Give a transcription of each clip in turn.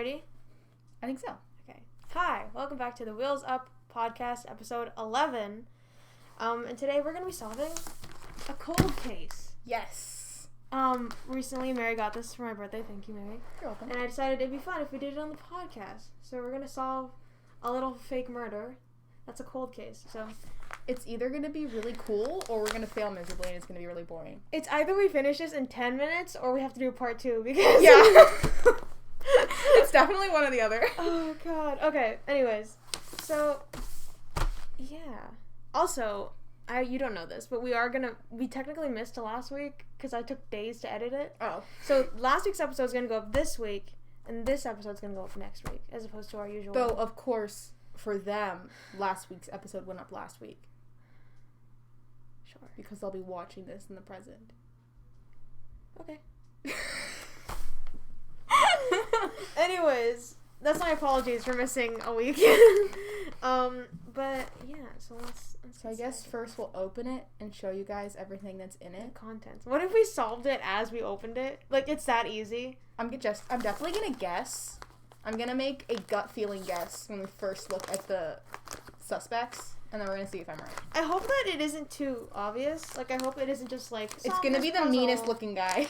Ready? I think so. Okay. Hi, welcome back to the Wheels Up podcast, episode 11. And today we're going to be solving a cold case. Yes. Recently Mary got this for my birthday. Thank you, Mary. You're welcome. And I decided it'd be fun if we did it on the podcast. So we're going to solve a little fake murder. That's a cold case. So it's either going to be really cool or we're going to fail miserably and it's going to be really boring. it's either we finish this in 10 minutes or we have to do a part 2 because... Yeah. It's definitely one or the other. Oh, God. Okay. Anyways. So, yeah. Also, you don't know this, but we technically missed to last week because I took days to edit it. Oh. So, last week's episode is going to go up this week, and this episode's going to go up next week, as opposed to our usual. Though, of course, for them, last week's episode went up last week. Sure. Because they'll be watching this in the present. Okay. Anyways, that's my apologies for missing a week. But yeah, so let's So I guess first we'll open it and show you guys everything that's in it. the contents. What if we solved it as we opened it? Like, it's that easy. I'm definitely gonna guess. I'm gonna make a gut feeling guess when we first look at the suspects, and then we're gonna see if I'm right. I hope that it isn't too obvious. Like, I hope it isn't just like It's gonna be the meanest looking guy.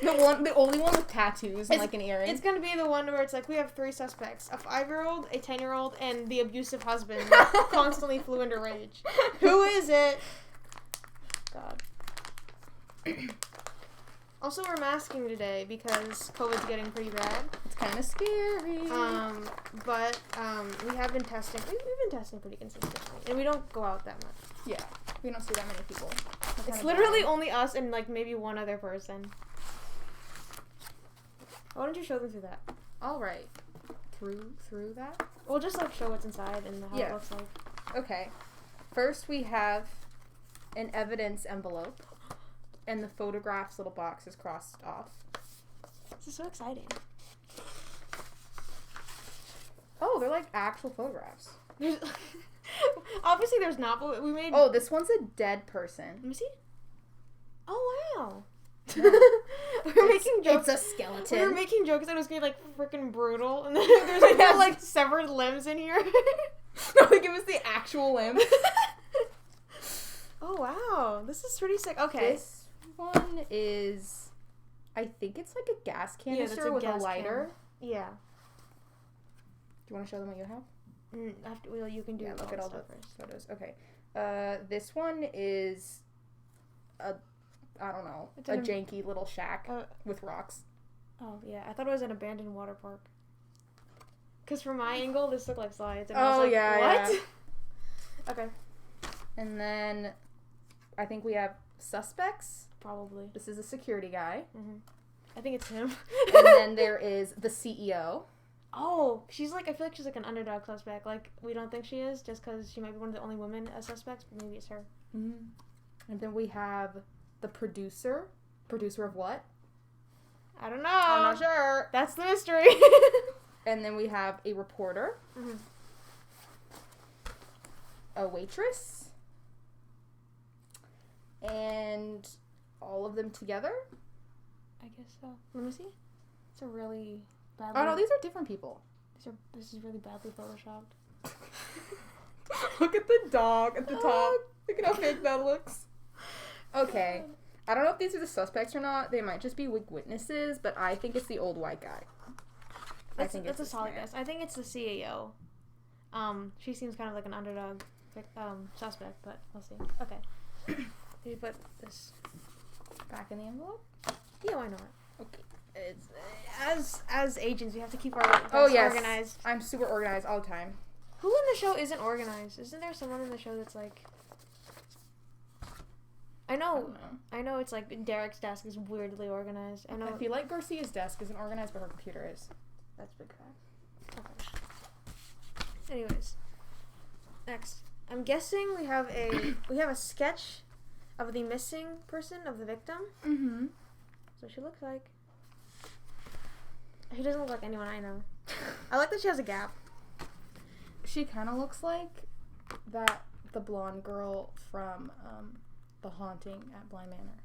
The only one with tattoos and like an earring. It's gonna be the one where it's like we have 3 suspects: a 5-year-old, a 10-year-old, and the abusive husband that constantly flew into rage. Who is it? God. Also, we're masking today because COVID's getting pretty bad. It's kind of scary. But we have been testing. We've been testing pretty consistently, and we don't go out that much. Yeah, we don't see that many people. It's literally only us and like maybe one other person. Why don't you show them through that? All right, through that. We'll just like show what's inside and how it looks like. Okay, first we have an evidence envelope, and the photographs little box is crossed off. This is so exciting. Oh, they're like actual photographs. Obviously, there's not, but we made. Oh, this one's a dead person. Let me see. Oh wow. Yeah. We were making jokes. It's a skeleton. We were making jokes that it was gonna be like freaking brutal, and then there's like no, like severed limbs in here. No, like it was the actual limb. Oh wow, this is pretty sick. Okay. This one is, I think it's like a gas canister with a lighter. Yeah. Do you want to show them what you have? Well, you can do. Yeah, look at all the first. photos. Okay. This one is I don't know, a janky little shack with rocks. Oh yeah, I thought it was an abandoned water park. Cause from my angle, this looked like slides. And Oh I was like, yeah, what? Yeah. Okay. And then I think we have suspects. Probably. This is a security guy. Mm-hmm. I think it's him. And then there is the CEO. Oh, she's like, I feel like she's like an underdog suspect. Like, we don't think she is just because she might be one of the only women as suspects, but maybe it's her. Mm-hmm. And then we have the producer. Producer of what? I don't know. I'm not sure. That's the mystery. And then we have a reporter. Mm-hmm. A waitress. And all of them together? I guess so. Let me see. It's a really badly... Oh no, these are different people. This is really badly photoshopped. Look at the dog at the top. Look at how fake that looks. Okay. I don't know if these are the suspects or not. They might just be witnesses, but I think it's the old white guy. That's a solid guess. I think it's the CEO. She seems kind of like an underdog suspect, but we'll see. Okay. Did you put this back in the envelope? Yeah, why not? Okay. It's, as agents, we have to keep our desk organized. I'm super organized all the time. Who in the show isn't organized? Isn't there someone in the show that's like... I know it's like Derek's desk is weirdly organized. I feel like Garcia's desk isn't organized, but her computer is. That's big fact. Okay. Anyways. Next. I'm guessing we have a sketch of the missing person, of the victim. Mm-hmm. That's what she looks like. She doesn't look like anyone I know. I like that she has a gap. She kind of looks like the blonde girl from The Haunting at Bly Manor.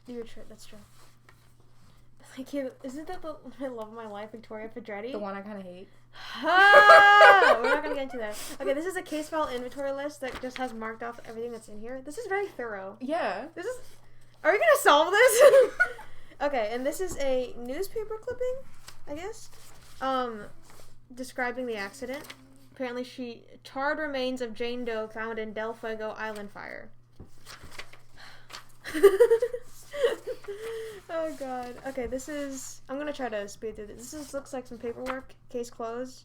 You're true. That's true. Like, isn't that the love of my life, Victoria Pedretti? The one I kind of hate. We're not gonna get into that. Okay, this is a case file inventory list that just has marked off everything that's in here. This is very thorough. Yeah. Are we gonna solve this? Okay, and this is a newspaper clipping, I guess, describing the accident. Apparently, charred remains of Jane Doe found in Del Fuego Island fire. Oh god. Okay, I'm gonna try to speed through this. Looks like some paperwork. Case closed.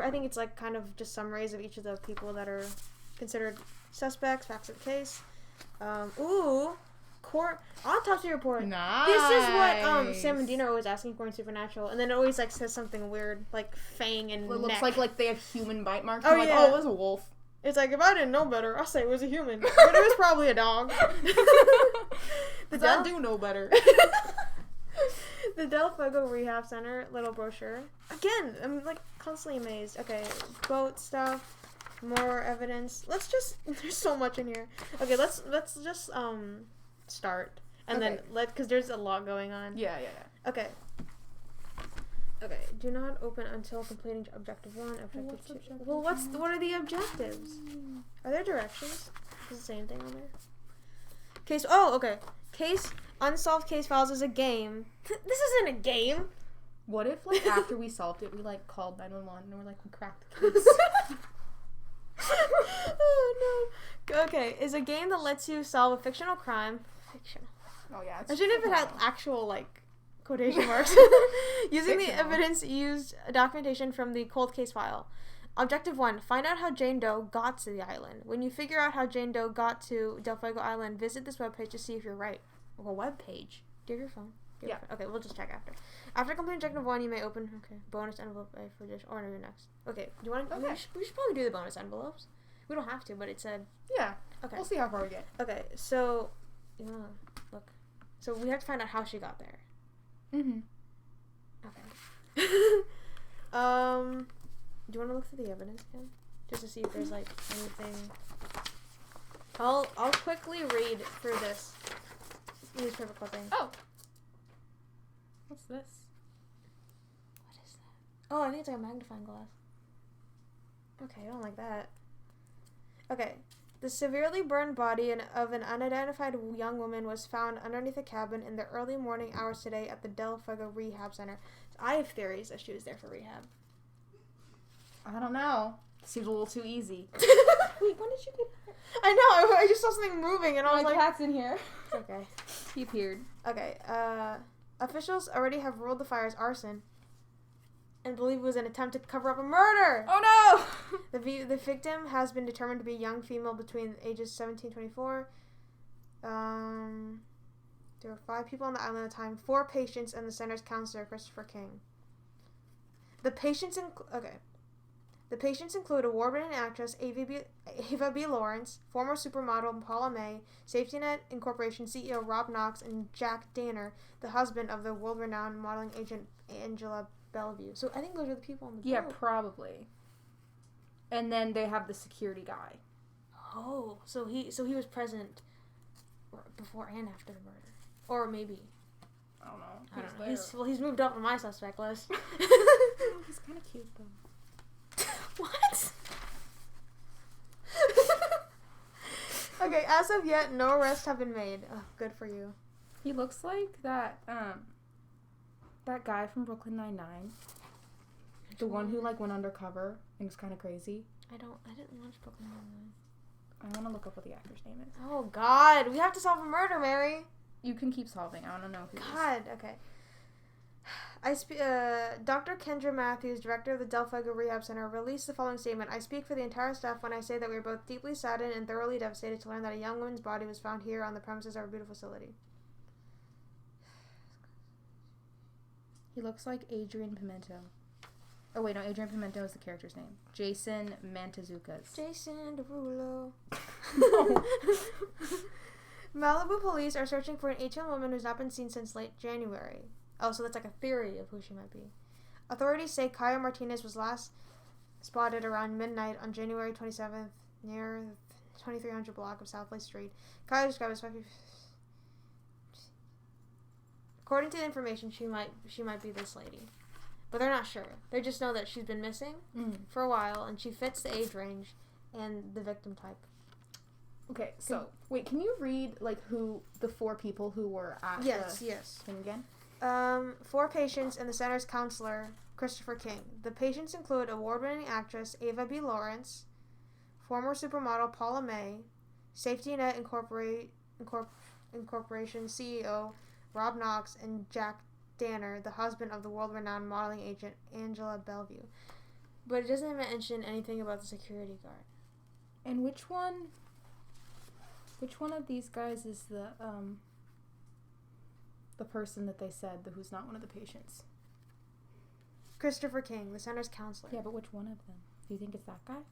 I think it's like kind of just summaries of each of the people that are considered suspects, facts of the case. Court autopsy report. Nice. This is what Sam and Dina are always asking for in Supernatural, and then it always like says something weird like fang and It neck. looks like they have human bite marks. Oh, I'm like, yeah. oh, it was a wolf. It's like, if I didn't know better, I'll say it was a human, but it was probably a dog. I do know better. The Del Fuego Rehab Center little brochure. Again, I'm like constantly amazed. Okay, boat stuff, more evidence. There's so much in here. Okay, let's just start and then because there's a lot going on. Yeah. Okay. Okay. Do not open until completing objective 1, objective 2. Well, what are the objectives? Are there directions? Does it say anything on there? Case. Oh, okay. Case. Unsolved case files is a game. This isn't a game. What if, like, after we solved it, we, like, called 911 and we're like, we cracked the case? Oh, no. Okay, is a game that lets you solve a fictional crime. Fictional. Oh, yeah. I shouldn't if it had actual, like, quotation marks. Using the evidence used documentation from the cold case file. Objective 1. Find out how Jane Doe got to the island. When you figure out how Jane Doe got to Del Fuego Island, visit this webpage to see if you're right. Well, webpage? Do you have your phone? Yeah. Okay, we'll just check after. After completing objective 1, you may open bonus envelope for this or maybe next. Okay, do you want to? Okay. We should probably do the bonus envelopes. We don't have to, but it said. Yeah. Okay. We'll see how far we get. Okay, so you wanna look? So we have to find out how she got there. Mhm. Okay. Do you want to look through the evidence again, just to see if there's like anything? I'll quickly read through this newspaper clipping. Oh. What's this? What is that? Oh, I think it's like a magnifying glass. Okay, I don't like that. Okay. The severely burned body of an unidentified young woman was found underneath a cabin in the early morning hours today at the Del Fuego Rehab Center. So I have theories that she was there for rehab. I don't know. Seems a little too easy. Wait, when did you get there? I know, I just saw something moving and I was My like... cat's in here. It's okay. He appeared. Okay, officials already have ruled the fire as arson and believe it was an attempt to cover up a murder. Oh no! The victim has been determined to be a young female between ages 17 and 24. There were 5 people on the island at the time, 4 patients and the center's counselor, Christopher King. The patients include award-winning actress Ava B. Lawrence, former supermodel Paula May, Safety Net Incorporation CEO Rob Knox, and Jack Danner, the husband of the world-renowned modeling agent Angela Bellevue. So I think those are the people on the boat. Yeah, probably. And then they have the security guy. Oh, so he was present before and after the murder, or maybe. I don't know. I don't know. He's moved up on my suspect list. He's kind of cute though. What? Okay, as of yet, no arrests have been made. Oh, good for you. He looks like that guy from Brooklyn Nine-Nine. The one who like went undercover and was kind of crazy. I didn't watch Brooklyn Nine-Nine. I want to look up what the actor's name is. Oh God, we have to solve a murder, Mary. You can keep solving. I want to know who. God, okay. Dr. Kendra Matthews, director of the Del Fuego Rehab Center, released the following statement. I speak for the entire staff when I say that we are both deeply saddened and thoroughly devastated to learn that a young woman's body was found here on the premises of our beautiful facility. He looks like Adrian Pimento. Oh wait, no, Adrian Pimento is the character's name. Jason Mantzoukas. Jason Derulo. No. Malibu police are searching for an 18-year-old woman who's not been seen since late January. Oh, so that's like a theory of who she might be. Authorities say Kaya Martinez was last spotted around midnight on January 27th near the 2300 block of South Lake Street. Kaya described as According to the information, she might be this lady. But they're not sure. They just know that she's been missing for a while, and she fits the age range and the victim type. Okay, so, wait, can you read, like, who the 4 people who were at the thing again? 4 patients and the center's counselor, Christopher King. The patients include award-winning actress Ava B. Lawrence, former supermodel Paula May, Safety Net Incorporation CEO Rob Knox, and Jack Danner, the husband of the world-renowned modeling agent Angela Bellevue. But it doesn't mention anything about the security guard. And which one of these guys is the person that they said who's not one of the patients? Christopher King, the center's counselor. Yeah, but which one of them? Do you think it's that guy?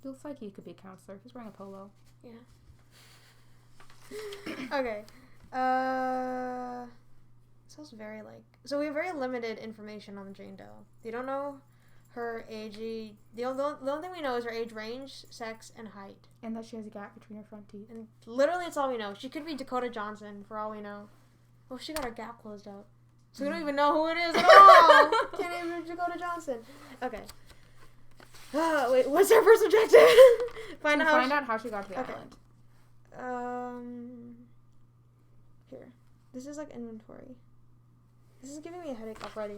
He looks like he could be a counselor. He's wearing a polo. Yeah. Okay. Sounds very so we have very limited information on Jane Doe. They don't know her age. The only thing we know is her age range, sex, and height. And that she has a gap between her front teeth. And literally, it's all we know. She could be Dakota Johnson, for all we know. Well, she got her gap closed out. So we don't even know who it is at all. Can't even Dakota Johnson. Okay. Wait, what's our first objective? Find out how she got to the island. Here. This is like inventory. This is giving me a headache already.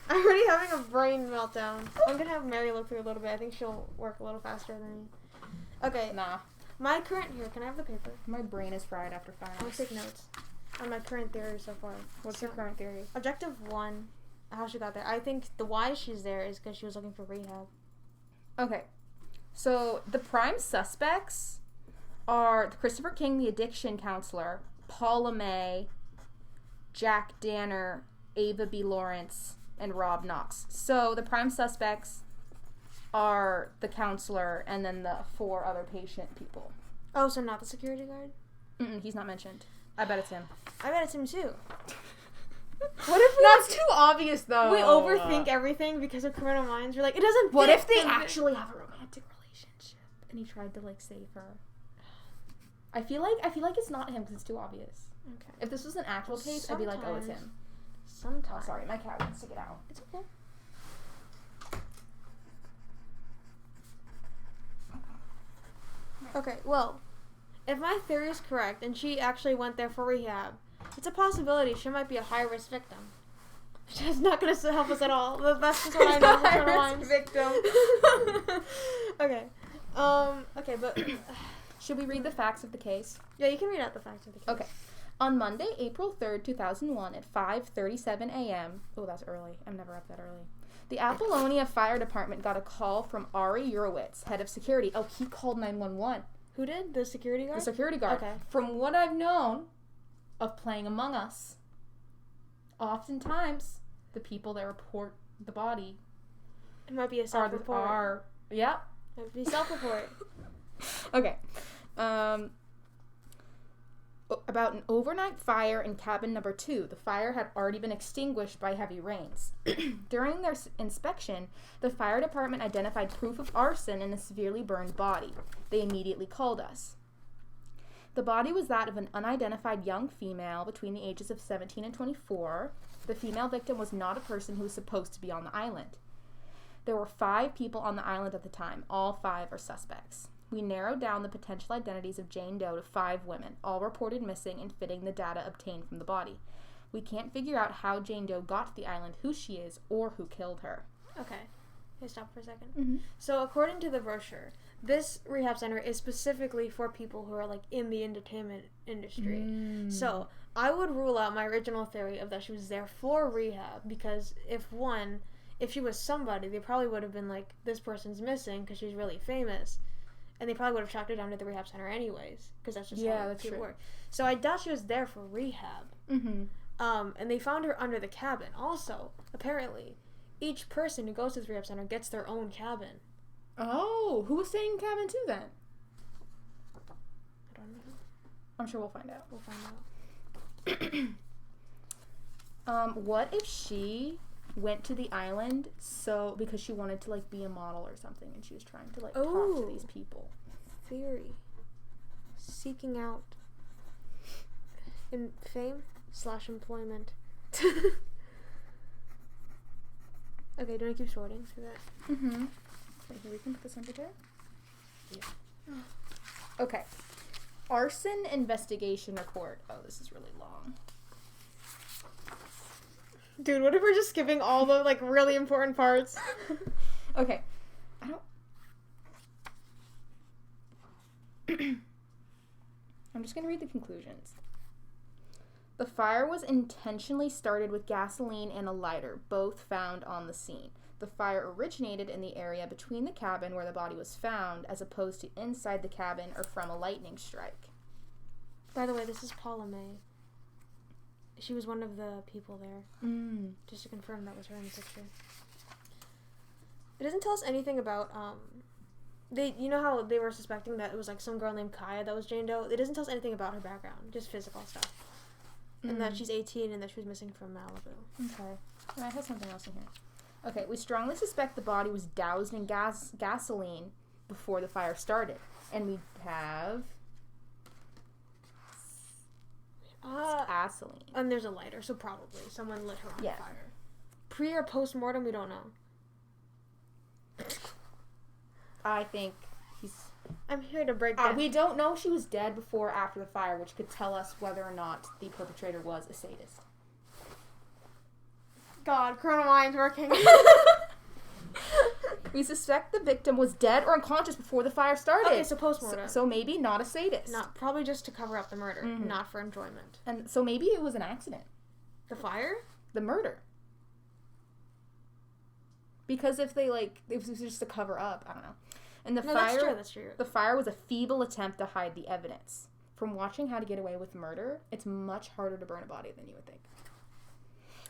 I'm already having a brain meltdown. I'm gonna have Mary look through a little bit. I think she'll work a little faster than me. Okay. Nah. My current... Here, can I have the paper? My brain is fried after finals. I'm gonna take notes on my current theory so far. What's your current theory? Objective 1, how she got there. I think the why she's there is because she was looking for rehab. Okay. So, the prime suspects are Christopher King, the addiction counselor, Paula May, Jack Danner, Ava B. Lawrence, and Rob Knox. So, the prime suspects are the counselor and then the 4 other patient people. Oh, so not the security guard? He's not mentioned. I bet it's him. I bet it's him too. What if that's too obvious though? We overthink everything because of Criminal Minds. We're like, it doesn't fit. What if they actually have a romantic relationship and he tried to like save her? I feel like it's not him because it's too obvious. Okay. If this was an actual case, I'd be like, oh, it's him. Sometimes. Oh, sorry, my cat wants to get out. It's okay. Okay, well, if my theory is correct and she actually went there for rehab, it's a possibility she might be a high-risk victim. It's not going to help us at all. That's just what I know. High-risk victim. Okay. Okay, but... Should we read the facts of the case? Yeah, you can read out the facts of the case. Okay. On Monday, April 3rd, 2001, at 5:37 a.m. Oh, that's early. I'm never up that early. The Apollonia Fire Department got a call from Ari Urowitz, head of security. Oh, he called 911. Who did? The security guard? The security guard. Okay. From what I've known of playing Among Us, oftentimes the people that report the body... It might be a self-report. Yeah. It would be self-report. Okay. About an overnight fire in cabin number 2. The fire had already been extinguished by heavy rains. During their inspection, the fire department identified proof of arson in a severely burned body. They immediately called us. The body was that of an unidentified young female between the ages of 17 and 24. The female victim was not a person who was supposed to be on the island. There were 5 people on the island at the time. All 5 are suspects. We narrowed down the potential identities of Jane Doe to 5 women, all reported missing and fitting the data obtained from the body. We can't figure out how Jane Doe got to the island, who she is, or who killed her. Okay. Can I stop for a second? Mm-hmm. So according to the brochure, this rehab center is specifically for people who are like in the entertainment industry. So I would rule out my original theory of that she was there for rehab because if she was somebody, they probably would have been like, this person's missing because she's really famous. And they probably would have tracked her down to the rehab center anyways, because that's just how it worked. So I doubt she was there for rehab. Mm-hmm. And they found her under the cabin. Also, apparently, each person who goes to the rehab center gets their own cabin. Oh, who was staying in cabin 2 then? I don't know. I'm sure we'll find out. We'll find out. What if she went to the island because she wanted to like be a model or something and she was trying to like talk to these people? Theory. Seeking out in fame? / employment. Okay, do I keep sorting through that? Mm-hmm. Okay, here we can put this under there. Yeah. Okay. Arson investigation report. Oh, this is really long. Dude, what if we're just skipping all the, like, really important parts? Okay. I'm just going to read the conclusions. The fire was intentionally started with gasoline and a lighter, both found on the scene. The fire originated in the area between the cabin where the body was found, as opposed to inside the cabin or from a lightning strike. By the way, this is Paula May. She was one of the people there. Just to confirm that was her in the picture. It doesn't tell us anything about, you know how they were suspecting that it was, like, some girl named Kaya that was Jane Doe? It doesn't tell us anything about her background, just physical stuff. And that she's 18 and that she was missing from Malibu. Okay. And I have something else in here. Okay, we strongly suspect the body was doused in gasoline before the fire started. And we have gasoline. And there's a lighter, so probably someone lit her on fire. Pre or post mortem, we don't know. I think I'm here to break down. We don't know if she was dead before or after the fire, which could tell us whether or not the perpetrator was a sadist. God, Criminal Minds working. We suspect the victim was dead or unconscious before the fire started. Okay, so post-mortem. So maybe not a sadist. Probably just to cover up the murder, not for enjoyment. And so maybe it was an accident. The fire? The murder. Because if it was just to cover up, I don't know. And the fire, that's true. The fire was a feeble attempt to hide the evidence. From watching How to Get Away with Murder, it's much harder to burn a body than you would think.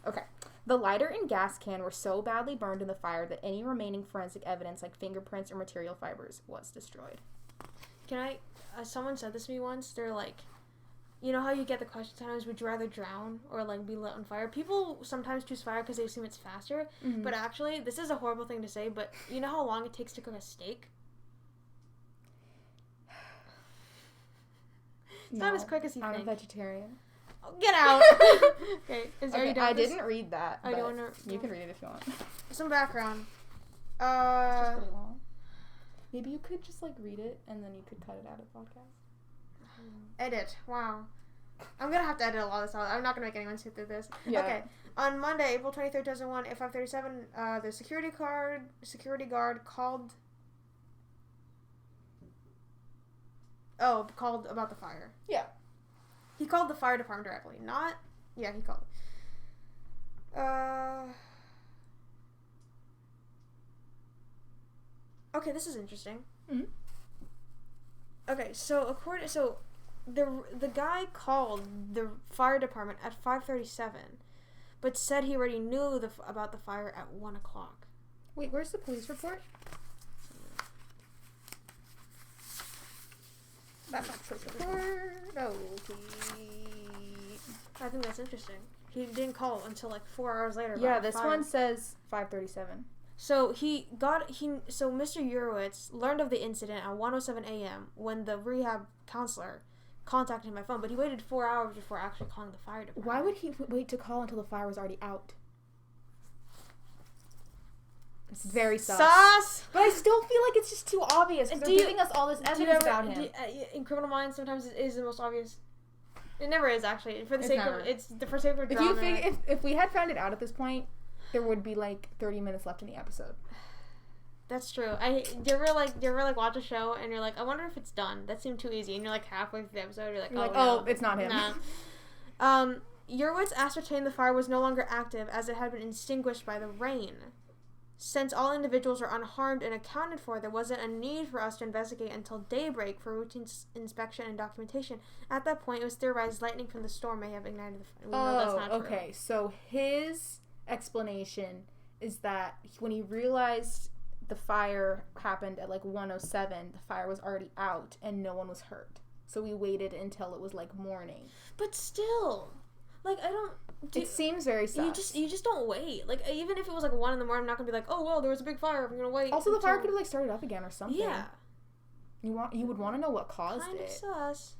Okay. The lighter and gas can were so badly burned in the fire that any remaining forensic evidence, like fingerprints or material fibers, was destroyed. Someone said this to me once, they're like, you know how you get the question sometimes, would you rather drown or, like, be lit on fire? People sometimes choose fire because they assume it's faster, but actually, this is a horrible thing to say, but you know how long it takes to cook a steak? It's not as quick as you think. I'm a vegetarian. Oh, get out! Okay, I didn't read that. I don't know. You can read it if you want. Some background. It's just really long. Maybe you could just, like, read it, and then you could cut it out of the podcast. Edit. Wow. I'm gonna have to edit a lot of this out. I'm not gonna make anyone sit through this. Yeah. Okay. On Monday, April 23rd, 2001, at 5:37, the security guard called about the fire. Yeah. He called the fire department directly. He called. Okay, this is interesting. Mm-hmm. Okay, so the guy called the fire department at 5:37, but said he already knew about the fire at 1 o'clock. Wait, where's the police report? That's not police report. No, I think that's interesting. He didn't call until like 4 hours later. Yeah, this one says 5:37. So Mr. Urowitz learned of the incident at 1:07 a.m. when the rehab counselor contacted him by phone, but he waited 4 hours before actually calling the fire department. Why would he wait to call until the fire was already out? It's very sus. But I still feel like it's just too obvious because they're giving us all this evidence about him. In Criminal Minds, sometimes it is the most obvious. It never is, actually. For the sake of If drama. If we had found it out at this point, there would be like 30 minutes left in the episode. That's true. Do you ever watch a show and you're like, I wonder if it's done. That seemed too easy. And you're like halfway through the episode, you're like, no, it's not him. Nah. Urowitz ascertained the fire was no longer active as it had been extinguished by the rain. Since all individuals were unharmed and accounted for, there wasn't a need for us to investigate until daybreak for routine inspection and documentation. At that point, it was theorized lightning from the storm may have ignited the fire. We know that's not true. Okay. So his explanation is that when he realized the fire happened at like 1:07, the fire was already out and no one was hurt. So we waited until it was like morning. But still, like, it seems very sus. You just don't wait. Like, even if it was like 1 a.m, I'm not gonna be like, oh well, there was a big fire, I'm gonna wait. Also, the fire could have like started up again or something. Yeah. You would want to know what caused it. Kind of sus.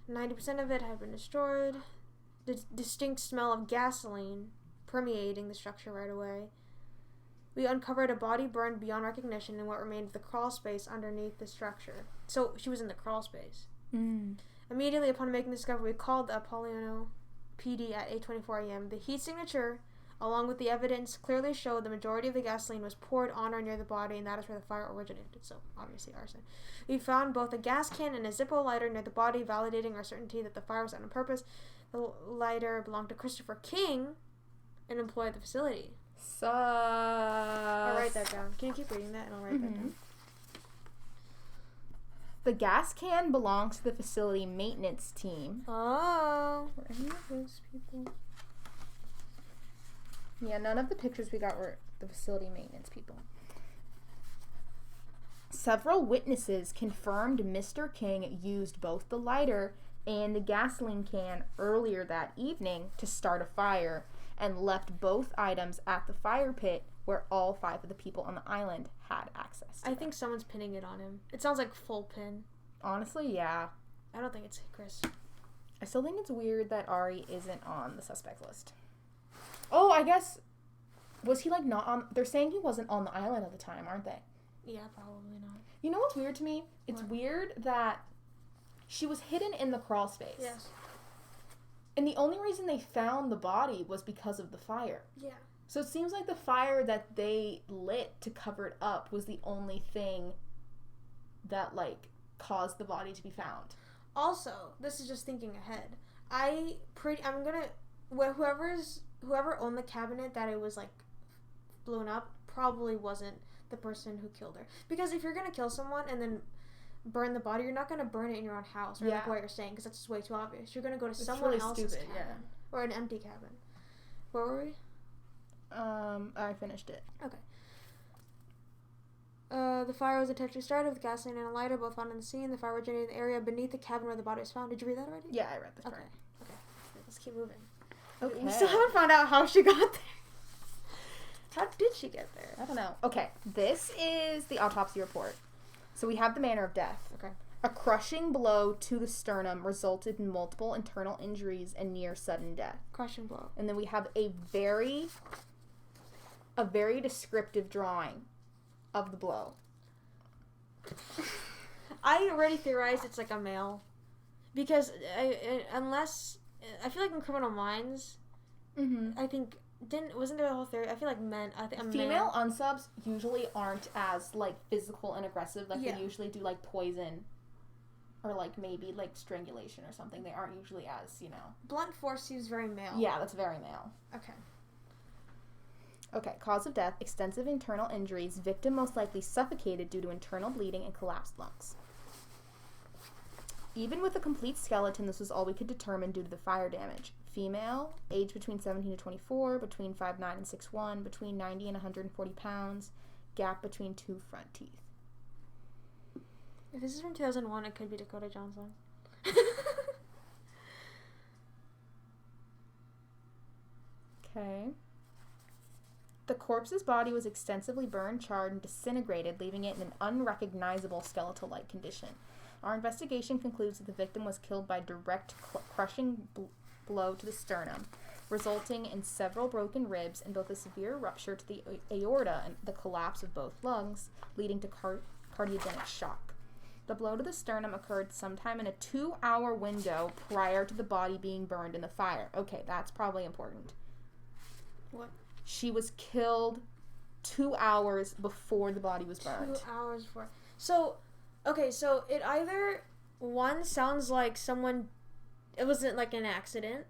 90% of it had been destroyed. The distinct smell of gasoline permeating the structure right away. We uncovered a body burned beyond recognition in what remained of the crawl space underneath the structure. So she was in the crawl space. Immediately upon making the discovery, we called the Apollino PD at 8:24 a.m. The heat signature, along with the evidence, clearly showed the majority of the gasoline was poured on or near the body, and that is where the fire originated. So, obviously, arson. We found both a gas can and a Zippo lighter near the body, validating our certainty that the fire was done on purpose. The lighter belonged to Christopher King, an employee at the facility. I'll write that down. Can you keep reading that, and I'll write that down? The gas can belongs to the facility maintenance team. Oh. Were any of those people? Yeah, none of the pictures we got were the facility maintenance people. Several witnesses confirmed Mr. King used both the lighter and the gasoline can earlier that evening to start a fire and left both items at the fire pit where all 5 of the people on the island had access to I think someone's pinning it on him. It sounds like full pin. Honestly, yeah. I don't think it's Chris. I still think it's weird that Ari isn't on the suspect list. Oh, I guess... Was he, like, not on... They're saying he wasn't on the island at the time, aren't they? Yeah, probably not. You know what's weird to me? It's weird that she was hidden in the crawl space. Yes. And the only reason they found the body was because of the fire. Yeah. So it seems like the fire that they lit to cover it up was the only thing that, like, caused the body to be found. Also, this is just thinking ahead. Whoever owned the cabinet that it was, like, blown up probably wasn't the person who killed her. Because if you're gonna kill someone and then burn the body, you're not gonna burn it in your own house or like what you're saying, because that's just way too obvious. You're gonna go to someone else's cabin or an empty cabin. Where were we? I finished it. Okay. The fire was intentionally started with gasoline and a lighter, both found on the scene. The fire originated in the area beneath the cabin where the body was found. Did you read that already? Yeah, I read this part. Okay. Let's keep moving. Okay. We still haven't found out how she got there. How did she get there? I don't know. Okay, this is the autopsy report. So we have the manner of death. Okay. A crushing blow to the sternum resulted in multiple internal injuries and near sudden death. Crushing blow. And then we have a very descriptive drawing of the blow. I already theorized it's like a male. Because unless... I feel like in Criminal Minds, I think... Wasn't there a whole theory? I feel like men... Female unsubs usually aren't as, like, physical and aggressive. Like, they usually do, like, poison or, like, maybe, like, strangulation or something. They aren't usually as, you know... Blunt force seems very male. Yeah, that's very male. Okay, cause of death, extensive internal injuries. Victim most likely suffocated due to internal bleeding and collapsed lungs. Even with a complete skeleton, this was all we could determine due to the fire damage. Female, age between 17 to 24, between 5'9 and 6'1, between 90 and 140 pounds, gap between 2 front teeth. If this is from 2001, it could be Dakota Johnson. Okay. The corpse's body was extensively burned, charred, and disintegrated, leaving it in an unrecognizable skeletal-like condition. Our investigation concludes that the victim was killed by direct crushing blow to the sternum, resulting in several broken ribs and both a severe rupture to the aorta and the collapse of both lungs, leading to cardiogenic shock. The blow to the sternum occurred sometime in a 2-hour window prior to the body being burned in the fire. Okay, that's probably important. What? She was killed 2 hours before the body was burned. 2 hours before. So, okay, so it either, one, sounds like someone, it wasn't like an accident.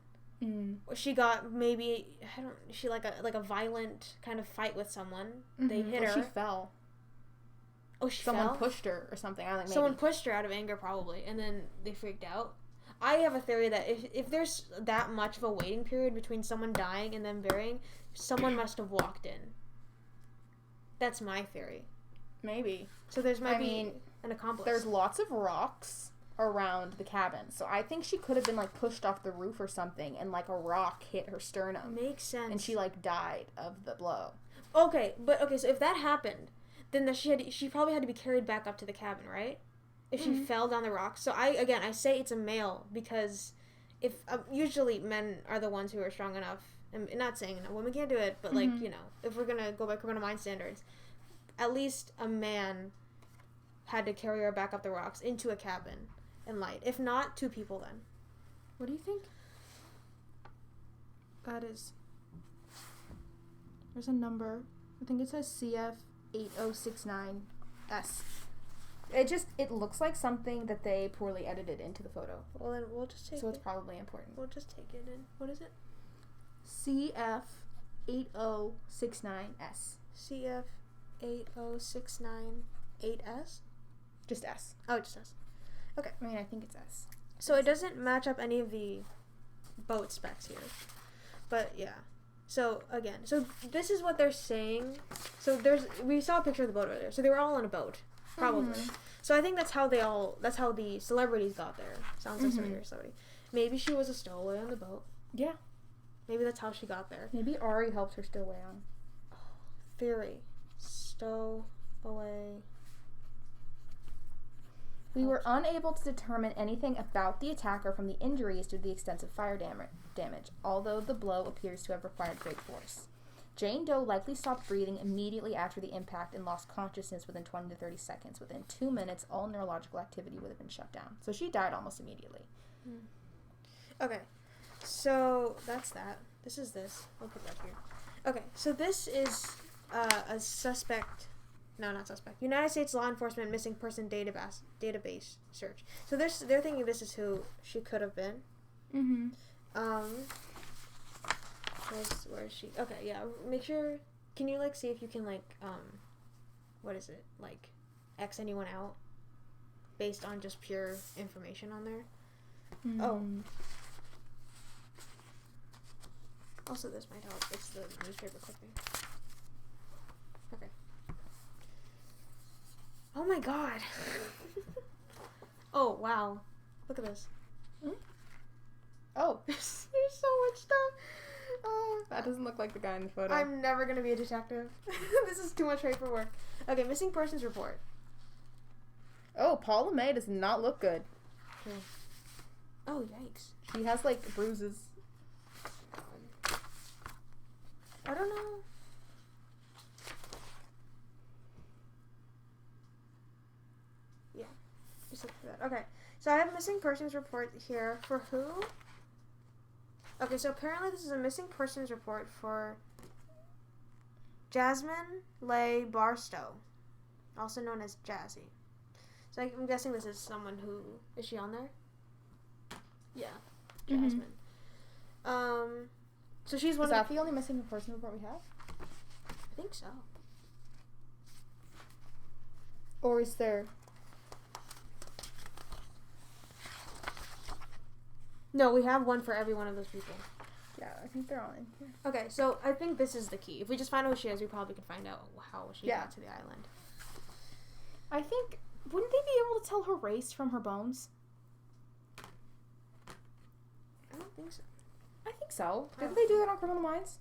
She got like a violent kind of fight with someone. They hit her. She fell. Oh, she Someone fell? pushed her or something. I don't think maybe. Someone pushed her out of anger, probably, and then they freaked out. I have a theory that if there's that much of a waiting period between someone dying and them burying, someone must have walked in. That's my theory. Maybe. So there's an accomplice. There's lots of rocks around the cabin, so I think she could have been like pushed off the roof or something, and like a rock hit her sternum. Makes sense. And she like died of the blow. Okay, so if that happened, then she probably had to be carried back up to the cabin, right? if she fell down the rocks. So I say it's a male because if usually men are the ones who are strong enough. I'm not saying no, women can't do it, but like, you know, if we're gonna go by criminal mind standards, at least a man had to carry her back up the rocks into a cabin and light. If not, 2 people then. What do you think? That is. There's a number. I think it says CF8069S. It looks like something that they poorly edited into the photo. Well, then we'll just take it. So it's probably important. We'll just take it in. What is it? CF8069S. CF80698S? Just S. Oh, just S. Okay. I mean, I think it's S. So it doesn't match up any of the boat specs here. But yeah. So again, so this is what they're saying. So we saw a picture of the boat earlier. So they were all on a boat, probably. So I think that's how the celebrities got there. Sounds like somebody. Maybe she was a stowaway on the boat. Yeah. Maybe that's how she got there. Maybe Ari helped her stow away on. Theory. Stow away. We were unable to determine anything about the attacker from the injuries due to the extensive fire damage, although the blow appears to have required great force. Jane Doe likely stopped breathing immediately after the impact and lost consciousness within 20 to 30 seconds. Within 2 minutes, all neurological activity would have been shut down. So she died almost immediately. Okay. So that's that. This is this. I'll put that here. Okay, so this is a suspect. No, not suspect. United States law enforcement missing person database search. So they're thinking this is who she could have been. Where is she? Okay, yeah. Make sure. Can you see if you can what is it, X anyone out based on just pure information on there? Oh. Also, this might help. It's the newspaper clipping. Okay. Oh my god. Oh, wow. Look at this. Oh. There's so much stuff. That doesn't look like the guy in the photo. I'm never going to be a detective. This is too much paperwork. Okay, missing persons report. Oh, Paula May does not look good. Okay. Oh, yikes. She has, bruises. I don't know. Yeah. Just look for that. Okay. So I have a missing persons report here for who? Okay, so apparently this is a missing persons report for Jasmine Leigh Barstow, also known as Jazzy. So I'm guessing this is someone who... Is she on there? Yeah. Jasmine. So she's one Is that the only missing person report we have? I think so. Or is there... No, we have one for every one of those people. Yeah, I think they're all in here. Okay, so I think this is the key. If we just find out who she is, we probably can find out how she got to the island. I think... Wouldn't they be able to tell her race from her bones? I don't think so. I think so. Didn't they do that on Criminal Minds?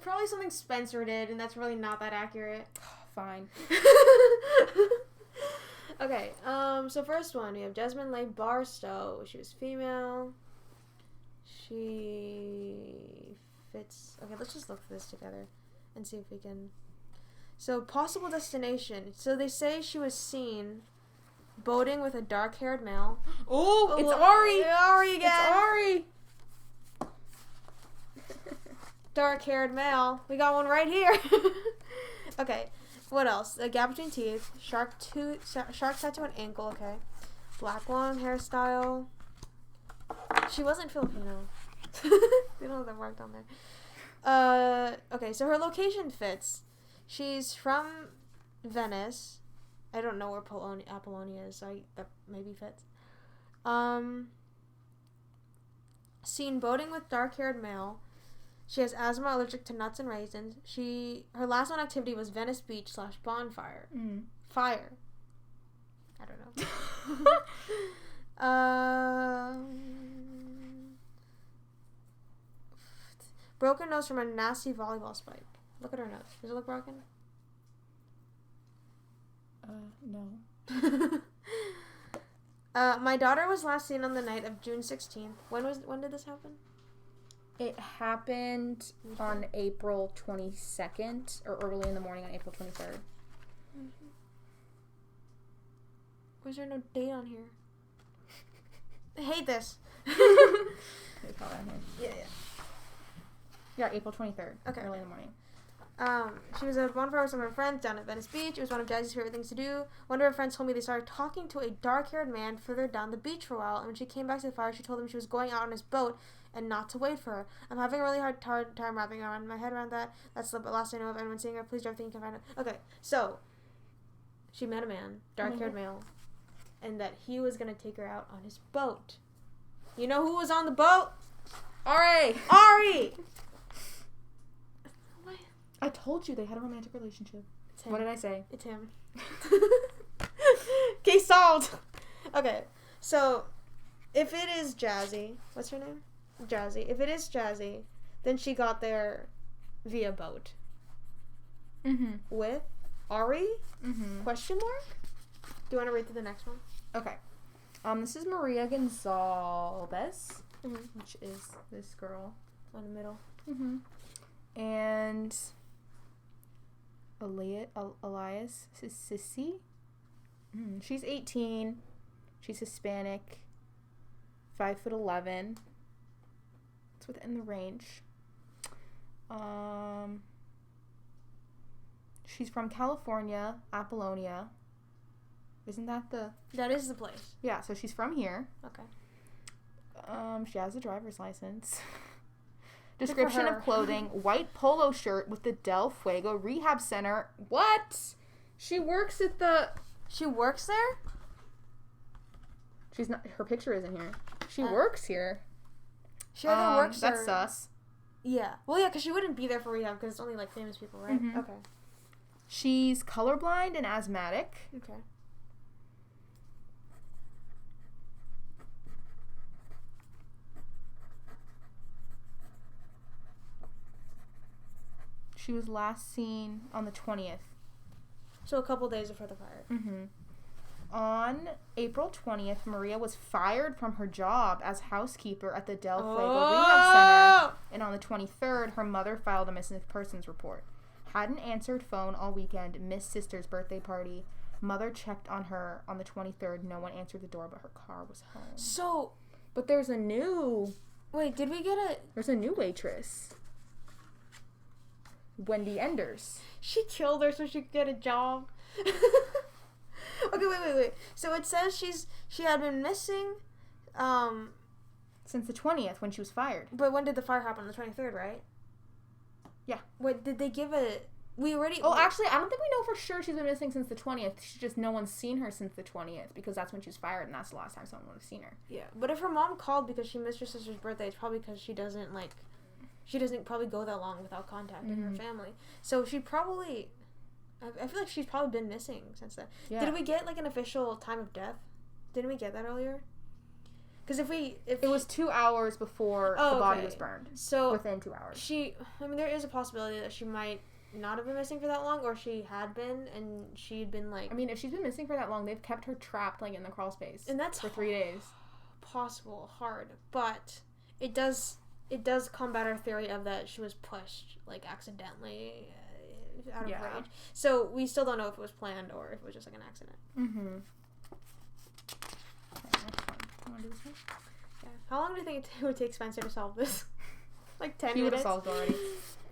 Probably something Spencer did, and that's really not that accurate. Fine. Okay, so first one, we have Jasmine Leigh Barstow. She was female. She fits... Okay, let's just look for this together and see if we can... So, possible destination. So, they say she was seen boating with a dark-haired male. Oh, it's Ari! Ari again! It's Ari! Dark-haired male. We got one right here. Okay. What else? A gap between teeth. Shark tattoo on ankle. Okay. Black long hairstyle. She wasn't Filipino. They don't have that marked on there. Okay, so her location fits. She's from Venice. I don't know where Apollonia is, so that maybe fits. Seen boating with dark-haired male. She has asthma, allergic to nuts and raisins. Her last known activity was Venice Beach / bonfire. Fire. I don't know. Broken nose from a nasty volleyball spike. Look at her nose. Does it look broken? No. My daughter was last seen on the night of June 16th. When did this happen? It happened on April 22nd, or early in the morning on April 23rd. Mm-hmm. Why is there no date on here? I hate this. Yeah, April 23rd. Okay. Early in the morning. She was at a bonfire with some of her friends down at Venice Beach. It was one of Jazzy's favorite things to do. One of her friends told me they started talking to a dark-haired man further down the beach for a while, and when she came back to the fire, she told him she was going out on his boat and not to wait for her. I'm having a really hard time wrapping my head around that. That's the last I know of anyone seeing her. Please do everything you can find out. Okay, so she met a man, dark-haired male, and that he was going to take her out on his boat. You know who was on the boat? Ari! I told you they had a romantic relationship. What did I say? It's him. Case solved. Okay, so if it is Jazzy, what's her name? Jazzy. If it is Jazzy, then she got there via boat. Mm-hmm. With Ari? Mm-hmm. Question mark? Do you want to read through the next one? Okay. This is Maria Gonzalez, Mm-hmm. which is this girl. On the middle. Mm-hmm. And Elias Sissy. She's 18. She's Hispanic. 5'11". It's within the range. She's from California, Apollonia. Isn't that the... That is the place. Yeah, so she's from here. Okay. She has a driver's license. Description of clothing: white polo shirt with the Del Fuego Rehab Center. What? She works at the... She works there? She's not... Her picture isn't here. She works here. She either works That's or... sus. Yeah. Well, yeah, because she wouldn't be there for rehab because it's only, like, famous people, right? Mm-hmm. Okay. She's colorblind and asthmatic. Okay. She was last seen on the 20th. So a couple days before the fire. Mm-hmm. On April 20th, Maria was fired from her job as housekeeper at the Del Fuego Rehab Center. And on the 23rd, her mother filed a missing persons report. Hadn't answered phone all weekend, missed sister's birthday party. Mother checked on her on the 23rd. No one answered the door, but her car was home. So... But there's a new... Wait, did we get a... There's a new waitress. Wendy Enders. She killed her so she could get a job. Okay, wait. So it says she had been missing, since the 20th when she was fired. But when did the fire happen? On the 23rd, right? Yeah. Wait, did they give a... We already... Oh, actually, I don't think we know for sure she's been missing since the 20th. She's just no one's seen her since the 20th because that's when she was fired and that's the last time someone would have seen her. Yeah, but if her mom called because she missed her sister's birthday, it's probably because she doesn't probably go that long without contacting her family. So she probably... I feel like she's probably been missing since then. Yeah. Did we get, like, an official time of death? Didn't we get that earlier? Because if it was 2 hours before the body was burned. So... Within 2 hours. There is a possibility that she might not have been missing for that long, or she had been, and she'd been, like... if she's been missing for that long, they've kept her trapped, like, in the crawl space. And that's... For 3 days. Possible. Hard. But it does combat our theory of that she was pushed, like, accidentally... out of rage. So we still don't know if it was planned or if it was just like an accident. Mm-hmm. Okay, next one. You want to do this one? Yeah. How long do you think it would take Spencer to solve this? Like 10 minutes? He would have solved already.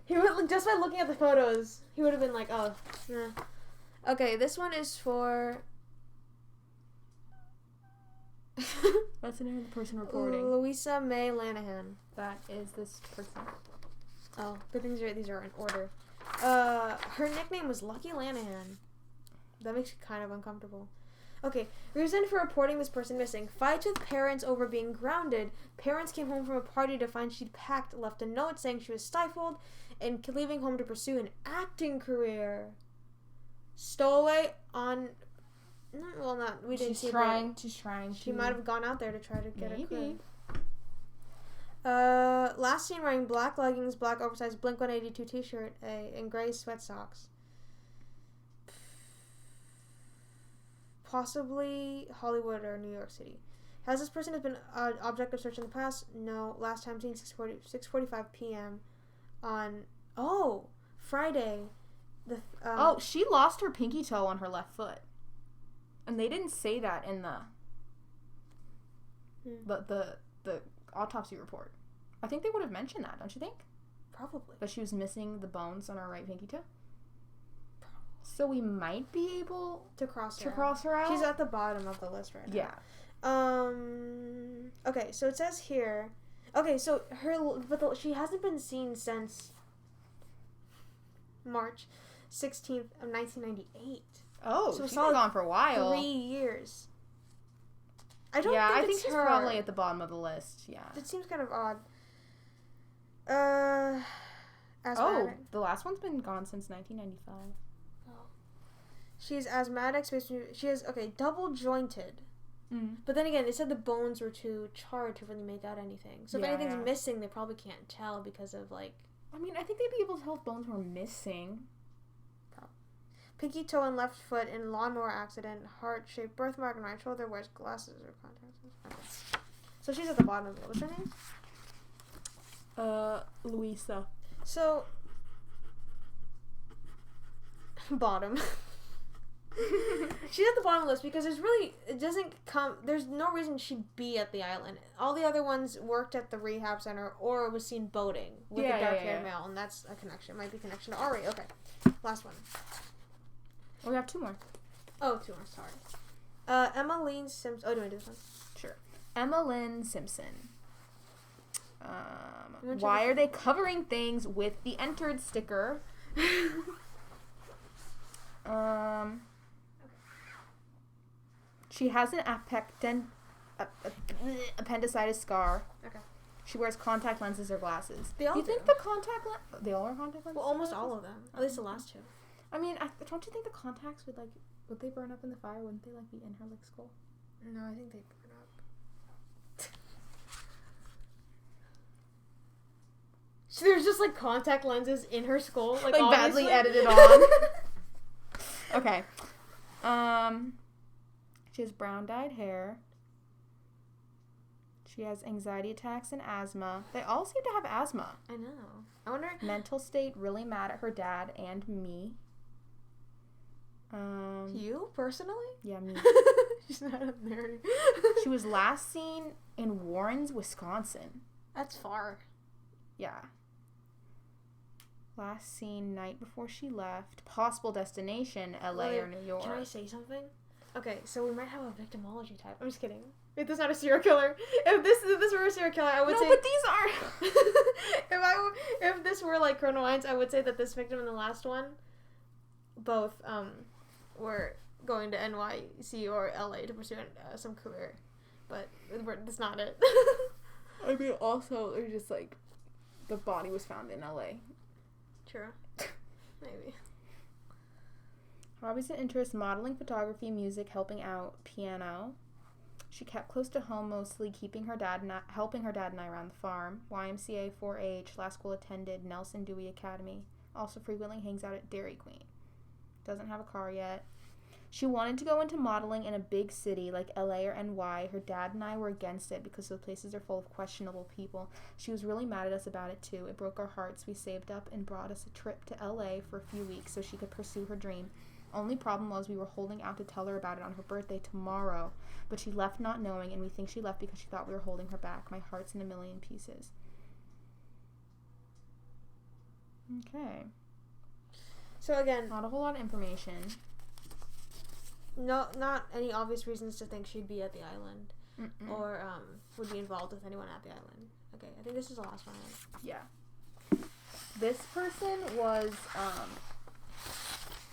He would, just by looking at the photos, he would have been like, oh, nah. Okay, this one is for... What's the name of the person reporting? Louisa May Lanahan. That is this person. Oh, but these are in order. Her nickname was Lucky Lanahan. That makes it kind of uncomfortable. Okay, reason for reporting this person missing. Fights with parents over being grounded. Parents came home from a party to find she'd packed, left a note saying she was stifled, and leaving home to pursue an acting career. Stowaway on... Well, not... We didn't see her. She's trying. She might have gone out there to try to get Maybe. a career. Last seen wearing black leggings, black oversized Blink-182 t-shirt, and gray sweat socks. possibly Hollywood or New York City. Has this person been an object of search in the past? No. Last time seen 6:45 p.m. on Friday. She lost her pinky toe on her left foot, and they didn't say that in the autopsy report. I think they would have mentioned that, don't you think? Probably. That she was missing the bones on her right pinky toe. So we might be able to cross her out. She's at the bottom of the list right now. Yeah. Okay, so it says here. Okay, so she hasn't been seen since March 16th of 1998. Oh, so she's been gone for a while. 3 years. I think she's probably at the bottom of the list. Yeah. It seems kind of odd. The last one's been gone since 1995. Oh. She's asthmatic. She has, double jointed. Mm. But then again, they said the bones were too charred to really make out anything. So if anything's missing, they probably can't tell because of, like... I mean, I think they'd be able to tell if bones were missing. Probably. Pinky toe and left foot in lawnmower accident. Heart-shaped birthmark on right shoulder. Wears glasses or contacts. Okay. So she's at the bottom of it. What's her name? Louisa. So... bottom. She's at the bottom of the list because there's no reason she'd be at the island. All the other ones worked at the rehab center or was seen boating with a dark-haired male, and that's a connection. Might be a connection to Ari. Okay. Last one. We have 2 more. Oh, 2 more, sorry. Emma Lynn Simpson. Oh, do I do this one? Sure. Emma Lynn Simpson. Why are they covering things with the entered sticker? She has an appendicitis scar. Okay. She wears contact lenses or glasses. They all do. You think the contact they all wear contact lenses? Well, almost all of them. At least the last 2. I mean, don't you think the contacts would they burn up in the fire? Wouldn't they be in her skull? No, I think they burn up. So there's just contact lenses in her skull, badly edited on. Okay. She has brown dyed hair. She has anxiety attacks and asthma. They all seem to have asthma. I know. I wonder. Mental state really mad at her dad and me. You personally? Yeah, me. She's not a nerd. She was last seen in Warrens, Wisconsin. That's far. Yeah. Last seen night before she left. Possible destination, LA or New York. Can I say something? Okay, so we might have a victimology type. I'm just kidding. If this is not a serial killer. If this were a serial killer, I would say... No, but these are... If this were like Chrono Wines, I would say that this victim and the last one both were going to NYC or LA to pursue some career. But that's not it. I mean, also, they're just the body was found in LA. True. Maybe. Hobbies and interests: modeling, photography, music, helping out, piano. She kept close to home, mostly helping her dad and I around the farm. YMCA, 4-H, last school attended, Nelson Dewey Academy. Also frequently hangs out at Dairy Queen. Doesn't have a car yet. She wanted to go into modeling in a big city like LA or NY. Her dad and I were against it because those places are full of questionable people. She was really mad at us about it too. It broke our hearts. We saved up and brought us a trip to LA for a few weeks so she could pursue her dream. Only problem was we were holding out to tell her about it on her birthday tomorrow, but she left not knowing, and we think she left because she thought we were holding her back. My heart's in a million pieces. Okay. So again, not a whole lot of information. No, not any obvious reasons to think she'd be at the island. Mm-mm. Or would be involved with anyone at the island. Okay, I think this is the last one. Yeah. This person was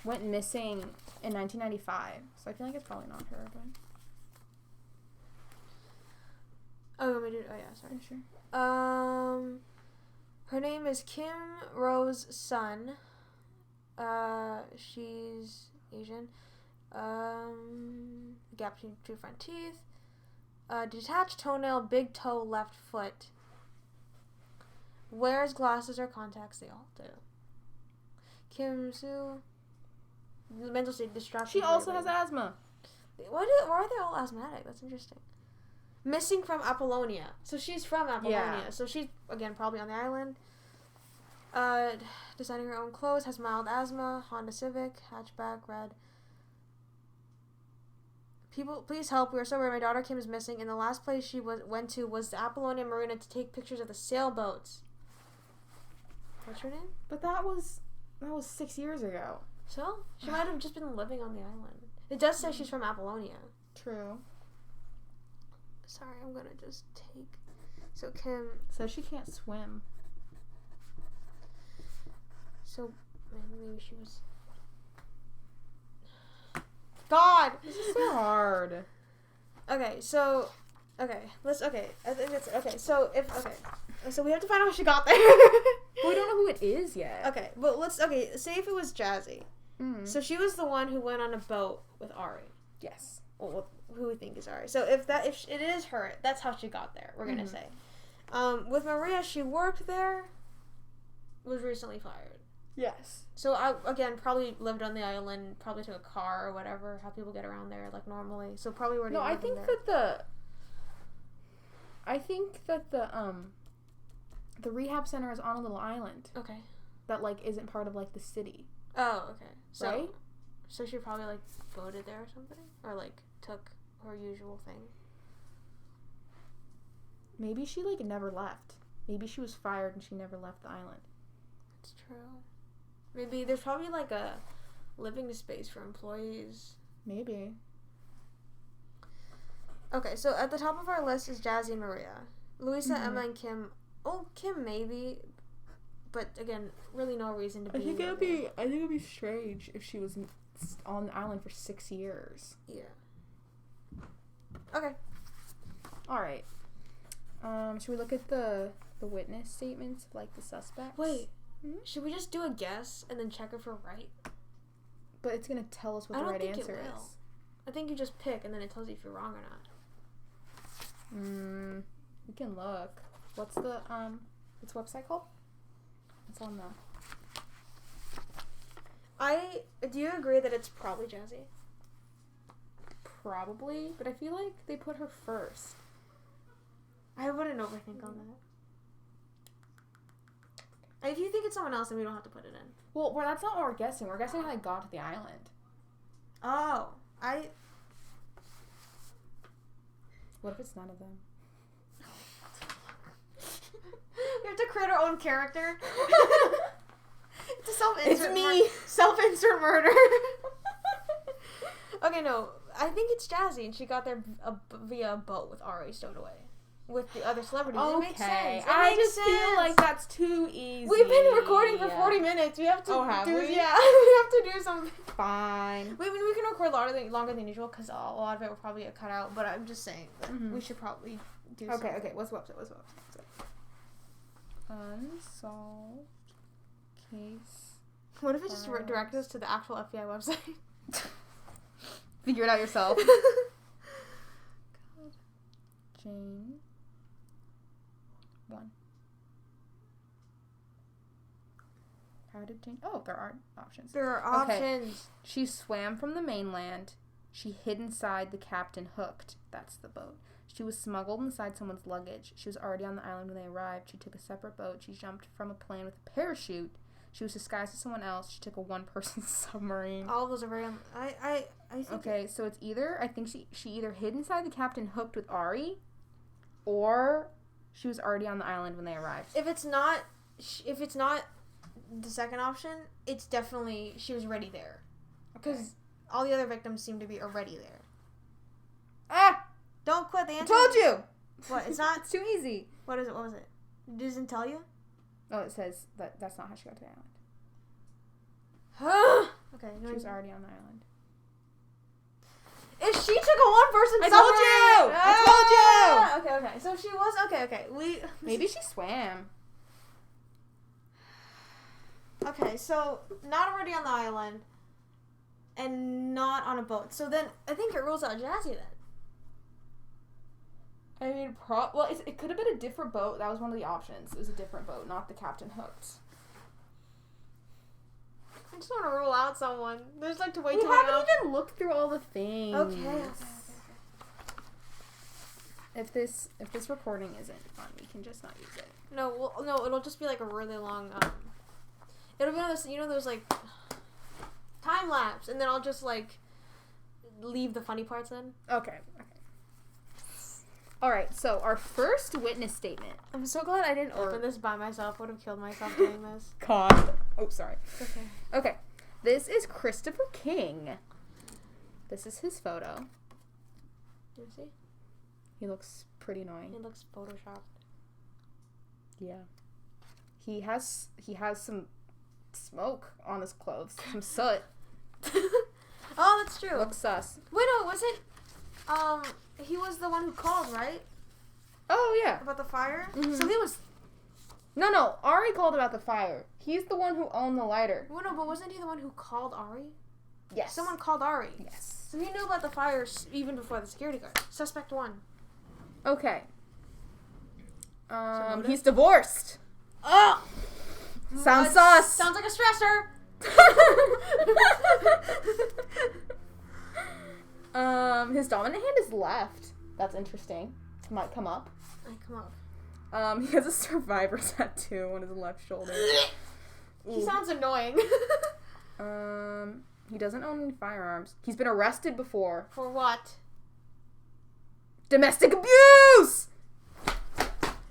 went missing in 1995, so I feel like it's probably not her again. Oh, you want me to do? Oh yeah, sorry. Sure. Her name is Kim Rose Sun. She's Asian. Gap between 2 front teeth. Detached toenail, big toe, left foot. Wears glasses or contacts. They all do. Kim Soo. Mental state distraction. She also has asthma. Why are they all asthmatic? That's interesting. Missing from Apollonia. So she's from Apollonia. Yeah. So she's, again, probably on the island. Designing her own clothes, has mild asthma, Honda Civic, hatchback, red. People, please help. We are so worried. My daughter Kim is missing, and the last place she went to was the Apollonia Marina to take pictures of the sailboats. What's her name? But that was 6 years ago. So? She might have just been living on the island. It does say she's from Apollonia. True. Sorry, I'm gonna just take... So Kim... Says she can't swim. So, maybe she was... God! This is so hard. Okay, so... Okay, I think it's... Okay, so So we have to find out how she got there. But we don't know who it is yet. Okay, but say if it was Jazzy. Mm-hmm. So she was the one who went on a boat with Ari. Yes. Well, who we think is Ari. So if it is her, that's how she got there, we're going to say. With Maria, she worked there, was recently fired. Yes. So, again, probably lived on the island, probably took a car or whatever, how people get around there, like, normally. So, probably already I think there. that the rehab center is on a little island. Okay. That, like, isn't part of, like, the city. Oh, okay. So, right? So she probably, like, boated there or something? Or, like, took her usual thing? Maybe she, like, never left. Maybe she was fired and she never left the island. That's true. Maybe there's probably, like, a living space for employees. Maybe. Okay, so at the top of our list is Jazzy and Maria. Louisa, Emma, and Kim. Oh, Kim maybe. But, again, really no reason to be. I think it'd be strange if she was on the island for 6 years. Yeah. Okay. All right. Should we look at the witness statements of, like, the suspects? Wait. Mm-hmm. Should we just do a guess and then check if we're right? But it's gonna tell us what the right answer is. I think you just pick and then it tells you if you're wrong or not. We can look. What's the website called? It's on the... Do you agree that it's probably Jazzy? Probably, but I feel like they put her first. I wouldn't overthink on that. If you think it's someone else, then we don't have to put it in. Well, that's not what we're guessing. We're guessing how they got to the island. Oh, What if it's none of them? We have to create our own character. It's a self-insert. It's me. Self-insert murder. Okay, no. I think it's Jazzy, and she got there via a boat with Ari stowed away. With the other celebrities. Okay. It makes sense. I just feel like that's too easy. We've been recording for 40 minutes. We have to have we? Yeah, we have to do something. Fine. We can record longer than usual because a lot of it will probably get cut out, but I'm just saying that we should probably do something. Okay. What's the website? Unsolved case. What if it just directs us to the actual FBI website? Figure it out yourself. God. Jane. 1. How did Jane... Oh, there are options. There are options. Okay. She swam from the mainland. She hid inside the Captain Hooked. That's the boat. She was smuggled inside someone's luggage. She was already on the island when they arrived. She took a separate boat. She jumped from a plane with a parachute. She was disguised as someone else. She took a one-person submarine. All of those are very... I think... Okay, so it's either... I think she either hid inside the Captain Hooked with Ari, or she was already on the island when they arrived. If it's not the second option, it's definitely she was already there. Because all the other victims seem to be already there. Ah! Don't quit the answer. I told you! What? It's not... It's too easy. What is it? What was it? It doesn't tell you? Oh, it says that's not how she got to the island. Okay. She was already on the island. If she took a one-person I told you! Okay. So she was... Okay. Maybe she swam. Okay, so not already on the island and not on a boat. So then I think it rules out Jazzy then. I mean, it could have been a different boat. That was one of the options. It was a different boat, not the Captain Hooked. just want to rule out someone. There's like to wait We too many haven't options. even looked through all the things. Okay. If this recording isn't fun, we can just not use it. No, it'll just be like a really long. It'll be one of those, those like time lapse, and then I'll just like leave the funny parts in. Okay. All right. So our first witness statement. I'm so glad I didn't open this by myself. Would have killed myself doing this. God. Oh, sorry. Okay. Okay. This is Christopher King. This is his photo. You see? He looks pretty annoying. He looks photoshopped. Yeah. He has some smoke on his clothes. Some soot. Oh, that's true. Looks sus. Wait, no, was it? He was the one who called, right? Oh, yeah. About the fire? Mm-hmm. So he was... No. Ari called about the fire. He's the one who owned the lighter. Well, no, but wasn't he the one who called Ari? Yes. Someone called Ari. Yes. So he knew about the fire even before the security guard. Suspect 1. Okay. He's divorced. Oh! Sounds sus. Sounds like a stressor. His dominant hand is left. That's interesting. Might come up. He has a survivor tattoo on his left shoulder. He sounds annoying. He doesn't own any firearms. He's been arrested before. For what? Domestic abuse!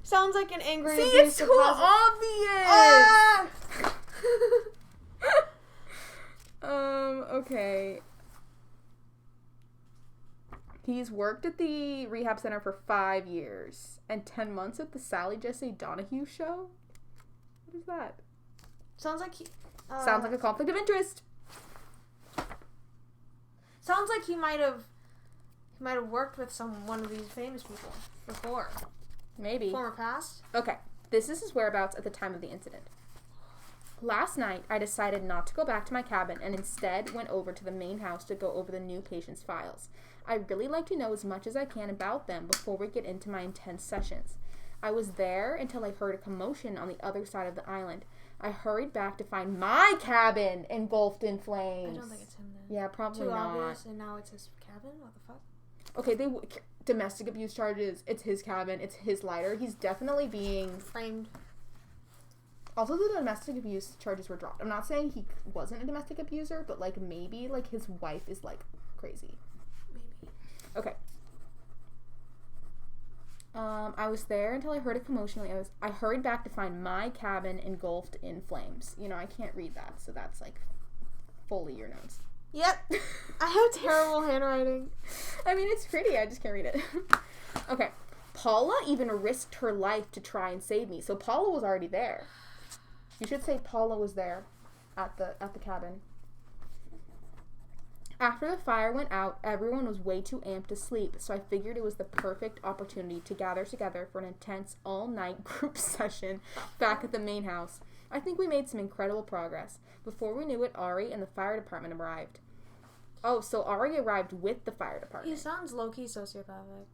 Sounds like an angry See, abuse it's too deposit. obvious! Okay. He's worked at the rehab center for 5 years and 10 months at the Sally Jesse Donahue show. What is that? Sounds like he... Sounds like a conflict of interest. Sounds like he might have worked with one of these famous people before. Maybe. Former past. Okay. This is his whereabouts at the time of the incident. Last night, I decided not to go back to my cabin and instead went over to the main house to go over the new patient's files. I'd really like to know as much as I can about them before we get into my intense sessions. I was there until I heard a commotion on the other side of the island. I hurried back to find my cabin engulfed in flames. I don't think it's him then. Yeah, probably Too not. obvious, and now it's his cabin? What the fuck? Okay, domestic abuse charges. It's his cabin. It's his lighter. He's definitely being framed. Also, the domestic abuse charges were dropped. I'm not saying he wasn't a domestic abuser, but like maybe like his wife is like crazy. Maybe. Okay. I was there until I heard a commotion. I hurried back to find my cabin engulfed in flames. You know, I can't read that, so that's like fully your notes. Yep. I have terrible handwriting. I mean, it's pretty. I just can't read it. Okay. Paula even risked her life to try and save me. So Paula was already there. You should say Paula was there at the cabin. After the fire went out, everyone was way too amped to sleep, so I figured it was the perfect opportunity to gather together for an intense all-night group session back at the main house. I think we made some incredible progress. Before we knew it, Ari and the fire department arrived. Oh, so Ari arrived with the fire department. He sounds low-key sociopathic.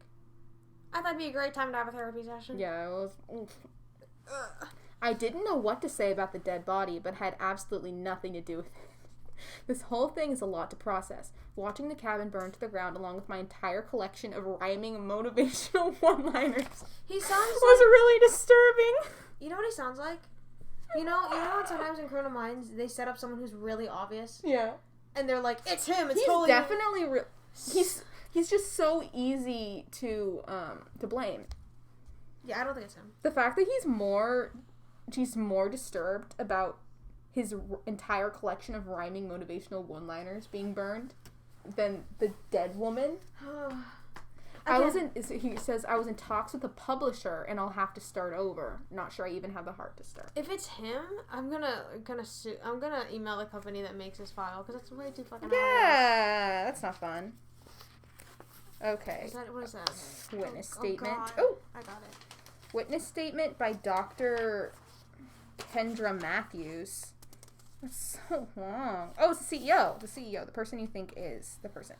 I thought it'd be a great time to have a therapy session. Yeah, it was... I didn't know what to say about the dead body, but had absolutely nothing to do with it. This whole thing is a lot to process. Watching the cabin burn to the ground along with my entire collection of rhyming motivational one-liners He sounds was really disturbing. You know what he sounds like? You know when sometimes in Criminal Minds they set up someone who's really obvious? Yeah. And they're like, it's him, it's He's totally definitely he's just so easy to blame. Yeah, I don't think it's him. The fact that he's more disturbed about his entire collection of rhyming motivational one-liners being burned than the dead woman. He says, I was in talks with a publisher and I'll have to start over. Not sure I even have the heart to start. If it's him, I'm gonna sue. I'm gonna email the company that makes his file because that's way too fucking Yeah, that's not fun. Okay. What is that? Witness statement. God. Oh, I got it. Witness statement by Dr. Kendra Matthews. That's so long. Oh, it's the CEO. The person you think is the person.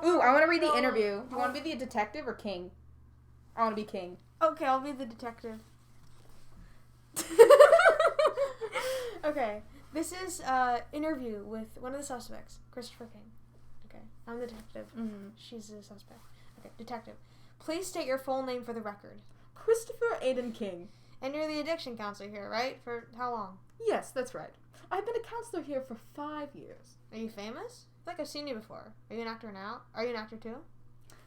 Ooh, I want to read the interview. Do you want to be the detective or King? I want to be King. Okay, I'll be the detective. Okay. This is interview with one of the suspects, Christopher King. Okay, I'm the detective. Mm-hmm. She's the suspect. Okay, detective. Please state your full name for the record. Christopher Aiden King. And you're the addiction counselor here, right? For how long? Yes, that's right. I've been a counselor here for 5 years. Are you famous? I feel like I've seen you before. Are you an actor now? Are you an actor too?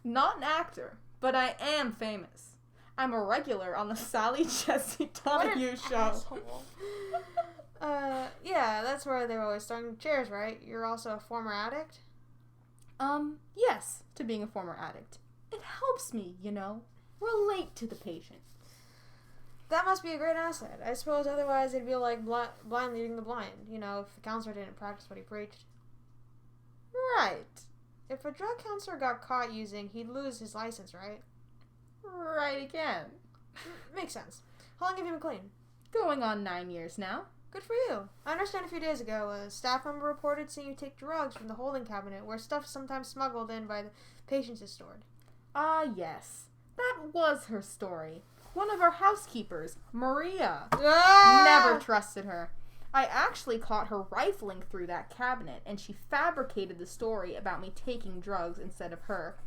Not an actor, but I am famous. I'm a regular on the Sally Jesse Donahue show. Asshole. Yeah, that's where they're always throwing chairs, right? You're also a former addict? Yes, to being a former addict. It helps me, relate to the patient. That must be a great asset. I suppose otherwise it'd be like blind leading the blind, if the counselor didn't practice what he preached. Right. If a drug counselor got caught using, he'd lose his license, right? Right again. Makes sense. How long have you been clean? Going on 9 years now. Good for you. I understand a few days ago, a staff member reported seeing you take drugs from the holding cabinet where stuff sometimes smuggled in by the patients is stored. Ah, yes. That was her story. One of our housekeepers, Maria. Never trusted her. I actually caught her rifling through that cabinet, and she fabricated the story about me taking drugs instead of her.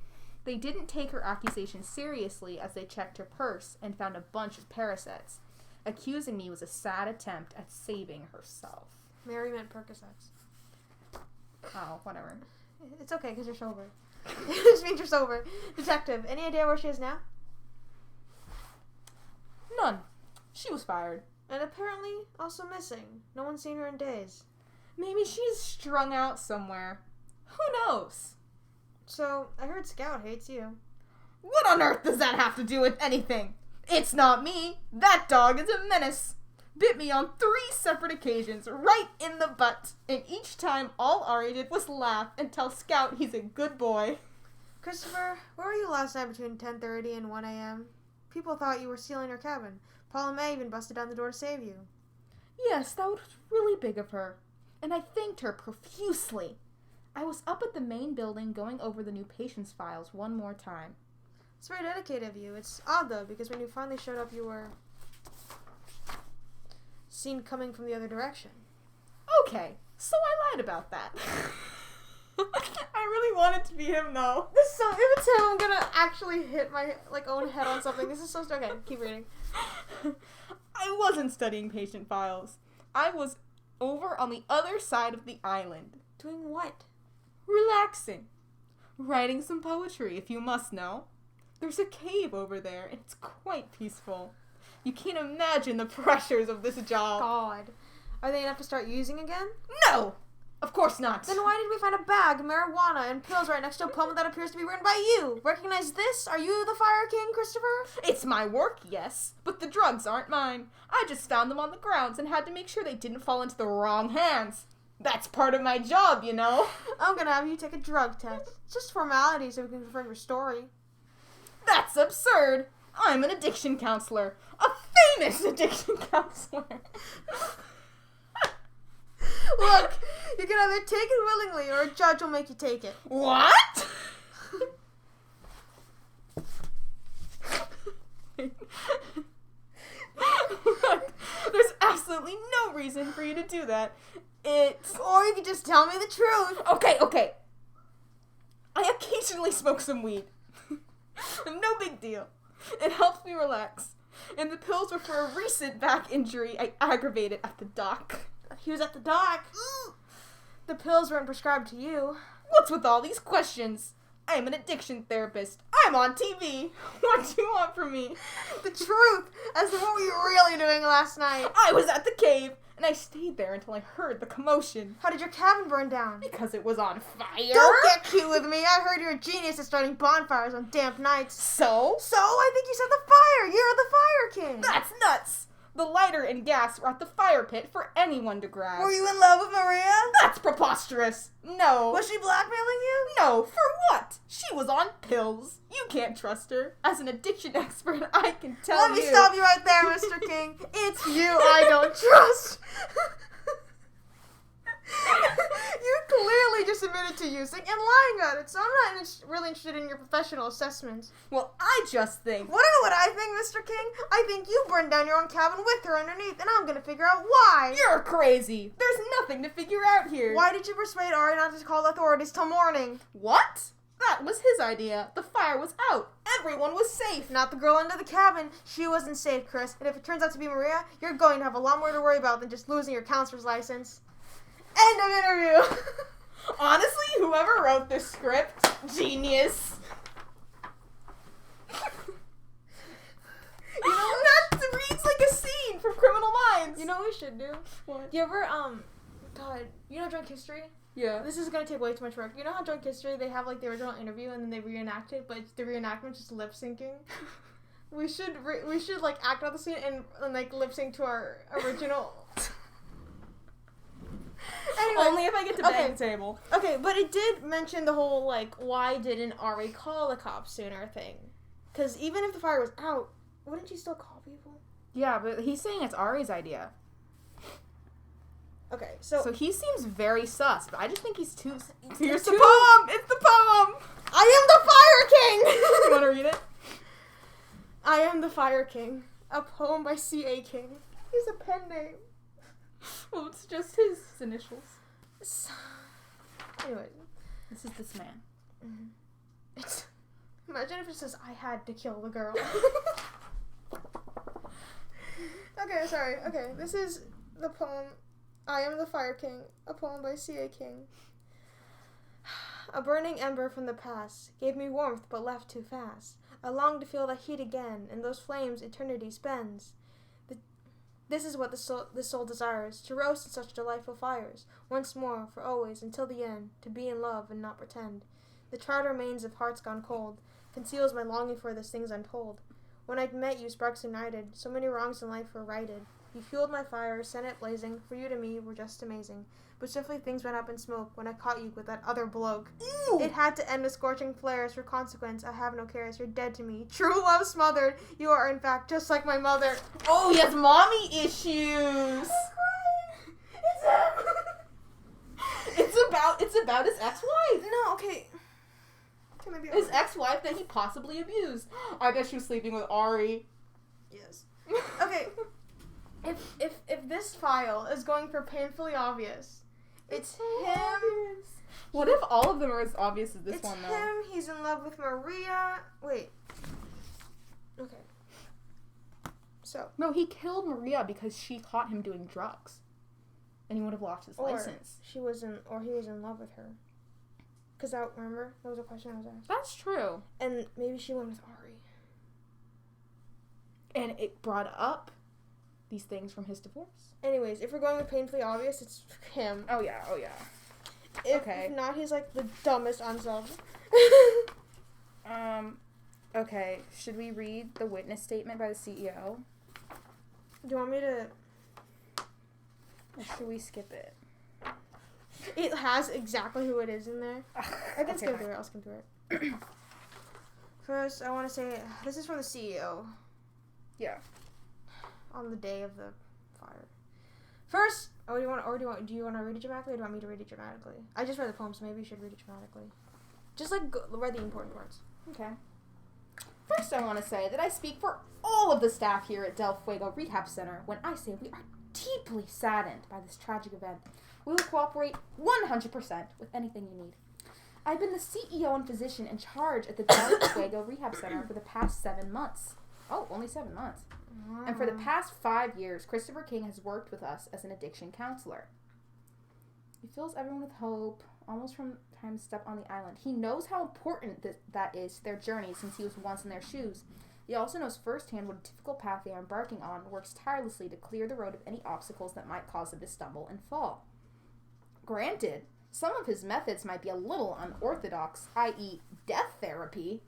They didn't take her accusation seriously as they checked her purse and found a bunch of Paracets. Accusing me was a sad attempt at saving herself. Mary meant Percocets. Oh, whatever. It's okay, because you're sober. It just means you're sober. Detective, any idea where she is now? None. She was fired. And apparently also missing. No one's seen her in days. Maybe she's strung out somewhere. Who knows? So, I heard Scout hates you. What on earth does that have to do with anything? It's not me. That dog is a menace. Bit me on 3 separate occasions, right in the butt. And each time, all Ari did was laugh and tell Scout he's a good boy. Christopher, where were you last night between 10:30 and 1 a.m.? People thought you were stealing your cabin. Paula May even busted down the door to save you. Yes, that was really big of her. And I thanked her profusely. I was up at the main building going over the new patient's files one more time. It's very dedicated of you. It's odd, though, because when you finally showed up, you were seen coming from the other direction. Okay, so I lied about that. I really want it to be him, though. So if it's him, I'm gonna actually hit my own head on something. This is so okay. Keep reading. I wasn't studying patient files. I was over on the other side of the island. Doing what? Relaxing. Writing some poetry, if you must know. There's a cave over there, and it's quite peaceful. You can't imagine the pressures of this job. God. Are they enough to start using again? No! Of course not. Then why did we find a bag of marijuana and pills right next to a poem that appears to be written by you? Recognize this? Are you the Fire King, Christopher? It's my work, yes, but the drugs aren't mine. I just found them on the grounds and had to make sure they didn't fall into the wrong hands. That's part of my job, I'm gonna have you take a drug test. It's just formality so we can confirm your story. That's absurd. I'm an addiction counselor. A famous addiction counselor. Look, you can either take it willingly or a judge will make you take it. What? Look, there's absolutely no reason for you to do that. Or you could just tell me the truth. Okay. I occasionally smoke some weed. No big deal. It helps me relax. And the pills were for a recent back injury I aggravated at the dock. He was at the dock. The pills weren't prescribed to you. What's with all these questions? I'm an addiction therapist. I'm on TV. What do you want from me? The truth as to what were you really doing last night. I was at the cave, and I stayed there until I heard the commotion. How did your cabin burn down? Because it was on fire. Don't get cute with me. I heard you're a genius at starting bonfires on damp nights. So? So, I think you set the fire. You're the Fire King. That's nuts. The lighter and gas were at the fire pit for anyone to grab. Were you in love with Maria? That's preposterous. No. Was she blackmailing you? No. For what? She was on pills. You can't trust her. As an addiction expert, I can tell you. Let me stop you right there, Mr. King. It's you I don't trust. You clearly just admitted to using and lying about it, so I'm not really interested in your professional assessments. Well, I just think... Wanna know what I think, Mr. King? I think you burned down your own cabin with her underneath, and I'm gonna figure out why. You're crazy. There's nothing to figure out here. Why did you persuade Ari not to call the authorities till morning? What? That was his idea. The fire was out. Everyone was safe. Not the girl under the cabin. She wasn't safe, Chris. And if it turns out to be Maria, you're going to have a lot more to worry about than just losing your counselor's license. End of interview. Honestly, whoever wrote this script, genius. You know what? That reads like a scene from Criminal Minds. You know what we should do? What? Do you ever, God, you know Drunk History? Yeah. This is gonna take way too much work. You know how Drunk History, they have, like, the original interview and then they reenact it, but the reenactment's just lip-syncing? We should, like, act out the scene and like, lip-sync to our original... Anyway, only if I get to bang the table. Okay, but it did mention the whole, like, why didn't Ari call the cops sooner thing. Because even if the fire was out, wouldn't you still call people? Yeah, but he's saying it's Ari's idea. Okay, so he seems very sus, but I just think he's too... Here's the poem! It's the poem! I am the Fire King! You want to read it? I am the Fire King. A poem by C.A. King. He's a pen name. Well, it's just his initials. Anyway. This is this man. It's... Imagine if it says, I had to kill the girl. Okay, sorry. Okay, this is the poem, I Am the Fire King, a poem by C.A. King. A burning ember from the past gave me warmth but left too fast. I long to feel that heat again, and those flames eternity spends. This is what the soul desires, to roast in such delightful fires, once more, for always, until the end, to be in love and not pretend. The charred remains of hearts gone cold conceals my longing for those things untold. When I'd met you, sparks ignited, so many wrongs in life were righted. You fueled my fire, sent it blazing, for you to me were just amazing. But swiftly things went up in smoke when I caught you with that other bloke. Ew. It had to end with scorching flares. For consequence, I have no cares. You're dead to me. True love smothered. You are, in fact, just like my mother. Oh, he has mommy issues. It's about his ex-wife. No, okay. Maybe His ex-wife that he possibly abused. I bet she was sleeping with Ari. Yes. Okay. If this file is going for painfully obvious, it's him. What if all of them are as obvious as this It's one, though? him. He's in love with Maria. Wait. Okay. So. No, he killed Maria because she caught him doing drugs. And he would have lost his license. He was in love with her. Because remember, that was a question I was asked. That's true. And maybe she went with Ari. And it brought up these things from his divorce. Anyways, if we're going with painfully obvious, it's him. Oh, yeah. If not, he's like the dumbest unsub. Okay. Should we read the witness statement by the CEO? Do you want me to... Or should we skip it? It has exactly who it is in there. I can skim through it. I'll skim through it. First, I want to say, this is from the CEO. Yeah. On the day of the fire. First, do you want to read it dramatically, or do you want me to read it dramatically? I just read the poem, so maybe you should read it dramatically. Just like read the important parts. Okay. First, I want to say that I speak for all of the staff here at Del Fuego Rehab Center when I say we are deeply saddened by this tragic event. We will cooperate 100% with anything you need. I've been the CEO and physician in charge at the Del Fuego Rehab Center for the past 7 months. Oh, only 7 months. Wow. And for the past 5 years, Christopher King has worked with us as an addiction counselor. He fills everyone with hope, almost from the time to step on the island. He knows how important that is to their journey since he was once in their shoes. He also knows firsthand what a difficult path they are embarking on and works tirelessly to clear the road of any obstacles that might cause them to stumble and fall. Granted, some of his methods might be a little unorthodox, i.e. death therapy.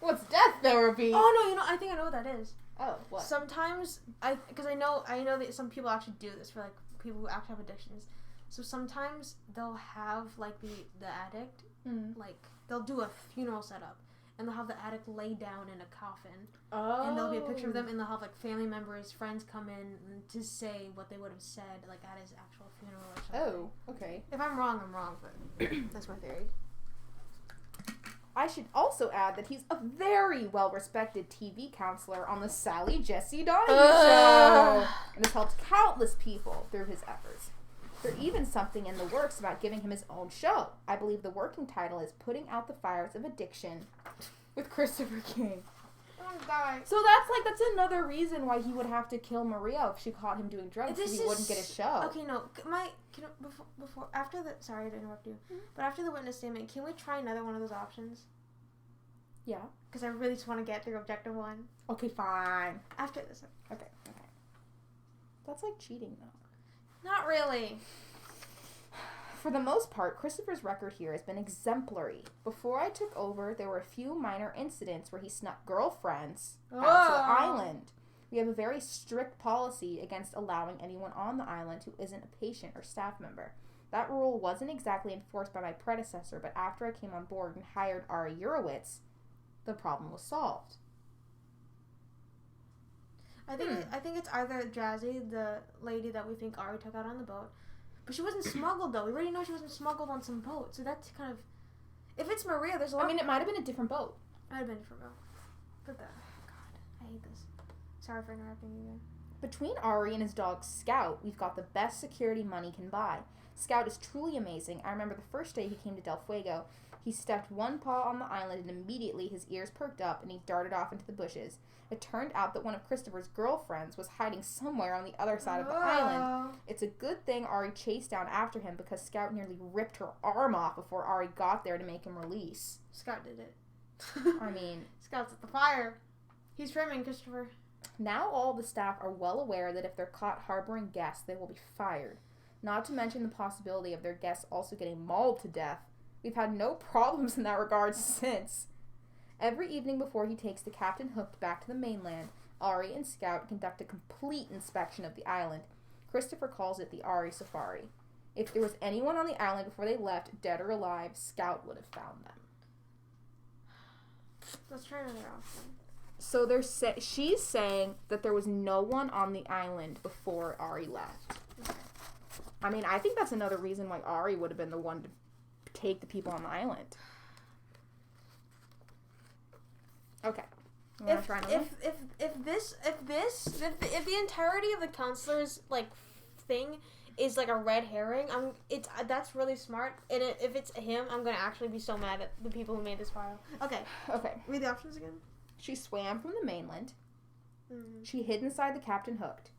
What's death therapy? Oh, no, I think I know what that is. Oh, what? Sometimes, because I know that some people actually do this for, like, people who actually have addictions. So sometimes they'll have, like, the addict, like, they'll do a funeral setup. and they'll have the addict lay down in a coffin. Oh. And there'll be a picture of them, and they'll have, like, family members, friends come in to say what they would have said, like, at his actual funeral or something. Oh, okay. If I'm wrong, I'm wrong, but that's my theory. I should also add that he's a very well-respected TV counselor on the Sally Jesse Donahue show, and has helped countless people through his efforts. There's even something in the works about giving him his own show. I believe the working title is Putting Out the Fires of Addiction with Christopher King. So that's another reason why he would have to kill Maria if she caught him doing drugs, because he wouldn't get a show. Okay, no, before after the sorry to interrupt you, but after the witness statement, can we try another one of those options? Yeah, because I really just want to get through objective one. Okay, fine. After this. Okay. That's like cheating, though. Not really. For the most part, Christopher's record here has been exemplary. Before I took over, there were a few minor incidents where he snuck girlfriends out to the island. We have a very strict policy against allowing anyone on the island who isn't a patient or staff member. That rule wasn't exactly enforced by my predecessor, but after I came on board and hired Ari Urowitz, the problem was solved. I think it's either Jazzy, the lady that we think Ari took out on the boat, but she wasn't smuggled though. We already know she wasn't smuggled on some boat, so that's kind of. If it's Maria, there's a lot. I mean, it might have been a different boat. Might have been a different boat. But God, I hate this. Sorry for interrupting you again. Between Ari and his dog Scout, we've got the best security money can buy. Scout is truly amazing. I remember the first day he came to Del Fuego. He stepped one paw on the island and immediately his ears perked up and he darted off into the bushes. It turned out that one of Christopher's girlfriends was hiding somewhere on the other side of the island. It's a good thing Ari chased down after him because Scout nearly ripped her arm off before Ari got there to make him release. Scout did it. I mean... Scout's at the fire. He's trimming, Christopher. Now all the staff are well aware that if they're caught harboring guests, they will be fired. Not to mention the possibility of their guests also getting mauled to death. We've had no problems in that regard since. Every evening before he takes the Captain Hook back to the mainland, Ari and Scout conduct a complete inspection of the island. Christopher calls it the Ari Safari. If there was anyone on the island before they left, dead or alive, Scout would have found them. Let's try another option. So she's saying that there was no one on the island before Ari left. Okay. I mean, I think that's another reason why Ari would have been the one to take the people on the island. Okay. If the entirety of the counselor's like thing is like a red herring, that's really smart. And if it's him, I'm gonna actually be so mad at the people who made this file. Okay. Read the options again. She swam from the mainland. Mm-hmm. She hid inside the Captain Hooked.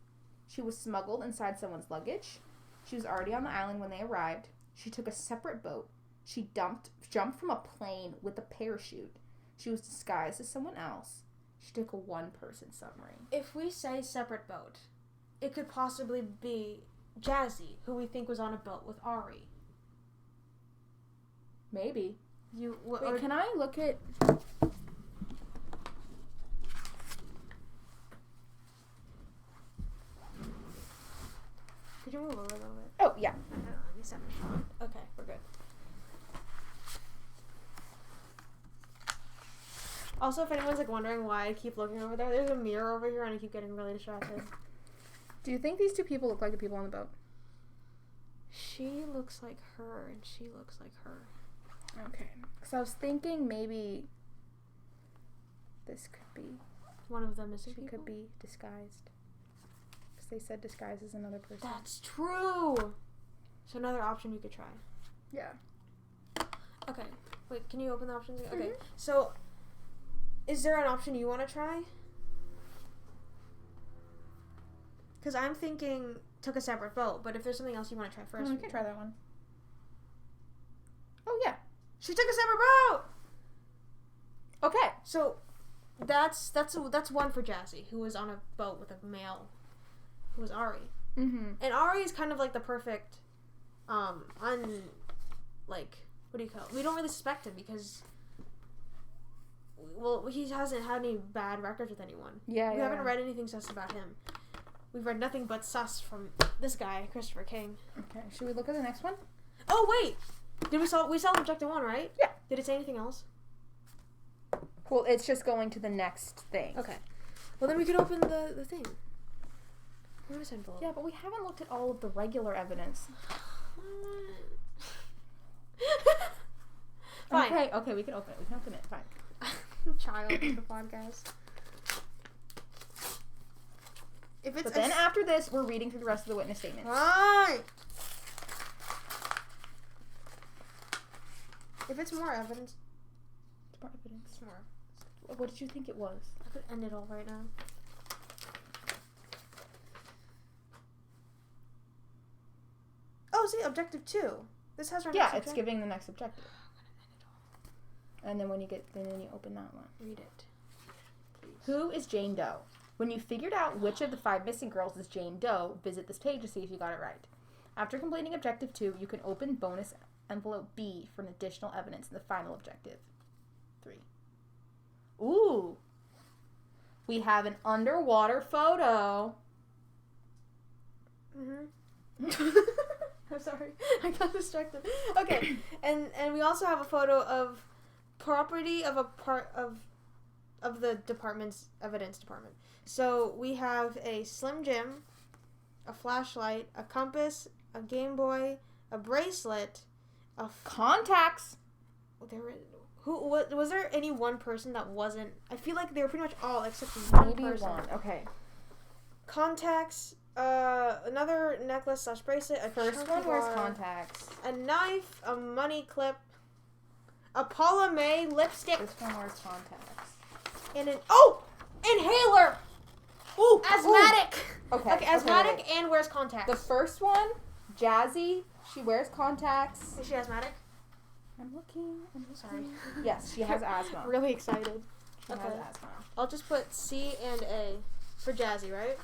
She was smuggled inside someone's luggage. She was already on the island when they arrived. She took a separate boat. She jumped from a plane with a parachute. She was disguised as someone else. She took a one-person submarine. If we say separate boat, it could possibly be Jazzy, who we think was on a boat with Ari. Maybe. Wait, can I look at... Could you move over a little bit? Oh, yeah. Let me set my phone. Okay, we're good. Also, if anyone's like wondering why I keep looking over there, there's a mirror over here and I keep getting really distracted. Do you think these two people look like the people on the boat? She looks like her and she looks like her. Okay. Because I was thinking maybe this could be... One of them is She could be disguised. Because they said disguised as another person. That's true! So another option you could try. Yeah. Okay. Wait, can you open the options again? Mm-hmm. Okay. So... Is there an option you want to try? Because I'm thinking took a separate boat, but if there's something else you want to try first, we can try that one. Oh, yeah. She took a separate boat! Okay. So, that's one for Jazzy, who was on a boat with a male, who was Ari. Mm-hmm. And Ari is kind of like the perfect, what do you call it? We don't really suspect him because... Well, he hasn't had any bad records with anyone. Yeah, We haven't read anything sus about him. We've read nothing but sus from this guy, Christopher King. Okay, should we look at the next one? Oh, wait! We saw Objective 1, right? Yeah. Did it say anything else? Well, it's just going to the next thing. Okay. Well, then we could open the thing. Bonus envelope. Yeah, but we haven't looked at all of the regular evidence. Fine. Okay, we can open it. Fine. Child of the podcast. If it's But then after this, we're reading through the rest of the witness statements. Fine. If it's more evidence. It's more evidence. It's more. What did you think it was? I could end it all right now. Oh, see, objective 2. This has our next Yeah, objective. it's giving the next objective. And then when you open that one. Read it. Please. Who is Jane Doe? When you figured out which of the 5 missing girls is Jane Doe, visit this page to see if you got it right. After completing objective 2, you can open bonus envelope B for an additional evidence in the final objective 3. Ooh. We have an underwater photo. Mm-hmm. I'm sorry. I got distracted. Okay. And we also have a photo of property of a part of the department's evidence department. So we have a Slim Jim, a flashlight, a compass, a Game Boy, a bracelet, Contacts. What was there any one person that wasn't? I feel like they were pretty much all except for one Maybe person. one. Okay. Contacts, another necklace / bracelet, a First chunky one wears bar, contacts. a knife, a money clip, a Paula May lipstick, This one wears contacts. and an inhaler. Ooh, Asthmatic. Okay. Asthmatic okay. and wears contacts. The first one, Jazzy, she wears contacts. Is she asthmatic? I'm looking. Sorry. Yes, she has asthma. Really excited. She has asthma. I'll just put C and A for Jazzy, right?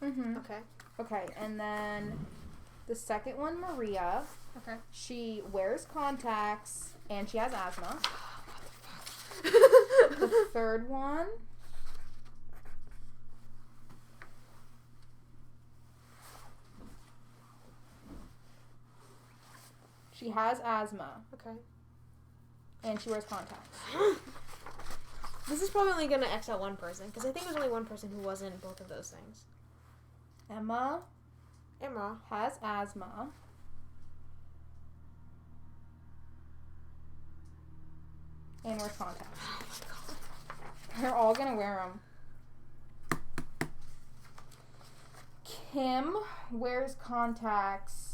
Mm-hmm. Okay. Okay, and then the second one, Maria. Okay. She wears contacts and she has asthma. What the fuck? The third one. She has asthma Okay. and she wears contacts. This is probably only gonna X out one person because I think there's only one person who wasn't both of those things. Emma Emma. has asthma. And wears contacts. Oh my god. They're all gonna wear them. Kim wears contacts.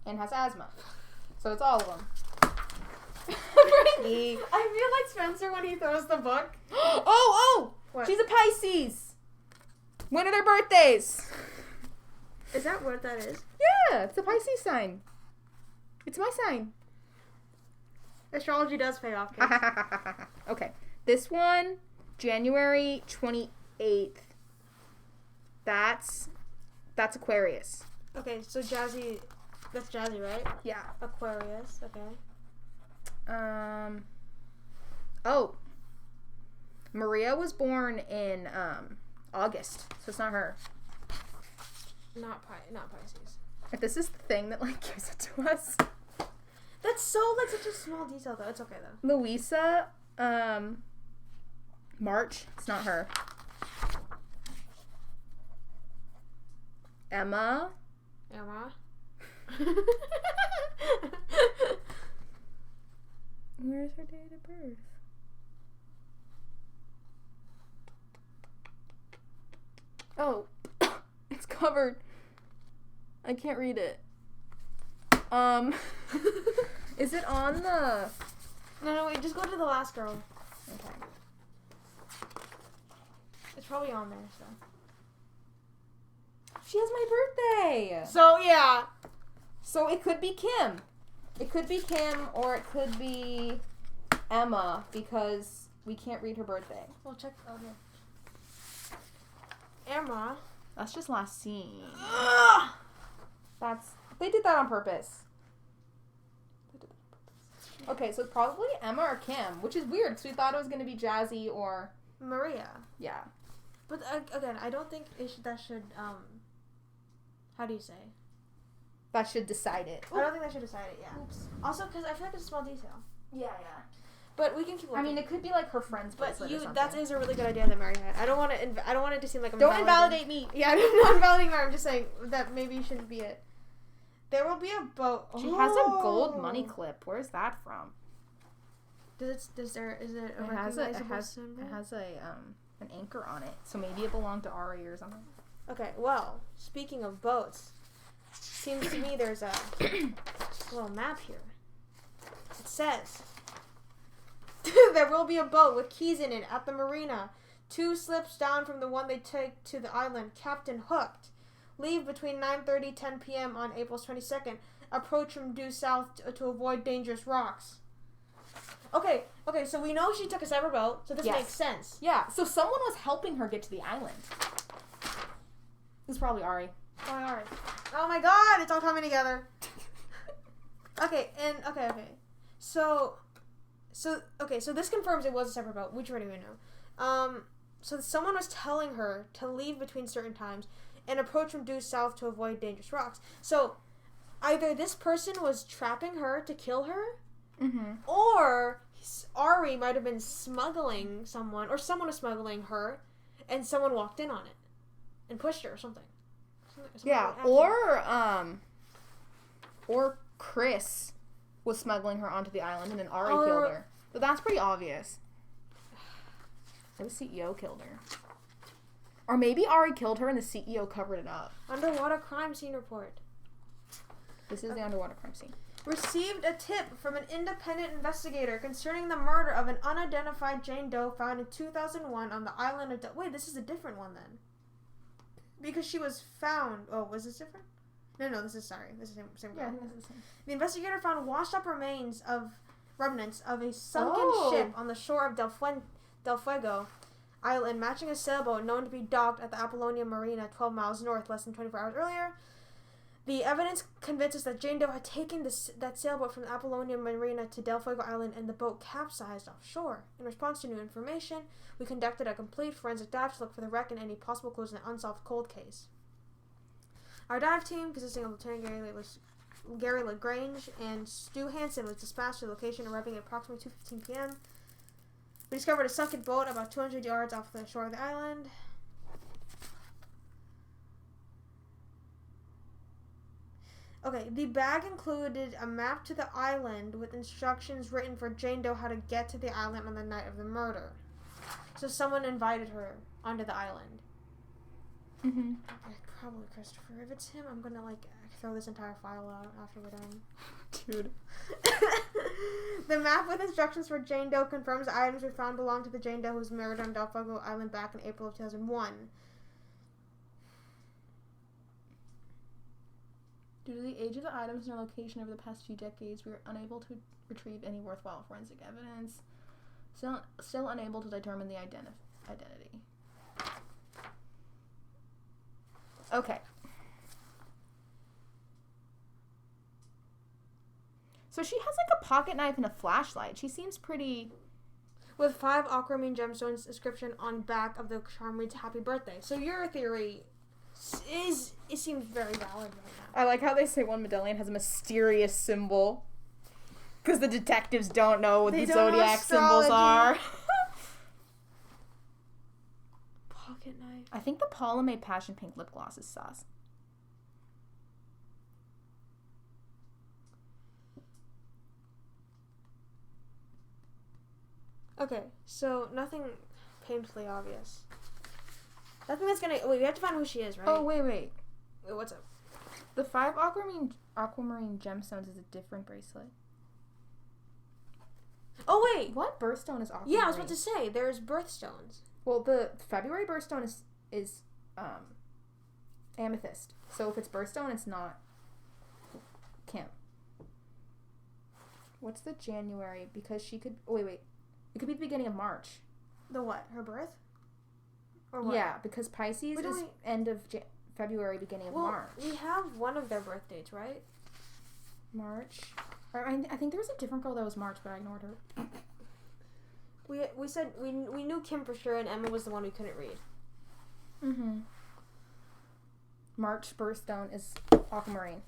And has asthma. So it's all of them. Frankie. I feel like Spencer when he throws the book. Oh! What? She's a Pisces. When are their birthdays? Is that what that is? Yeah, it's a Pisces sign. It's my sign. Astrology does pay off, kids. Okay. This one, January 28th. That's Aquarius. Okay, so Jazzy, that's Jazzy, right? Yeah. Aquarius, okay. Oh. Maria was born in August, so it's not her. Not Pisces. If this is the thing that like gives it to us. That's so like such a small detail though. It's okay though. Louisa, March, it's not her. Emma. Where's her date of birth? Oh, it's covered. I can't read it. Is it on the... No, wait, just go to the last girl. Okay. It's probably on there, so. She has my birthday! So, yeah. So it could be Kim. It could be Kim or it could be Emma because we can't read her birthday. We'll check. Okay. Emma. That's just last seen. Ugh! They did that on purpose. Okay, so probably Emma or Kim, which is weird because we thought it was going to be Jazzy or... Maria. Yeah. But again, I don't think that should how do you say? That should decide it. I don't think that should decide it. Yeah. Oops. Also, because I feel like it's a small detail. Yeah. But we can keep looking. I mean, it could be like her friend's but bracelet or something. that is a really good idea that Mary had. I don't want it to seem like I'm Don't invalidate me. Yeah, I'm not invalidating Mary. I'm just saying that maybe shouldn't be it. There will be a boat. She has a gold money clip. Where's that from? Is it a recognizable symbol? It has an anchor on it. So maybe it belonged to Ari or something. Okay, well, speaking of boats, seems to me there's a little map here. It says, there will be a boat with keys in it at the marina. 2 slips down from the one they take to the island. Captain Hooked. Leave between 9:30 10 p.m. on April 22nd. Approach from due south to avoid dangerous rocks. Okay, so we know she took a separate boat, so this makes sense. Yeah, so someone was helping her get to the island. It was probably Ari. Alright. Oh my god, it's all coming together. Okay. So this confirms it was a separate boat, which we already know. So someone was telling her to leave between certain times and approach from due south to avoid dangerous rocks. So either this person was trapping her to kill her, or Ari might have been smuggling someone, or someone was smuggling her, and someone walked in on it and pushed her or something. Yeah, or Chris was smuggling her onto the island and then Ari killed her. But that's pretty obvious. Or the CEO killed her. Or maybe Ari killed her and the CEO covered it up. Underwater crime scene report. This is the underwater crime scene. Received a tip from an independent investigator concerning the murder of an unidentified Jane Doe found in 2001 on the island of... Wait, this is a different one then. Because she was found... Oh, was this different? No, this is the same Yeah, I girl. think this is the same. The investigator found washed up remnants of a sunken ship on the shore of Del Fuego Island, matching a sailboat known to be docked at the Apollonia Marina 12 miles north, less than 24 hours earlier. The evidence convinces that Jane Doe had taken that sailboat from the Apollonia Marina to Del Fuego Island and the boat capsized offshore. In response to new information, we conducted a complete forensic dive to look for the wreck and any possible clues in the unsolved cold case. Our dive team, consisting of Lieutenant Gary LaGrange and Stu Hansen, was dispatched to the location, arriving at approximately 2:15 p.m. We discovered a sunken boat about 200 yards off the shore of the island. Okay, the bag included a map to the island with instructions written for Jane Doe how to get to the island on the night of the murder. So someone invited her onto the island. Mm-hmm. Probably Christopher. If it's him, I'm gonna throw this entire file out after we're done. Dude. The map with instructions for Jane Doe confirms the items we found belong to the Jane Doe who was murdered on Del Fuego Island back in April of 2001. Due to the age of the items and their location over the past few decades, we were unable to retrieve any worthwhile forensic evidence. Still unable to determine the identity. Okay. So she has a pocket knife and a flashlight. She seems pretty... With 5 aquamarine gemstones inscription on back of the charm reads "Happy Birthday." So your theory seems very valid right now. I like how they say one medallion has a mysterious symbol. Because the detectives don't know what the zodiac symbols are. Pocket knife. I think the Paula May Passion Pink lip gloss is sus. Okay, so nothing painfully obvious. Nothing that's gonna... Wait, we have to find who she is, right? Oh, wait. Wait, what's up? The 5 aquamarine gemstones is a different bracelet. Oh, wait! What birthstone is aquamarine? Yeah, I was about to say, there's birthstones. Well, the February birthstone is amethyst. So if it's birthstone, it's not Kim. What's the January? Because she could... Oh, wait. It could be the beginning of March. The what? Her birth? Or what? Yeah, because Pisces is end of February, beginning of March. We have one of their birth dates, right? March. I think there was a different girl that was March, but I ignored her. We said we knew Kim for sure, and Emma was the one we couldn't read. Mm-hmm. March birthstone is aquamarine.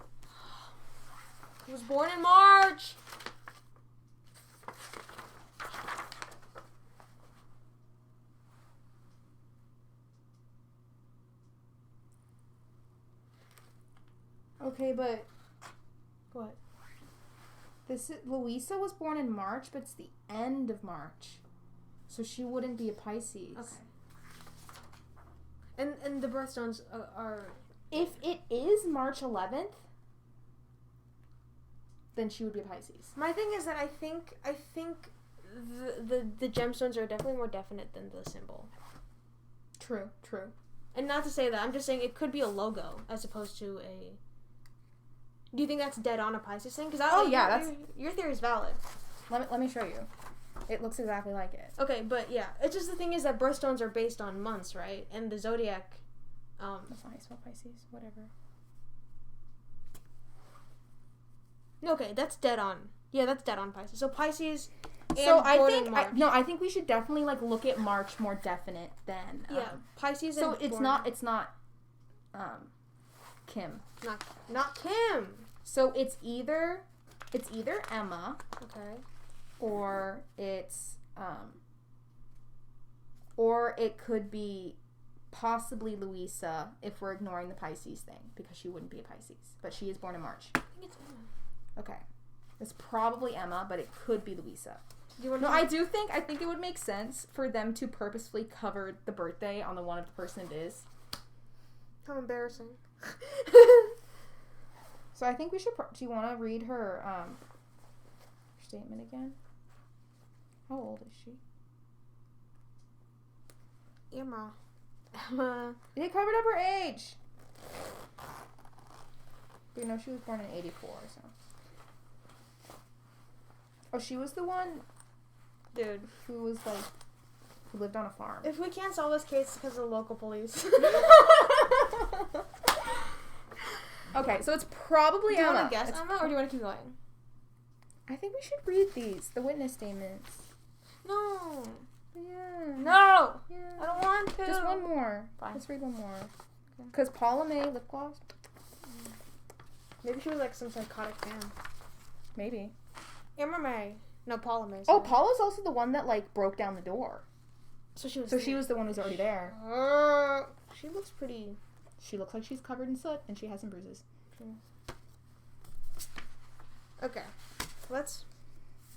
He was born in March. Okay, but What? Louisa was born in March, but it's the end of March, so she wouldn't be a Pisces. Okay. And the birthstones are. If it is March 11th, then she would be a Pisces. My thing is that I think the gemstones are definitely more definite than the symbol. True. And not to say that, I'm just saying it could be a logo as opposed to a. Do you think that's dead on a Pisces thing? Because your theory is valid. Let me show you. It looks exactly like it. Okay, but yeah, it's just the thing is that birthstones are based on months, right? And the zodiac. That's not how you spell Pisces. Whatever. Okay, that's dead on. Yeah, that's dead on Pisces. So Pisces. So And I born think in March. I think we should definitely like look at March more definite than Pisces. So and it's born- not Kim. not Kim. So it's either Emma Okay. or or it could be possibly Louisa if we're ignoring the Pisces thing because she wouldn't be a Pisces, but she is born in March. I think it's Emma. Okay. It's probably Emma, but it could be Louisa. No, I think it would make sense for them to purposefully cover the birthday on the one of the person it is. How embarrassing. So I think we should. Do you want to read her statement again? How old is she? Emma. They covered up her age. We know she was born in 84, so. Oh, she was the one, Dude. who was like, who lived on a farm. If we can't solve this case because of the local police. Okay, so it's probably Do you Emma. want to guess Emma, or do you want to keep going? I think we should read the witness statements. No. Yeah. No. Yeah. I don't want to. Just one more. Fine. Let's read one more. Because Paula May lip gloss. Maybe she was like some psychotic fan. Maybe. Emma May. No, Paula May. Oh, sorry. Paula's also the one that like broke down the door. So she was. So she was the one who's already there. She looks pretty. She looks like she's covered in soot and she has some bruises. Okay. Let's.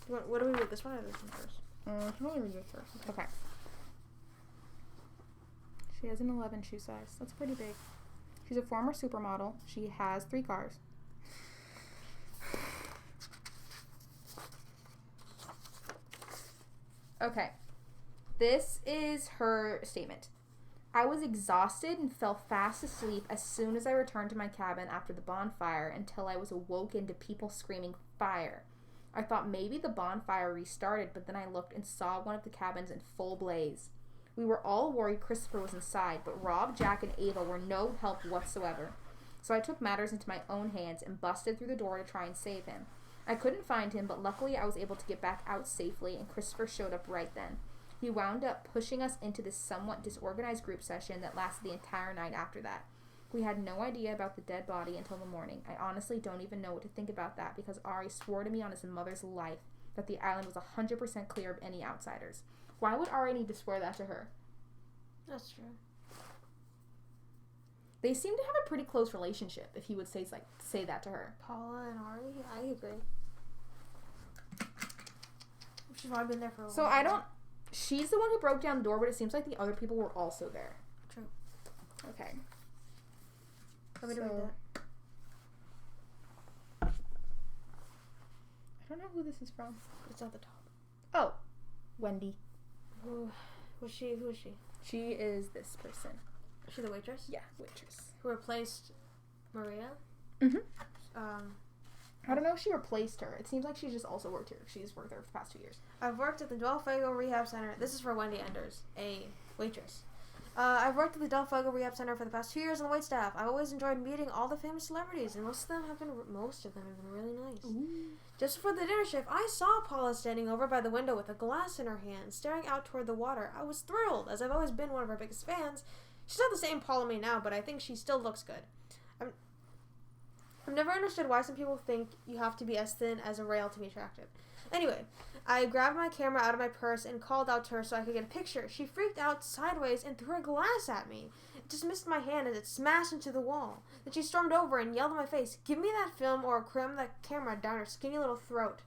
What do we read? This one or this one first? I can only read this first. Okay. She has an 11 shoe size. That's pretty big. She's a former supermodel. She has 3 cars. Okay. This is her statement. I was exhausted and fell fast asleep as soon as I returned to my cabin after the bonfire until I was awoken to people screaming fire. I thought maybe the bonfire restarted, but then I looked and saw one of the cabins in full blaze. We were all worried Christopher was inside, but Rob, Jack, and Ava were no help whatsoever. So I took matters into my own hands and busted through the door to try and save him. I couldn't find him, but luckily I was able to get back out safely, and Christopher showed up right then. He wound up pushing us into this somewhat disorganized group session that lasted the entire night after that. We had no idea about the dead body until the morning. I honestly don't even know what to think about that because Ari swore to me on his mother's life that the island was 100% clear of any outsiders. Why would Ari need to swear that to her? That's true. They seem to have a pretty close relationship if he would say that to her. Paula and Ari, I agree. She's probably been there for a while. So she's the one who broke down the door, but it seems like the other people were also there. True. Okay. Want me to read that? I don't know who this is from. It's at the top. Oh, Wendy. Who is she? She is this person. Is she the waitress? Yeah, waitress. Who replaced Maria? Mm-hmm. I don't know if she replaced her. It seems like she just also worked here. She's worked there for the past 2 years. I've worked at the Del Fuego Rehab Center. This is for Wendy Enders, a waitress. I've worked at the Del Fuego Rehab Center for the past 2 years on the wait staff. I've always enjoyed meeting all the famous celebrities, and most of them have been really nice. Ooh. Just before the dinner shift, I saw Paula standing over by the window with a glass in her hand, staring out toward the water. I was thrilled, as I've always been one of her biggest fans. She's not the same Paula May now, but I think she still looks good. I've never understood why some people think you have to be as thin as a rail to be attractive. Anyway, I grabbed my camera out of my purse and called out to her so I could get a picture. She freaked out sideways and threw her glass at me. It just missed my hand as it smashed into the wall. Then she stormed over and yelled in my face, "Give me that film or I'll cram that camera down her skinny little throat."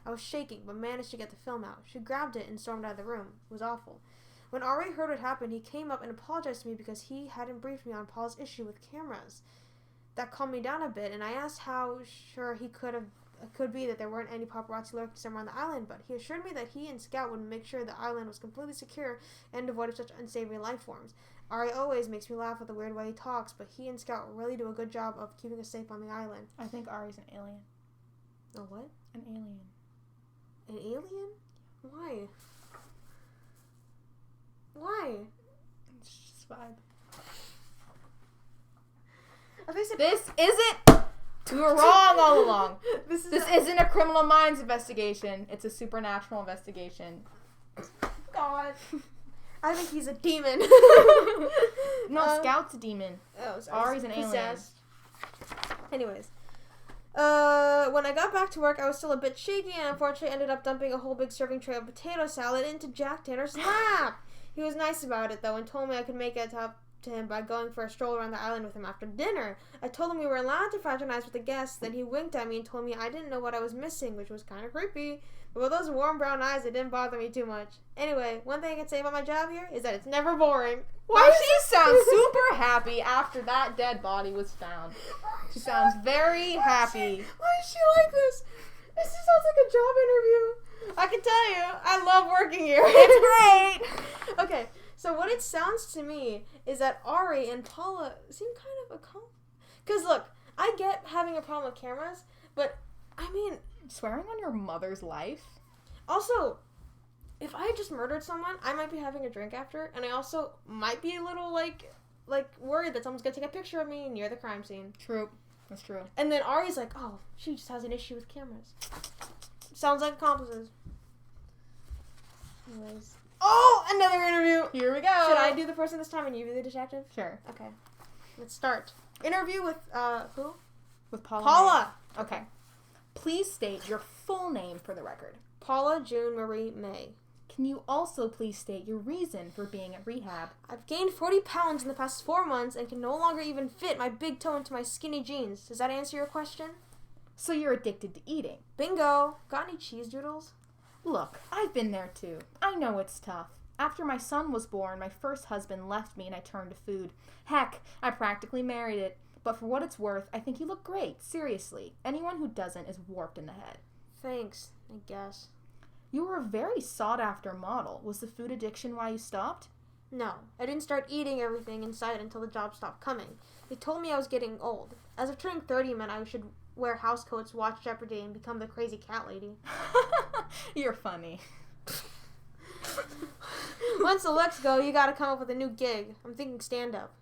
I was shaking, but managed to get the film out. She grabbed it and stormed out of the room. It was awful. When Ari heard what happened, he came up and apologized to me because he hadn't briefed me on Paul's issue with cameras. That calmed me down a bit, and I asked how sure he could be that there weren't any paparazzi lurking somewhere on the island, but he assured me that he and Scout would make sure the island was completely secure and avoided such unsavory life forms. Ari always makes me laugh with the weird way he talks, but he and Scout really do a good job of keeping us safe on the island. I think Ari's an alien. A what? An alien. An alien? Why? Why? It's just vibe. This isn't... We were wrong all along. This isn't a Criminal Minds investigation. It's a supernatural investigation. God. I think he's a demon. No, Scout's a demon. Oh, sorry. Ari's an possessed. Alien. Anyways. When I got back to work, I was still a bit shaky and unfortunately ended up dumping a whole big serving tray of potato salad into Jack Tanner's lap. He was nice about it, though, and told me I could make it up to him by going for a stroll around the island with him after dinner. I told him we were allowed to fraternize with the guests, then he winked at me and told me I didn't know what I was missing, which was kind of creepy. But with those warm brown eyes, it didn't bother me too much. Anyway, one thing I can say about my job here is that it's never boring. Why does she sound super happy after that dead body was found? She sounds very happy. Why is she like this? This sounds like a job interview. I can tell you, I love working here. It's great. Okay, so what it sounds to me is that Ari and Paula seem kind of a because look, I get having a problem with cameras, but I mean, swearing on your mother's life? Also, if I had just murdered someone, I might be having a drink after, and I also might be a little, like worried that someone's gonna take a picture of me near the crime scene. True. That's true. And then Ari's like, oh, she just has an issue with cameras. Sounds like accomplices. Anyways. Oh, another interview! Here we go! Should I do the person this time and you be the detective? Sure. Okay. Let's start. Interview with, who? With Paula. Paula! Okay. Please state your full name for the record. Paula June Marie May. Can you also please state your reason for being at rehab? I've gained 40 pounds in the past 4 months and can no longer even fit my big toe into my skinny jeans. Does that answer your question? So you're addicted to eating. Bingo. Got any cheese doodles? Look, I've been there too. I know it's tough. After my son was born, my first husband left me and I turned to food. Heck, I practically married it. But for what it's worth, I think you look great. Seriously. Anyone who doesn't is warped in the head. Thanks, I guess. You were a very sought-after model. Was the food addiction why you stopped? No, I didn't start eating everything in sight until the job stopped coming. They told me I was getting old. As if turning 30 meant I should wear housecoats, watch Jeopardy, and become the crazy cat lady. You're funny. Once the looks go, you gotta come up with a new gig. I'm thinking stand-up.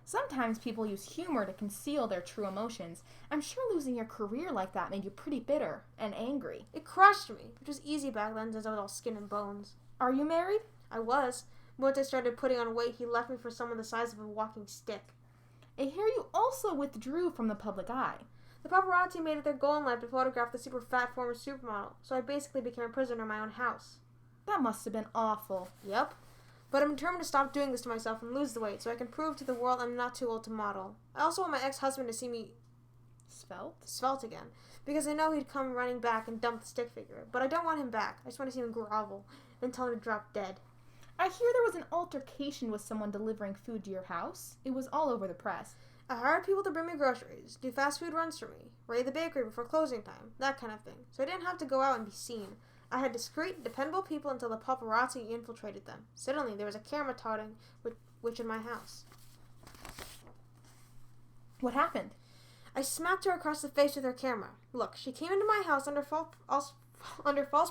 Sometimes people use humor to conceal their true emotions. I'm sure losing your career like that made you pretty bitter and angry. It crushed me, which was easy back then since I was all skin and bones. Are you married? I was. Once I started putting on weight, he left me for someone the size of a walking stick. I hear you also withdrew from the public eye. The paparazzi made it their goal in life to photograph the super fat former supermodel, so I basically became a prisoner in my own house. That must have been awful. Yep. But I'm determined to stop doing this to myself and lose the weight so I can prove to the world I'm not too old to model. I also want my ex-husband to see me svelte again, because I know he'd come running back and dump the stick figure. But I don't want him back. I just want to see him grovel and tell him to drop dead. I hear there was an altercation with someone delivering food to your house. It was all over the press. I hired people to bring me groceries, do fast food runs for me, raid the bakery before closing time, that kind of thing. So I didn't have to go out and be seen. I had discreet, dependable people until the paparazzi infiltrated them. Suddenly, there was a camera touting witch in my house. What happened? I smacked her across the face with her camera. Look, she came into my house under false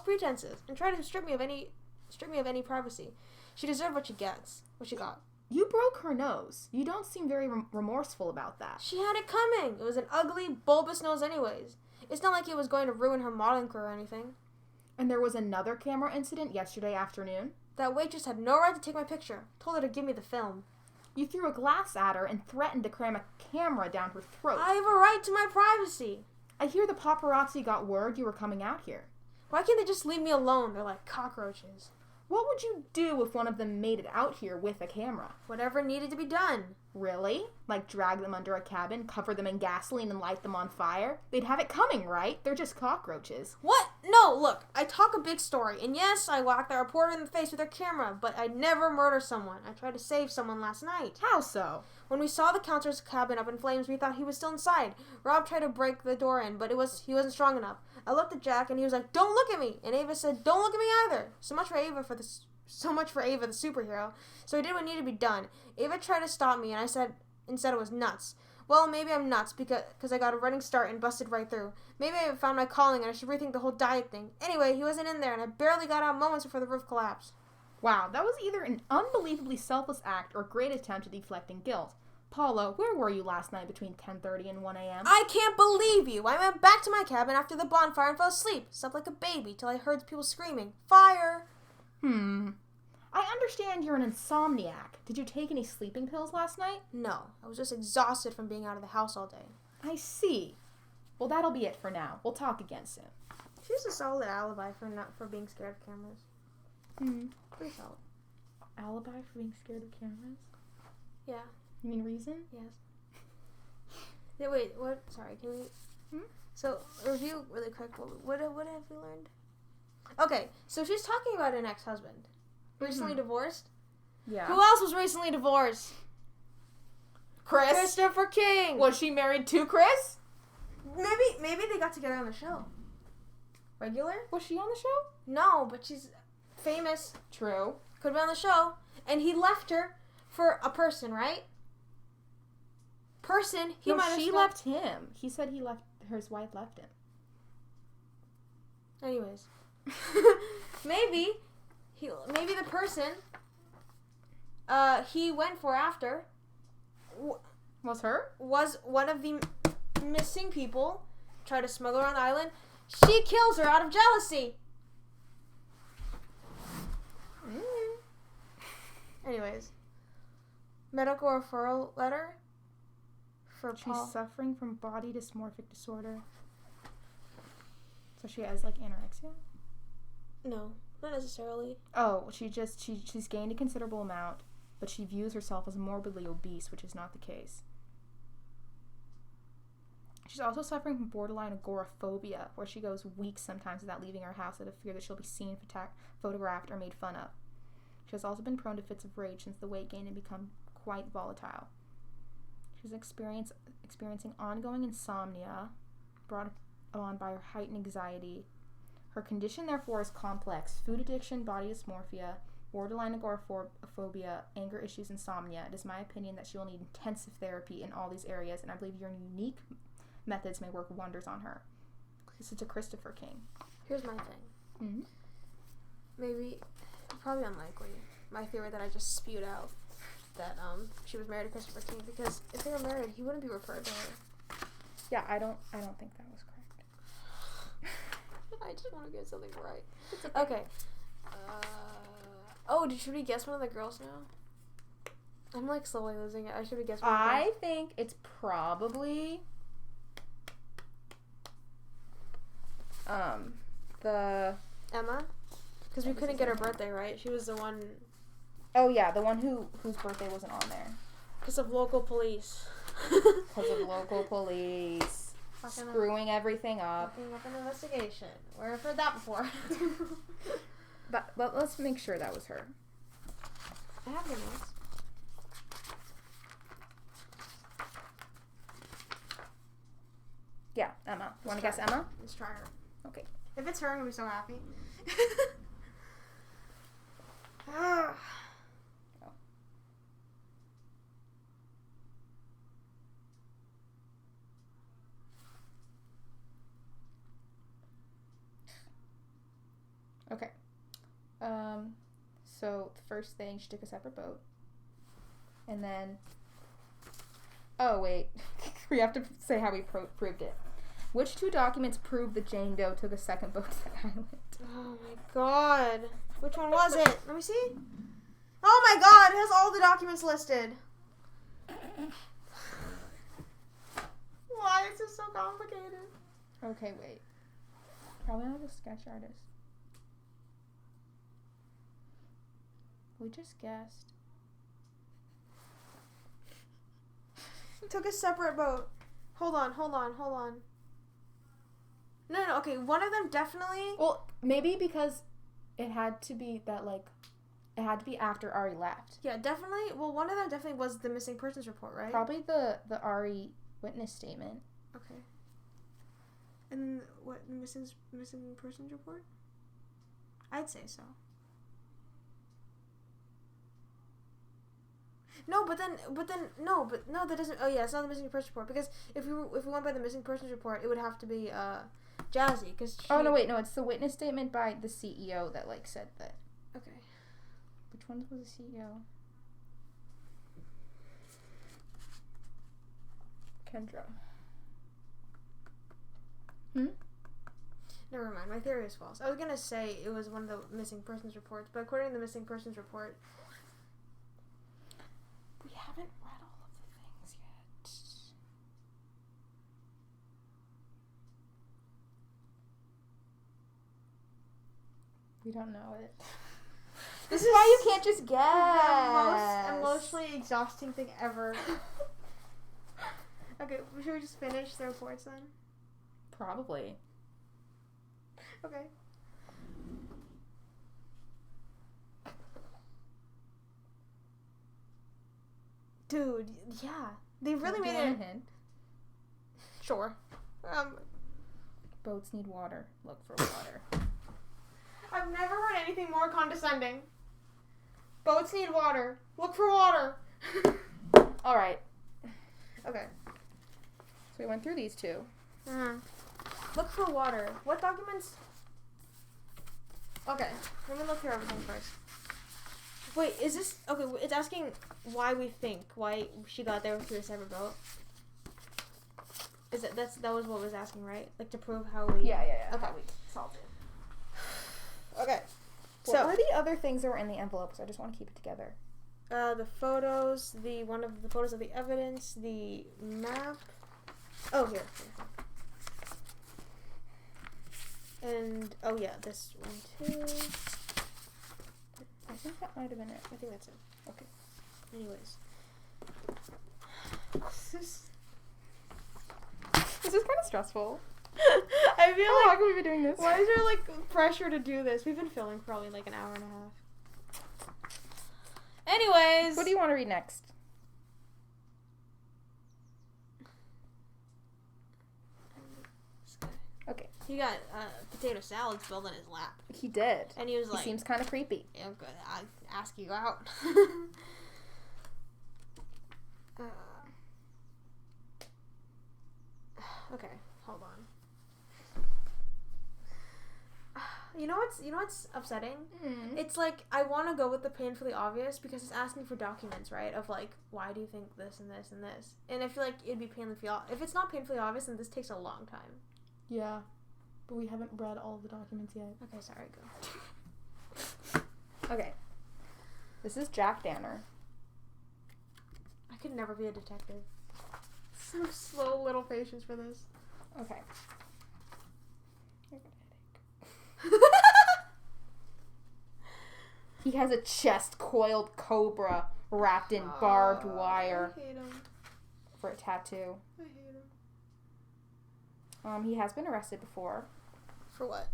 pretenses and tried to strip me of any privacy. She deserved what she got. You broke her nose. You don't seem very remorseful about that. She had it coming. It was an ugly, bulbous nose anyways. It's not like it was going to ruin her modeling career or anything. And there was another camera incident yesterday afternoon? That waitress had no right to take my picture. Told her to give me the film. You threw a glass at her and threatened to cram a camera down her throat. I have a right to my privacy. I hear the paparazzi got word you were coming out here. Why can't they just leave me alone? They're like cockroaches. What would you do if one of them made it out here with a camera? Whatever needed to be done. Really? Like drag them under a cabin, cover them in gasoline, and light them on fire? They'd have it coming, right? They're just cockroaches. What? No, look, I talk a big story, and yes, I whacked the reporter in the face with her camera, but I'd never murder someone. I tried to save someone last night. How so? When we saw the counselor's cabin up in flames, we thought he was still inside. Rob tried to break the door in, but he wasn't strong enough. I looked at Jack, and he was like, "Don't look at me!" And Ava said, "Don't look at me either." So much for Ava, the superhero. So I did what needed to be done. Ava tried to stop me, and I said it was nuts. Well, maybe I'm nuts because I got a running start and busted right through. Maybe I found my calling and I should rethink the whole diet thing. Anyway, he wasn't in there, and I barely got out moments before the roof collapsed. Wow, that was either an unbelievably selfless act or a great attempt at deflecting guilt. Paula, where were you last night between 10:30 and 1 a.m.? I can't believe you! I went back to my cabin after the bonfire and fell asleep. Slept like a baby till I heard people screaming, "Fire!" I understand you're an insomniac. Did you take any sleeping pills last night? No, I was just exhausted from being out of the house all day. I see. Well, that'll be it for now. We'll talk again soon. She's a solid alibi for being scared of cameras. Pretty solid. Alibi for being scared of cameras? Yeah. You mean reason? Yes. Yeah, wait, what? Sorry, can we... So, review really quick. What have we learned? Okay, so she's talking about an ex-husband. Recently divorced? Yeah. Who else was recently divorced? Chris? Christopher King! Was she married to Chris? Maybe they got together on the show. Regular? Was she on the show? No, but she's famous. True. Could be on the show. And he left her for a person, right? He might have... She left him. He said his wife left him. Anyways. maybe the person he went for after was her? Was one of the missing people. Tried to smuggle her on the island. She kills her out of jealousy. Anyways. Medical referral letter for Paul. She's suffering from body dysmorphic disorder. So she has like anorexia? No, not necessarily. Oh, she's gained a considerable amount, but she views herself as morbidly obese, which is not the case. She's also suffering from borderline agoraphobia, where she goes weeks sometimes without leaving her house out of fear that she'll be seen, photographed, or made fun of. She has also been prone to fits of rage since the weight gain and become quite volatile. She's experiencing ongoing insomnia brought on by her heightened anxiety. Her condition, therefore, is complex. Food addiction, body dysmorphia, borderline agoraphobia, anger issues, insomnia. It is my opinion that she will need intensive therapy in all these areas, and I believe your unique methods may work wonders on her. This is to Christopher King. Here's my thing. Maybe, probably unlikely, my theory that I just spewed out, that she was married to Christopher King, because if they were married, he wouldn't be referred to her. Yeah, I don't think that was correct. I just want to get something right. Okay. Should we guess one of the girls now? I'm like slowly losing it. Should we guess one of the girls? I think it's probably the Emma? Because we couldn't get her birthday right. She was the one... Oh yeah, the one whose birthday wasn't on there. Because of local police. Because of local police. Screwing everything up. Fucking up an investigation. Where I've heard that before. But let's make sure that was her. I have your notes. Yeah, Emma. Want to guess Emma? Let's try her. Okay. If it's her, I'm going to be so happy. Okay. So the first thing, she took a separate boat. And then... Oh, wait. We have to say how we proved it. Which two documents prove that Jane Doe took a second boat to the island? Oh my god. Which one was it? Let me see. Oh my god, it has all the documents listed. Why is this so complicated? Okay, wait. Probably not a sketch artist. We just guessed. Took a separate boat. Hold on. No, okay, one of them definitely... Well, maybe because it had to be that, like, it had to be after Ari left. Yeah, definitely. Well, one of them definitely was the missing persons report, right? Probably the Ari witness statement. Okay. And then what, missing persons report? I'd say so. No, but that doesn't. Oh yeah, it's not the missing persons report, because if we went by the missing persons report, it would have to be Jazzy, because. Oh no, wait, no, it's the witness statement by the CEO that like said that. Okay. Which one was the CEO? Kendra. Never mind, my theory is false. I was gonna say it was one of the missing persons reports, but according to the missing persons report. We haven't read all of the things yet. We don't know it. This is why you can't just guess. The most emotionally exhausting thing ever. Okay, should we just finish the reports then? Probably. Okay. Dude, yeah. They really made it. A hint. Sure. Boats need water. Look for water. I've never heard anything more condescending. Boats need water. Look for water. Alright. Okay. So we went through these two. Look for water. What documents? Okay. Let me look through everything first. Wait, is this... Okay, it's asking why we think. Why she got there through a separate boat. Is it... That was what it was asking, right? Like, to prove how we... Yeah. Okay. How we solved it. Okay. What were the other things that were in the envelopes? I just want to keep it together. The photos, one of the photos of the evidence, the map. Oh, here. And, oh yeah, this one too. I think that might have been it. I think that's it. Okay. Anyways. This is kind of stressful. I feel How like... long have we been doing this? Why is there, like, pressure to do this? We've been filming probably, like, an hour and a half. Anyways. What do you want to read next? Okay. He got potato salad spilled in his lap. He did. And he was like... He seems kind of creepy. Yeah, I'm good. I'll ask you out. Okay, hold on. You know what's upsetting? It's like, I want to go with the painfully obvious because it's asking for documents, right? Of like, why do you think this and this and this? And I feel like it'd be painfully obvious. If it's not painfully obvious, then this takes a long time. Yeah. But we haven't read all of the documents yet. Okay, sorry, go. Okay. This is Jack Danner. I could never be a detective. So slow little patience for this. Okay. He has a chest-coiled cobra wrapped in barbed wire I hate him. for a tattoo. I hate him. He has been arrested before. For what?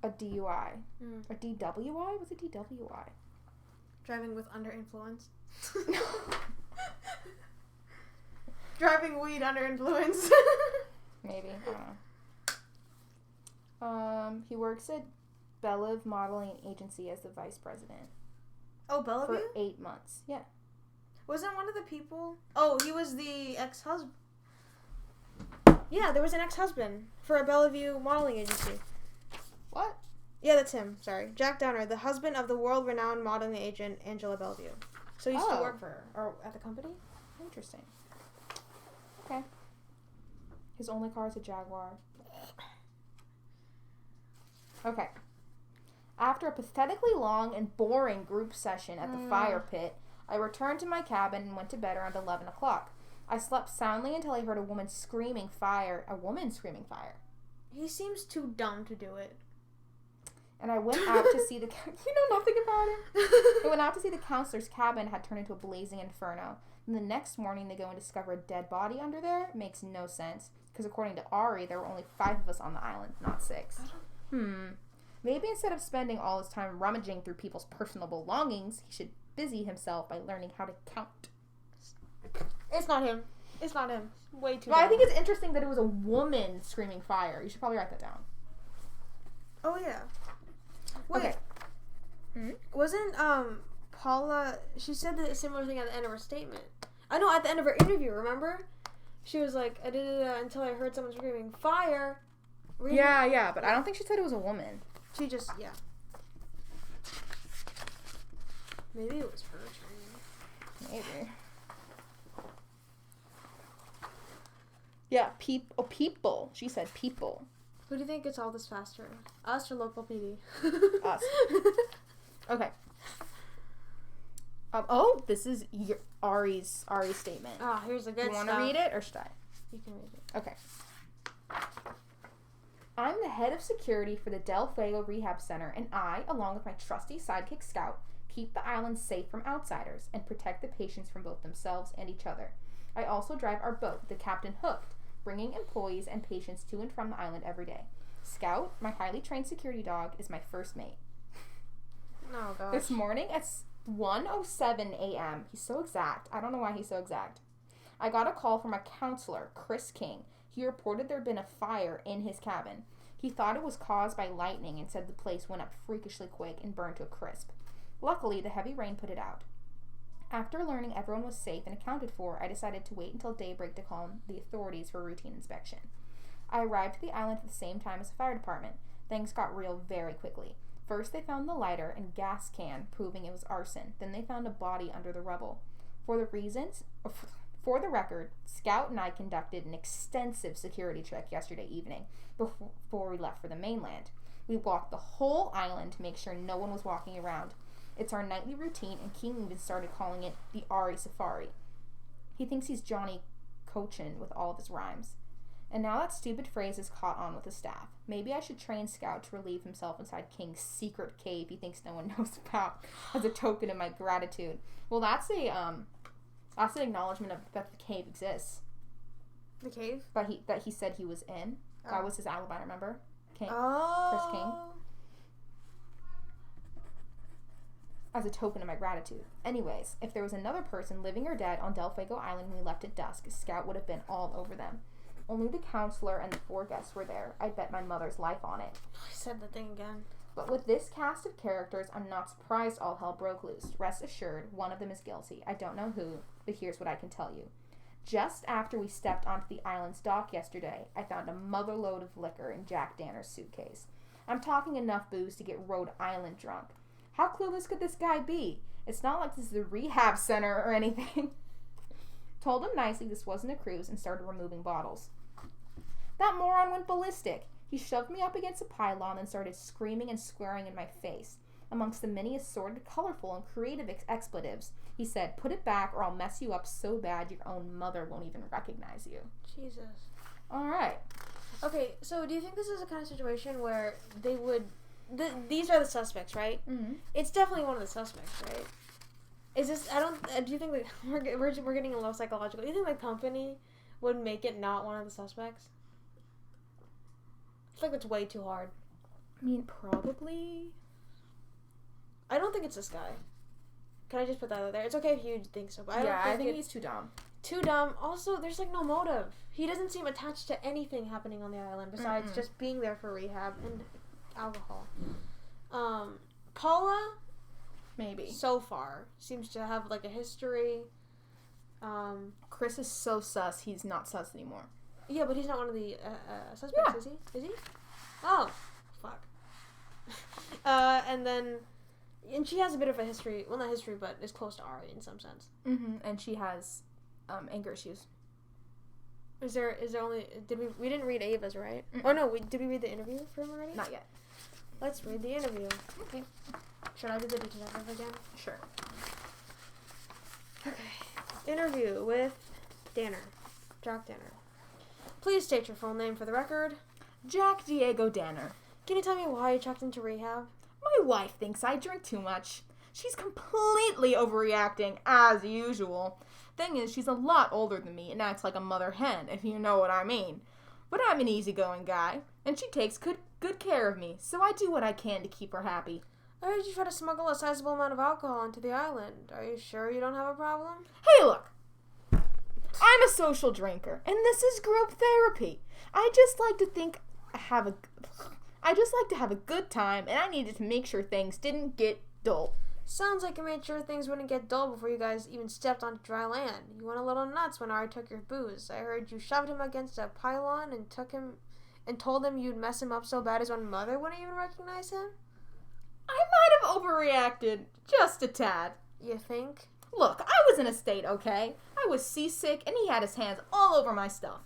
A DUI. A DWI? Was it DWI? Driving with under influence. Driving weed under influence. Maybe. I don't know. He works at Belive Modeling Agency as the vice president. Oh, Bellevue? For 8 months. Yeah. Wasn't one of the people... Oh, he was the ex-husband. Yeah, there was an ex-husband for a Bellevue modeling agency. What? Yeah, that's him. Sorry. Jack Downer, the husband of the world-renowned modeling agent Angela Bellevue. So he used to work for her. Or at the company? Interesting. Okay. His only car is a Jaguar. Okay. After a pathetically long and boring group session at the fire pit, I returned to my cabin and went to bed around 11 o'clock. I slept soundly until I heard a woman screaming fire. A woman screaming fire. He seems too dumb to do it. And I went out to see the... You know nothing about it. I went out to see the counselor's cabin had turned into a blazing inferno. And the next morning they go and discover a dead body under there. It makes no sense. Because according to Ari, there were only 5 of us on the island, not 6. Maybe instead of spending all his time rummaging through people's personal belongings, he should busy himself by learning how to count. It's not him. It's not him. Way too Well, dumb. I think it's interesting that it was a woman screaming fire. You should probably write that down. Oh, yeah. Wait. Okay. Mm-hmm. Wasn't, Paula... She said the similar thing at the end of her statement. I know, at the end of her interview, remember? She was like, I did it until I heard someone screaming, fire! Yeah, but I don't think she said it was a woman. She just, yeah. Maybe it was her screaming. Maybe. Yeah, people. She said people. Who do you think gets all this faster? Us or local PD? Us. Okay. This is Ari's statement. Oh, here's a good You stuff. want to read it or should I? You can read it. Okay. I'm the head of security for the Del Fuego Rehab Center, and I, along with my trusty sidekick Scout, keep the island safe from outsiders and protect the patients from both themselves and each other. I also drive our boat, the Captain Hooked, bringing employees and patients to and from the island every day. Scout, my highly trained security dog, is my first mate. Oh, gosh. This morning at 1:07 a.m., he's so exact. I don't know why he's so exact. I got a call from a counselor, Chris King. He reported there had been a fire in his cabin. He thought it was caused by lightning and said the place went up freakishly quick and burned to a crisp. Luckily, the heavy rain put it out. After learning everyone was safe and accounted for, I decided to wait until daybreak to call the authorities for a routine inspection. I arrived to the island at the same time as the fire department. Things got real very quickly. First, they found the lighter and gas can, proving it was arson. Then they found a body under the rubble. For the record, Scout and I conducted an extensive security check yesterday evening before we left for the mainland. We walked the whole island to make sure no one was walking around. It's our nightly routine, and King even started calling it the Ari Safari. He thinks he's Johnny Cochin with all of his rhymes. And now that stupid phrase is caught on with the staff. Maybe I should train Scout to relieve himself inside King's secret cave he thinks no one knows about as a token of my gratitude. Well, that's an acknowledgement of that the cave exists. The cave? That he said he was in. Oh. That was his alibi, remember? Chris King. As a token of my gratitude. Anyways, if there was another person, living or dead, on Del Fuego Island when we left at dusk, Scout would have been all over them. Only the counselor and the 4 guests were there. I'd bet my mother's life on it. I said the thing again. But with this cast of characters, I'm not surprised all hell broke loose. Rest assured, one of them is guilty. I don't know who, but here's what I can tell you. Just after we stepped onto the island's dock yesterday, I found a motherload of liquor in Jack Danner's suitcase. I'm talking enough booze to get Rhode Island drunk. How clueless could this guy be? It's not like this is a rehab center or anything. Told him nicely this wasn't a cruise and started removing bottles. That moron went ballistic. He shoved me up against a pylon and started screaming and swearing in my face. Amongst the many assorted, colorful, and creative expletives, he said, "Put it back or I'll mess you up so bad your own mother won't even recognize you." Jesus. All right. Okay, so do you think this is a kind of situation where they would... these are the suspects, right? Mm-hmm. It's definitely one of the suspects, right? Is this... do you think that... We're getting a little psychological. Do you think the company would make it not one of the suspects? I feel like that's way too hard. I mean, probably. I don't think it's this guy. Can I just put that out there? It's okay if you think so, but I think he's too dumb. Too dumb. Also, there's like no motive. He doesn't seem attached to anything happening on the island besides just being there for rehab and alcohol. Paula, maybe. so far, seems to have like a history. Chris is so sus, he's not sus anymore. Yeah, but he's not one of the suspects, is he? Is he? Oh, fuck. And she has a bit of a history. Well, not history, but is close to Ari in some sense. Mm-hmm. And she has anger issues. Is there only... We didn't read Ava's, right? Mm-mm. Oh, no, did we read the interview for him already? Not yet. Let's read the interview. Okay. Should I do the detective again? Sure. Okay. Interview with Danner. Jack Danner. Please state your full name for the record. Jack Diego Danner. Can you tell me why you checked into rehab? My wife thinks I drink too much. She's completely overreacting, as usual. Thing is, she's a lot older than me and acts like a mother hen, if you know what I mean. But I'm an easygoing guy, and she takes good care of me, so I do what I can to keep her happy. I heard you try to smuggle a sizable amount of alcohol into the island. Are you sure you don't have a problem? Hey, look! I'm a social drinker, and this is group therapy. I just like to have a good time, and I needed to make sure things didn't get dull. Sounds like you made sure things wouldn't get dull before you guys even stepped onto dry land. You went a little nuts when Ari took your booze. I heard you shoved him against a pylon and told him you'd mess him up so bad his own mother wouldn't even recognize him? I might have overreacted, just a tad. You think? Look, I was in a state, okay? I was seasick, and he had his hands all over my stuff.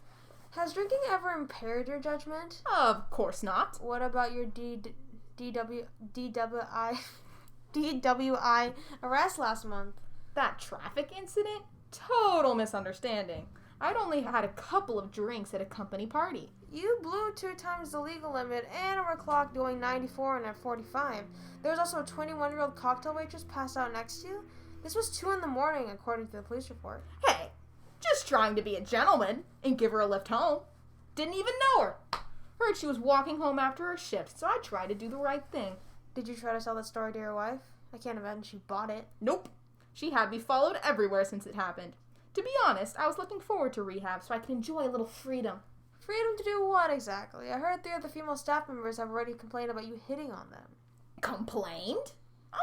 Has drinking ever impaired your judgment? Of course not. What about your DWI arrest last month? That traffic incident? Total misunderstanding. I'd only had a couple of drinks at a company party. You blew 2 times the legal limit and were clocked going 94 and at 45. There was also a 21-year-old cocktail waitress passed out next to you. This was 2 a.m, according to the police report. Hey, just trying to be a gentleman and give her a lift home. Didn't even know her. Heard she was walking home after her shift, so I tried to do the right thing. Did you try to sell that story to your wife? I can't imagine she bought it. Nope. She had me followed everywhere since it happened. To be honest, I was looking forward to rehab so I could enjoy a little freedom. Freedom to do what exactly? I heard 3 other female staff members have already complained about you hitting on them. Complained?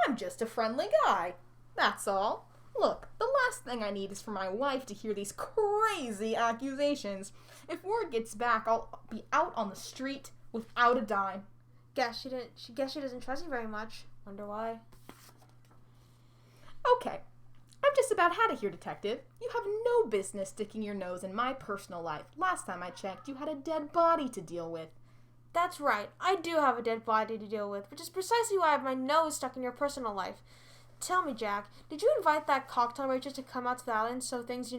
I'm just a friendly guy. That's all. Look, the last thing I need is for my wife to hear these crazy accusations. If word gets back, I'll be out on the street without a dime. Guess she doesn't trust you very much. Wonder why. Okay. I've just about had it here, Detective. You have no business sticking your nose in my personal life. Last time I checked, you had a dead body to deal with. That's right. I do have a dead body to deal with, which is precisely why I have my nose stuck in your personal life. Tell me, Jack, did you invite that cocktail waitress to come out to the island so things,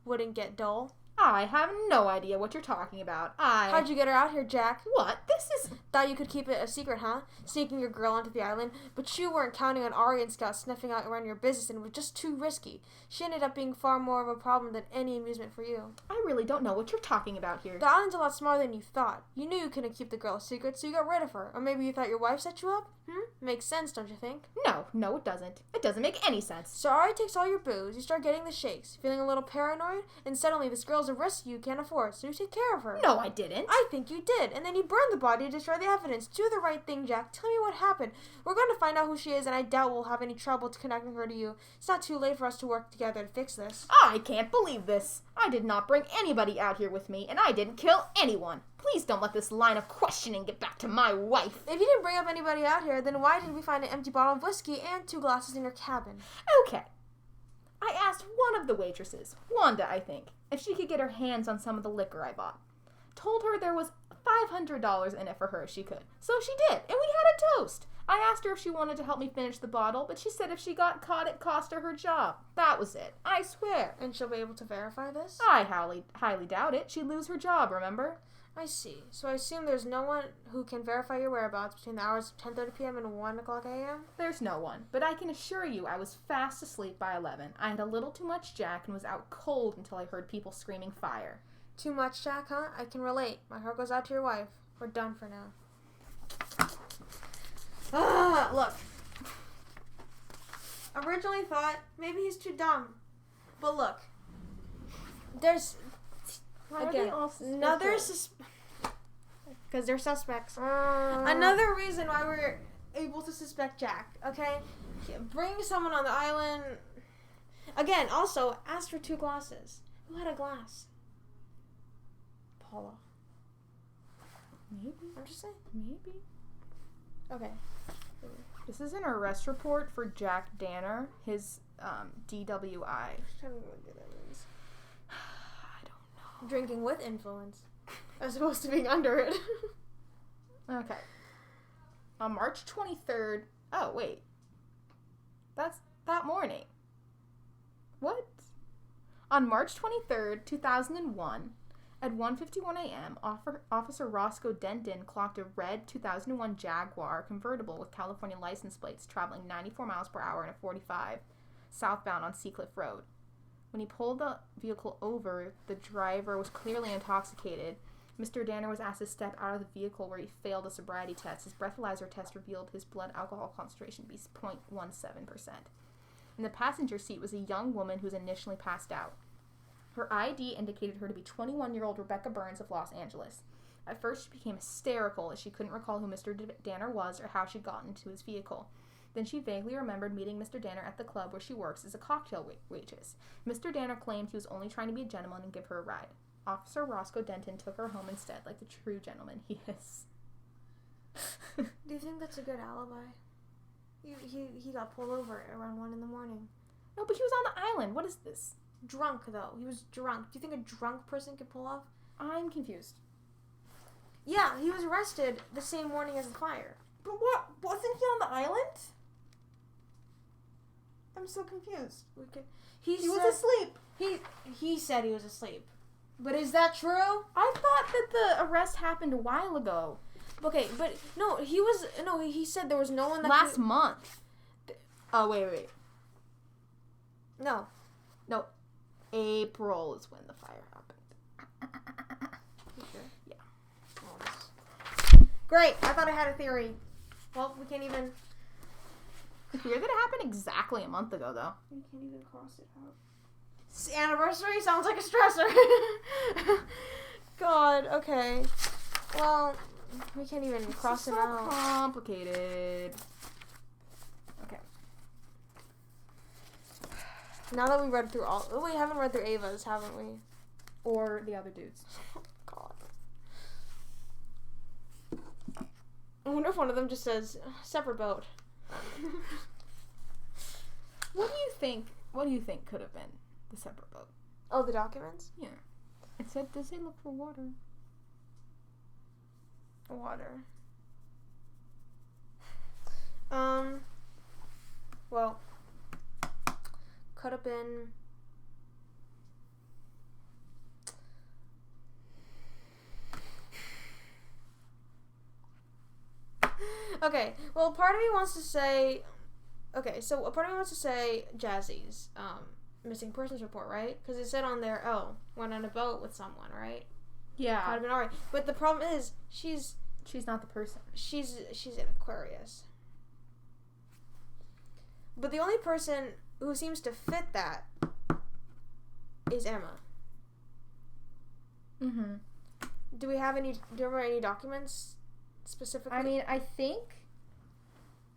wouldn't get dull? I have no idea what you're talking about. How'd you get her out here, Jack? What? This is... Thought you could keep it a secret, huh? Sneaking your girl onto the island, but you weren't counting on Ari and Scott sniffing out around your business and it was just too risky. She ended up being far more of a problem than any amusement for you. I really don't know what you're talking about here. The island's a lot smaller than you thought. You knew you couldn't keep the girl a secret, so you got rid of her. Or maybe you thought your wife set you up? Makes sense, don't you think? No, it doesn't. It doesn't make any sense. So Ari takes all your booze, you start getting the shakes, feeling a little paranoid, and suddenly this girl's a risk you can't afford, so you take care of her. No, I didn't. I think you did, and then you burned the body to destroy the evidence. Do the right thing, Jack. Tell me what happened. We're going to find out who she is, and I doubt we'll have any trouble connecting her to you. It's not too late for us to work together to fix this. I can't believe this. I did not bring anybody out here with me, and I didn't kill anyone. Please don't let this line of questioning get back to my wife. If you didn't bring up anybody out here, then why did we find an empty bottle of whiskey and 2 glasses in your cabin? Okay. I asked one of the waitresses, Wanda, I think, if she could get her hands on some of the liquor I bought. Told her there was $500 in it for her if she could. So she did, and we had a toast. I asked her if she wanted to help me finish the bottle, but she said if she got caught, it cost her job. That was it. I swear. And she'll be able to verify this? I highly doubt it. She'd lose her job, remember? I see. So I assume there's no one who can verify your whereabouts between the hours of 10:30 p.m. and 1 o'clock a.m.? There's no one, but I can assure you I was fast asleep by 11. I had a little too much Jack and was out cold until I heard people screaming fire. Too much Jack, huh? I can relate. My heart goes out to your wife. We're done for now. Look. Originally thought maybe he's too dumb. But look. There's... Again, another because they're suspects. Another reason why we're able to suspect Jack, okay? Bring someone on the island. Again, also, ask for 2 glasses. Who had a glass? Paula. Maybe. I'm just saying. Maybe. Okay. This is an arrest report for Jack Danner, his DWI. I don't know what that means. Drinking with influence, as opposed to being under it. Okay. On March 23rd. Oh, wait. That's that morning. What? On March 23rd, 2001, at 1:51 a.m., Officer Roscoe Denton clocked a red 2001 Jaguar convertible with California license plates traveling 94 miles per hour in a 45 southbound on Seacliff Road. When he pulled the vehicle over, the driver was clearly intoxicated. Mr. Danner was asked to step out of the vehicle, where he failed a sobriety test. His breathalyzer test revealed his blood alcohol concentration to be 0.17%. In the passenger seat was a young woman who was initially passed out. Her ID indicated her to be 21-year-old Rebecca Burns of Los Angeles. At first, she became hysterical as she couldn't recall who Mr. Danner was or how she'd gotten into his vehicle. Then she vaguely remembered meeting Mr. Danner at the club where she works as a cocktail waitress. Mr. Danner claimed he was only trying to be a gentleman and give her a ride. Officer Roscoe Denton took her home instead, like the true gentleman he is. Do you think that's a good alibi? He got pulled over around 1 a.m. No, but he was on the island. What is this? Drunk, though. He was drunk. Do you think a drunk person could pull off? I'm confused. Yeah, he was arrested the same morning as the fire. But what? Wasn't he on the island? I'm so confused. He was asleep. He said he was asleep. But is that true? I thought that the arrest happened a while ago. Okay, but he said there was no one that Last month. Oh, wait. No. April is when the fire happened. You sure? Yeah. Oh, great. I thought I had a theory. Well, we can't even... It's weird that it happened exactly a month ago, though. We can't even cross it out. Anniversary sounds like a stressor. God, okay. Well, we can't even cross it out. Complicated. Okay. Now that we read through we haven't read through Ava's, haven't we? Or the other dudes. Oh, God. I wonder if one of them just says, separate boat. What do you think could have been the separate boat? Oh, the documents? Yeah. It said, does it look for water? Water. Well, could have been... Okay, well, part of me wants to say... Okay, so a part of me wants to say Jazzy's missing persons report, right? Because it said on there, went on a boat with someone, right? Yeah. Might have been alright. But the problem is, she's not the person. She's an Aquarius. But the only person who seems to fit that is Emma. Mm-hmm. Do you remember any documents specifically? I mean, I think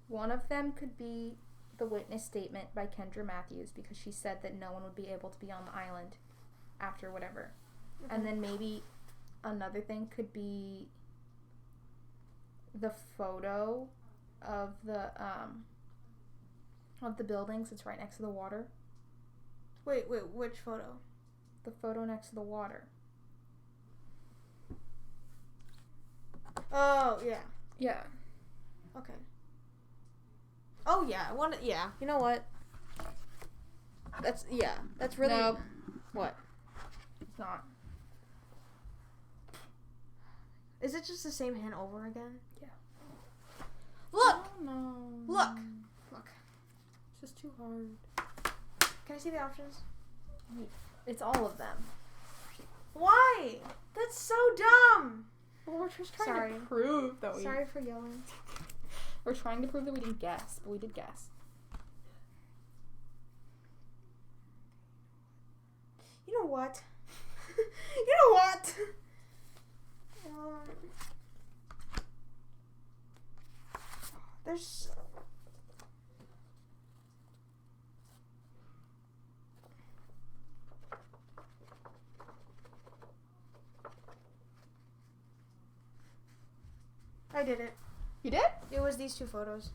one of them could be the witness statement by Kendra Matthews, because she said that no one would be able to be on the island after whatever. Okay. And then maybe another thing could be the photo of the buildings. It's right next to the water. Wait, which photo? The photo next to the water. Oh, yeah. Yeah. Okay. Oh, yeah. You know what? That's really... Nope. What? It's not. Is it just the same hand over again? Yeah. Look! Oh, no. Look! It's just too hard. Can I see the options? It's all of them. Why? That's so dumb! Well, we're just trying to prove that we... Sorry for yelling. We're trying to prove that we didn't guess, but we did guess. You know what? There's... I did it. You did? It was these two photos.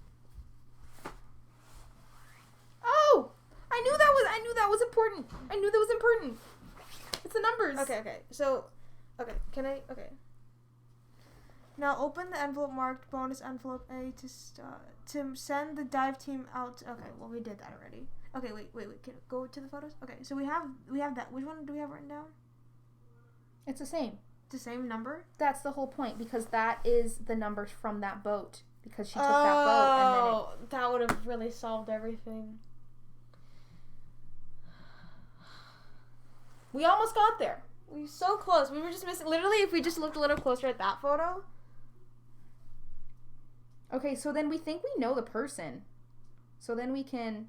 Oh! I knew that was important. It's the numbers. Okay. So, can I... Okay. Now open the envelope marked bonus envelope A to send the dive team out. Okay, well, we did that already. Okay, wait. Can go to the photos? Okay, so we have that. Which one do we have written down? It's the same. The same number? That's the whole point, because that is the numbers from that boat. Because she took that boat and then that would have really solved everything. we almost got there. We were so close. We were just missing. Literally, if we just looked a little closer at that photo. Okay, so then we think we know the person. So then we can...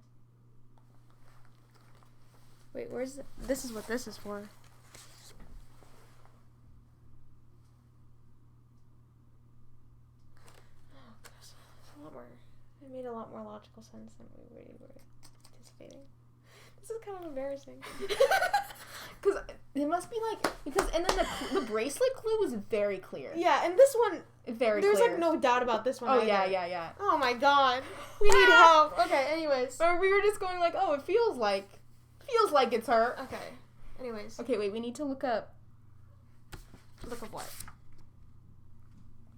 Wait, where's this is what this is for. Oh gosh, it's a lot more. It made a lot more logical sense than we really were anticipating. This is kind of embarrassing. Because it must be like... Because, and then the bracelet clue was very clear. Yeah, and this one, Very there's clear. like no doubt about this one. Oh, either. yeah. Oh my god. We need help. Okay, anyways. Or we were just going like, oh, it feels like it's her. Okay. Anyways. Okay, wait, we need to look up. Look up what?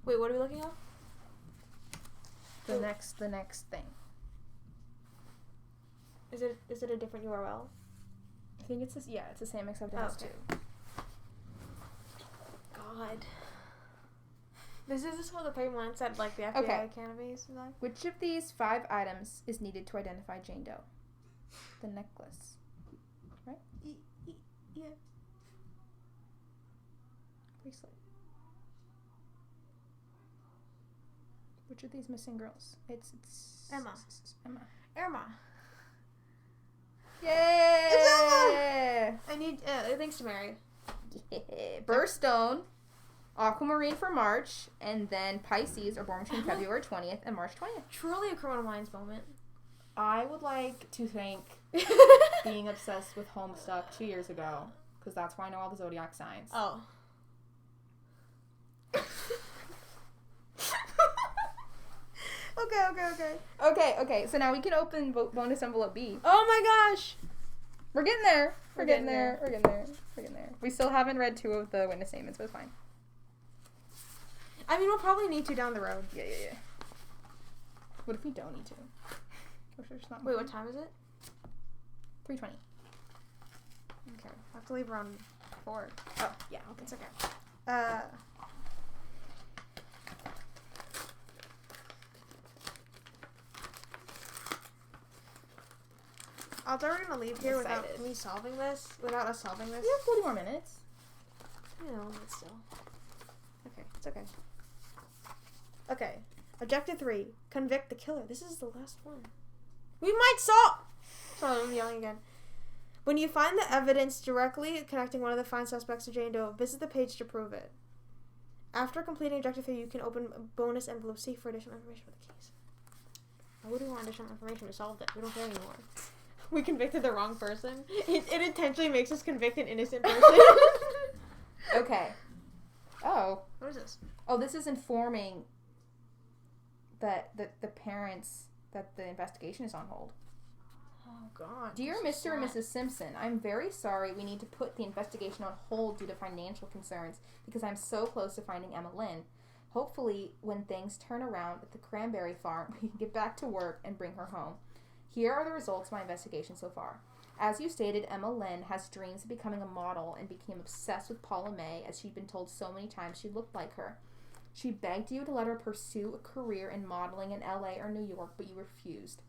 Wait, what are we looking up? The next thing. Is it a different URL? I think it's this. Yeah, it's the same except it Oh, has okay. 2. God. This is what the 3 months at like the FBI Okay. Academy is like. Which of these 5 items is needed to identify Jane Doe? The necklace. Right? Yeah. Bracelet. Which of these missing girls? It's Emma. Emma. Irma. Yay! It's Emma! I need thanks to Mary. Yeah. Birthstone, Aquamarine for March, and then Pisces are born between February 20th and March 20th. Truly a Criminal Minds moment. I would like to thank being obsessed with Homestuck 2 years ago, because that's why I know all the zodiac signs. Oh. Okay. Okay, so now we can open bonus envelope B. Oh my gosh. We're getting there. We're getting there. We're getting there. We still haven't read 2 of the witness statements, but it's fine. I mean, we'll probably need to down the road. Yeah. What if we don't need to? Wait, what time is it? 3:20. Okay. I have to leave around 4. Oh, yeah, okay. It's okay. I thought we were gonna leave here without excited. me solving this. Without us solving this. We have 40 more minutes. I know, but still. Okay, it's okay. Okay. Objective 3. Convict the killer. This is the last one. We might solve... Sorry, I'm yelling again. When you find the evidence directly connecting one of the fine suspects to Jane Doe, visit the page to prove it. After completing Objective 3, you can open bonus envelope C for additional information for the case. Why would we want additional information? We solved it. We don't care anymore. We convicted the wrong person. It intentionally makes us convict an innocent person. Okay. Oh. What is this? Oh, this is informing that the parents that the investigation is on hold. Oh, God. Dear Mr. and Mrs. Simpson, I'm very sorry we need to put the investigation on hold due to financial concerns because I'm so close to finding Emma Lynn. Hopefully, when things turn around at the Cranberry Farm, we can get back to work and bring her home. Here are the results of my investigation so far. As you stated, Emma Lynn has dreams of becoming a model and became obsessed with Paula May as she'd been told so many times she looked like her. She begged you to let her pursue a career in modeling in LA or New York, but you refused.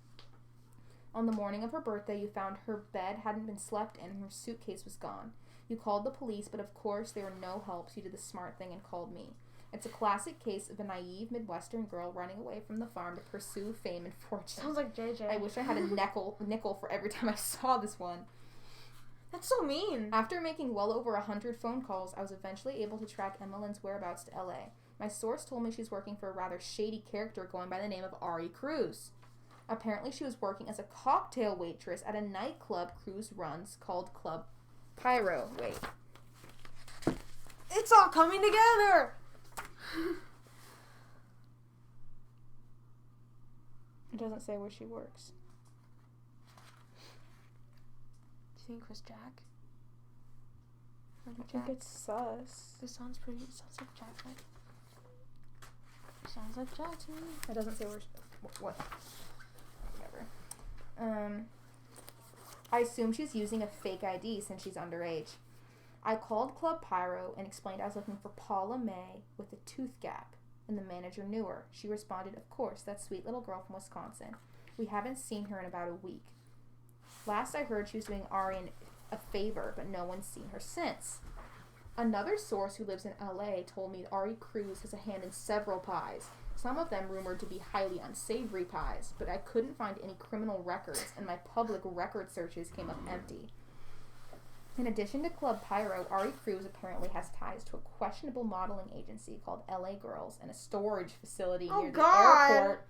On the morning of her birthday, you found her bed hadn't been slept in and her suitcase was gone. You called the police, but of course they were no help, so you did the smart thing and called me. It's a classic case of a naive Midwestern girl running away from the farm to pursue fame and fortune. Sounds like JJ. I wish I had a nickel for every time I saw this one. That's so mean. After making well over 100 phone calls, I was eventually able to track Emma Lynn's whereabouts to LA. My source told me she's working for a rather shady character going by the name of Ari Cruz. Apparently she was working as a cocktail waitress at a nightclub Cruz runs called Club Pyro. Wait. It's all coming together! It doesn't say where she works. Do you think Chris Jack? I think it's sus. This sounds pretty... It sounds like Jack, right? Sounds like Jack to me. It doesn't say where she... What? Whatever. I assume she's using a fake ID since she's underage. I called Club Pyro and explained I was looking for Paula May with a tooth gap, and the manager knew her. She responded, of course, that sweet little girl from Wisconsin. We haven't seen her in about a week. Last I heard, she was doing Ari a favor, but no one's seen her since. Another source who lives in LA told me Ari Cruz has a hand in several pies, some of them rumored to be highly unsavory pies, but I couldn't find any criminal records, and my public record searches came up empty. In addition to Club Pyro, Ari Cruz apparently has ties to a questionable modeling agency called LA Girls and a storage facility near the airport.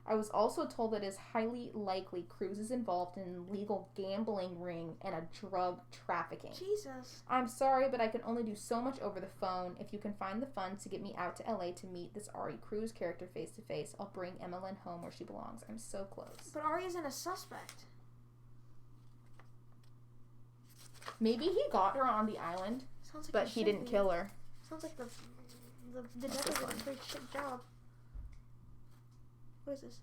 I was also told that it is highly likely Cruz is involved in an illegal gambling ring and a drug trafficking. Jesus. I'm sorry, but I can only do so much over the phone. If you can find the funds to get me out to LA to meet this Ari Cruz character face to face, I'll bring Emma Lynn home where she belongs. I'm so close. But Ari isn't a suspect. Maybe he got her on the island, but he didn't kill her. Sounds like the detective did a pretty shit job. What is this?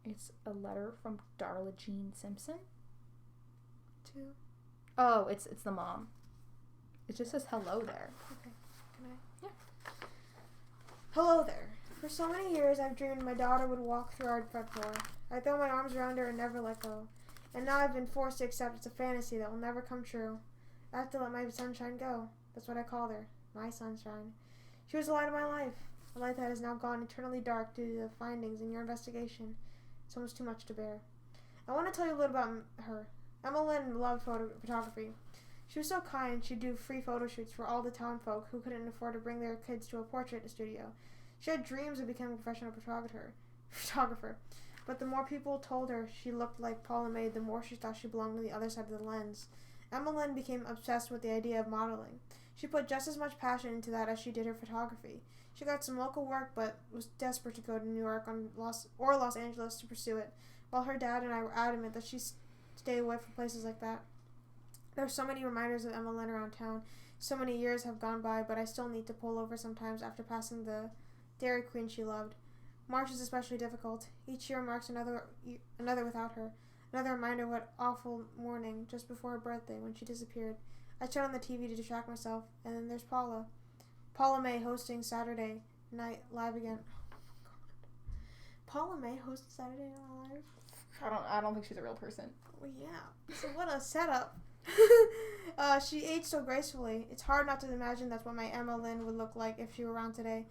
It's a letter from Darla Jean Simpson. To? Oh, it's the mom. It just says hello there. Okay. Can I? Yeah. Hello there. For so many years, I've dreamed my daughter would walk through our front door. I throw my arms around her and never let go. And now I've been forced to accept it's a fantasy that will never come true. I have to let my sunshine go. That's what I called her. My sunshine. She was the light of my life. A light that has now gone eternally dark due to the findings in your investigation. It's almost too much to bear. I want to tell you a little about her. Emma Lynn loved photography. She was so kind, she'd do free photo shoots for all the town folk who couldn't afford to bring their kids to a portrait studio. She had dreams of becoming a professional photographer. But the more people told her she looked like Paula May, the more she thought she belonged to the other side of the lens. Emma Lynn became obsessed with the idea of modeling. She put just as much passion into that as she did her photography. She got some local work, but was desperate to go to New York or Los Angeles to pursue it, while her dad and I were adamant that she stay away from places like that. There are so many reminders of Emma Lynn around town. So many years have gone by, but I still need to pull over sometimes after passing the Dairy Queen she loved. March is especially difficult. Each year marks another without her. Another reminder of what awful morning just before her birthday when she disappeared. I turn on the TV to distract myself, and then there's Paula. Paula May hosting Saturday Night Live again. Oh my god. Paula May hosts Saturday Night Live? I don't think she's a real person. Well, yeah. So what a setup. She aged so gracefully. It's hard not to imagine that's what my Emma Lynn would look like if she were around today.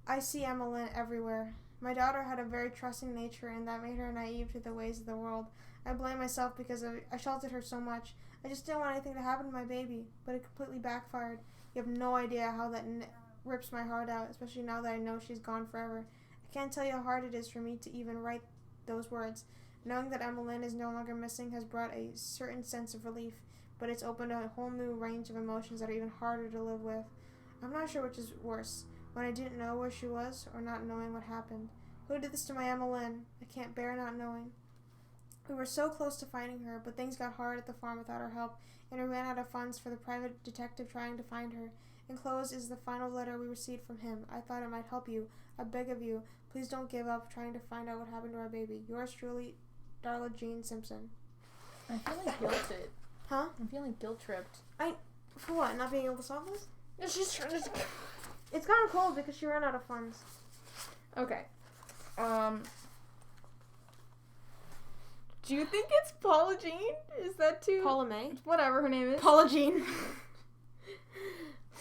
I see Emma Lynn everywhere. My daughter had a very trusting nature, and that made her naive to the ways of the world. I blame myself because I sheltered her so much. I just didn't want anything to happen to my baby, but it completely backfired. You have no idea how that rips my heart out, especially now that I know she's gone forever. I can't tell you how hard it is for me to even write those words. Knowing that Emma Lynn is no longer missing has brought a certain sense of relief, but it's opened a whole new range of emotions that are even harder to live with. I'm not sure which is worse, when I didn't know where she was or not knowing what happened. Who did this to my Emma Lynn? I can't bear not knowing. We were so close to finding her, but things got hard at the farm without our help, and we ran out of funds for the private detective trying to find her. Enclosed is the final letter we received from him. I thought it might help you. I beg of you, please don't give up trying to find out what happened to our baby. Yours truly, Darla Jean Simpson. I'm feeling guilted. Huh? I'm feeling guilt-tripped. For what? Not being able to solve this? It's just trying to... It's gotten cold because she ran out of funds. Okay. Do you think it's Paula Jean? Is that too... Paula May? Whatever her name is. Paula Jean.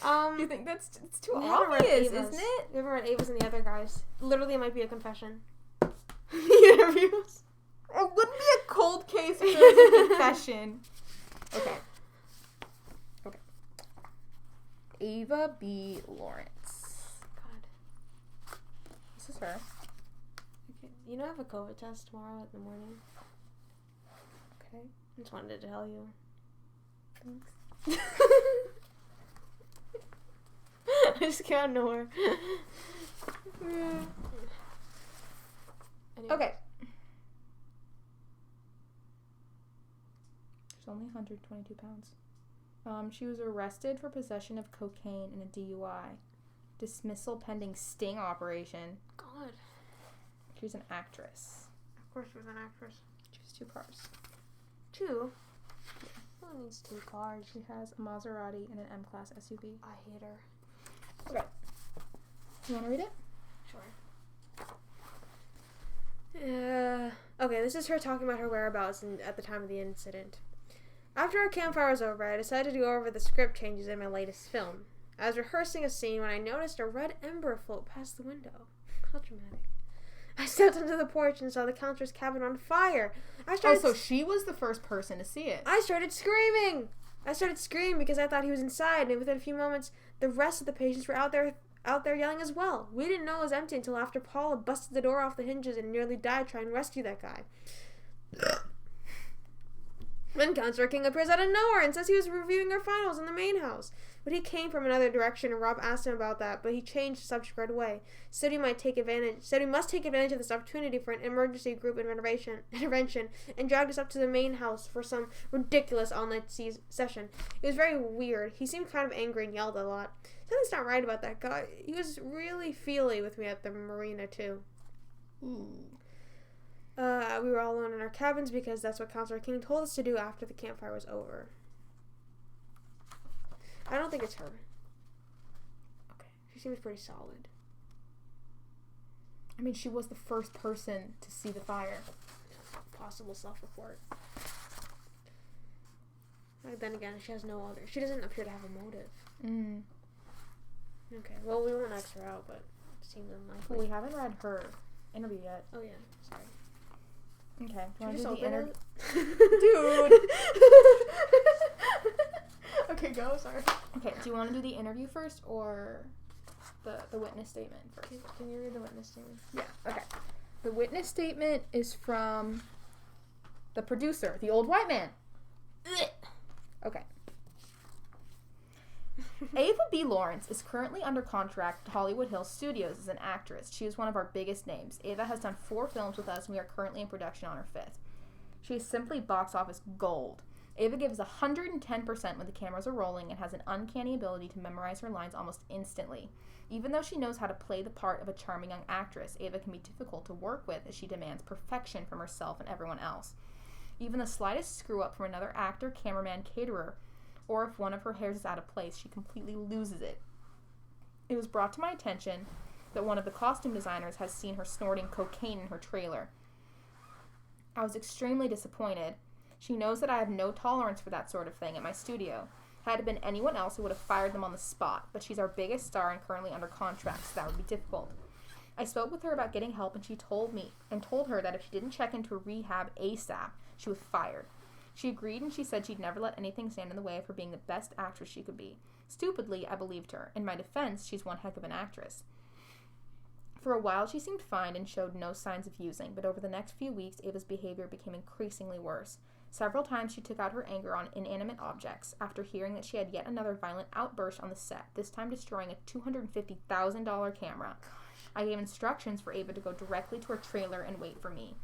Do you think it's too obvious, isn't it? We haven't read Ava's and the other guys. Literally, it might be a confession. The interviews. It wouldn't be a cold case if there was a confession. Okay. Ava B. Lawrence. God. This is her. Okay. You know I have a COVID test tomorrow in the morning. Okay. I just wanted to tell you. Thanks. I just can't know her. Yeah. Anyway. Okay. She's only 122 pounds. She was arrested for possession of cocaine and a DUI. Dismissal pending sting operation. God. She was an actress. Of course she was an actress. She was 2 cars. two. Who needs two cars? She has a Maserati and an M-Class SUV. I hate her. Okay. You want to read it? Sure. Okay, this is her talking about her whereabouts at the time of the incident. After our campfire was over, I decided to go over the script changes in my latest film. I was rehearsing a scene when I noticed a red ember float past the window. How dramatic. I stepped onto the porch and saw the counselor's cabin on fire. So she was the first person to see it. I started screaming because I thought he was inside, and within a few moments, the rest of the patients were out there yelling as well. We didn't know it was empty until after Paula busted the door off the hinges and nearly died trying to rescue that guy. Then Counselor King appears out of nowhere and says he was reviewing our finals in the main house. But he came from another direction, and Rob asked him about that, but he changed the subject right away. Said we must take advantage of this opportunity for an emergency group intervention, and dragged us up to the main house for some ridiculous all-night session. It was very weird. He seemed kind of angry and yelled a lot. Something's not right about that guy. He was really feely with me at the marina, too. We were all alone in our cabins because that's what Counselor King told us to do after the campfire was over. I don't think it's her. Okay. She seems pretty solid. I mean, she was the first person to see the fire. Possible self-report. Then again, she doesn't appear to have a motive. Okay, well, we won't X her out, but it seems unlikely. Well, we haven't read her interview yet. Oh, yeah. Sorry. Okay. Do you want to do the interview? Dude! Okay, go. Sorry. Okay, do you want to do the interview first or the witness statement first? Can you read the witness statement? Yeah, okay. The witness statement is from the producer, the old white man. Okay. Ava B. Lawrence is currently under contract at Hollywood Hills Studios as an actress. She is one of our biggest names. Ava has done 4 films with us, and we are currently in production on her 5th. She is simply box office gold. Ava gives 110% when the cameras are rolling and has an uncanny ability to memorize her lines almost instantly. Even though she knows how to play the part of a charming young actress, Ava can be difficult to work with as she demands perfection from herself and everyone else. Even the slightest screw-up from another actor, cameraman, caterer, or if one of her hairs is out of place, she completely loses it. It was brought to my attention that one of the costume designers has seen her snorting cocaine in her trailer. I was extremely disappointed. She knows that I have no tolerance for that sort of thing at my studio. Had it been anyone else, who would have fired them on the spot, but she's our biggest star and currently under contract, so that would be difficult. I spoke with her about getting help, and she told her that if she didn't check into a rehab ASAP, she was fired. She agreed, and she said she'd never let anything stand in the way of her being the best actress she could be. Stupidly, I believed her. In my defense, she's one heck of an actress. For a while, she seemed fine and showed no signs of using, but over the next few weeks, Ava's behavior became increasingly worse. Several times she took out her anger on inanimate objects after hearing that she had yet another violent outburst on the set, this time destroying a $250,000 camera. I gave instructions for Ava to go directly to her trailer and wait for me.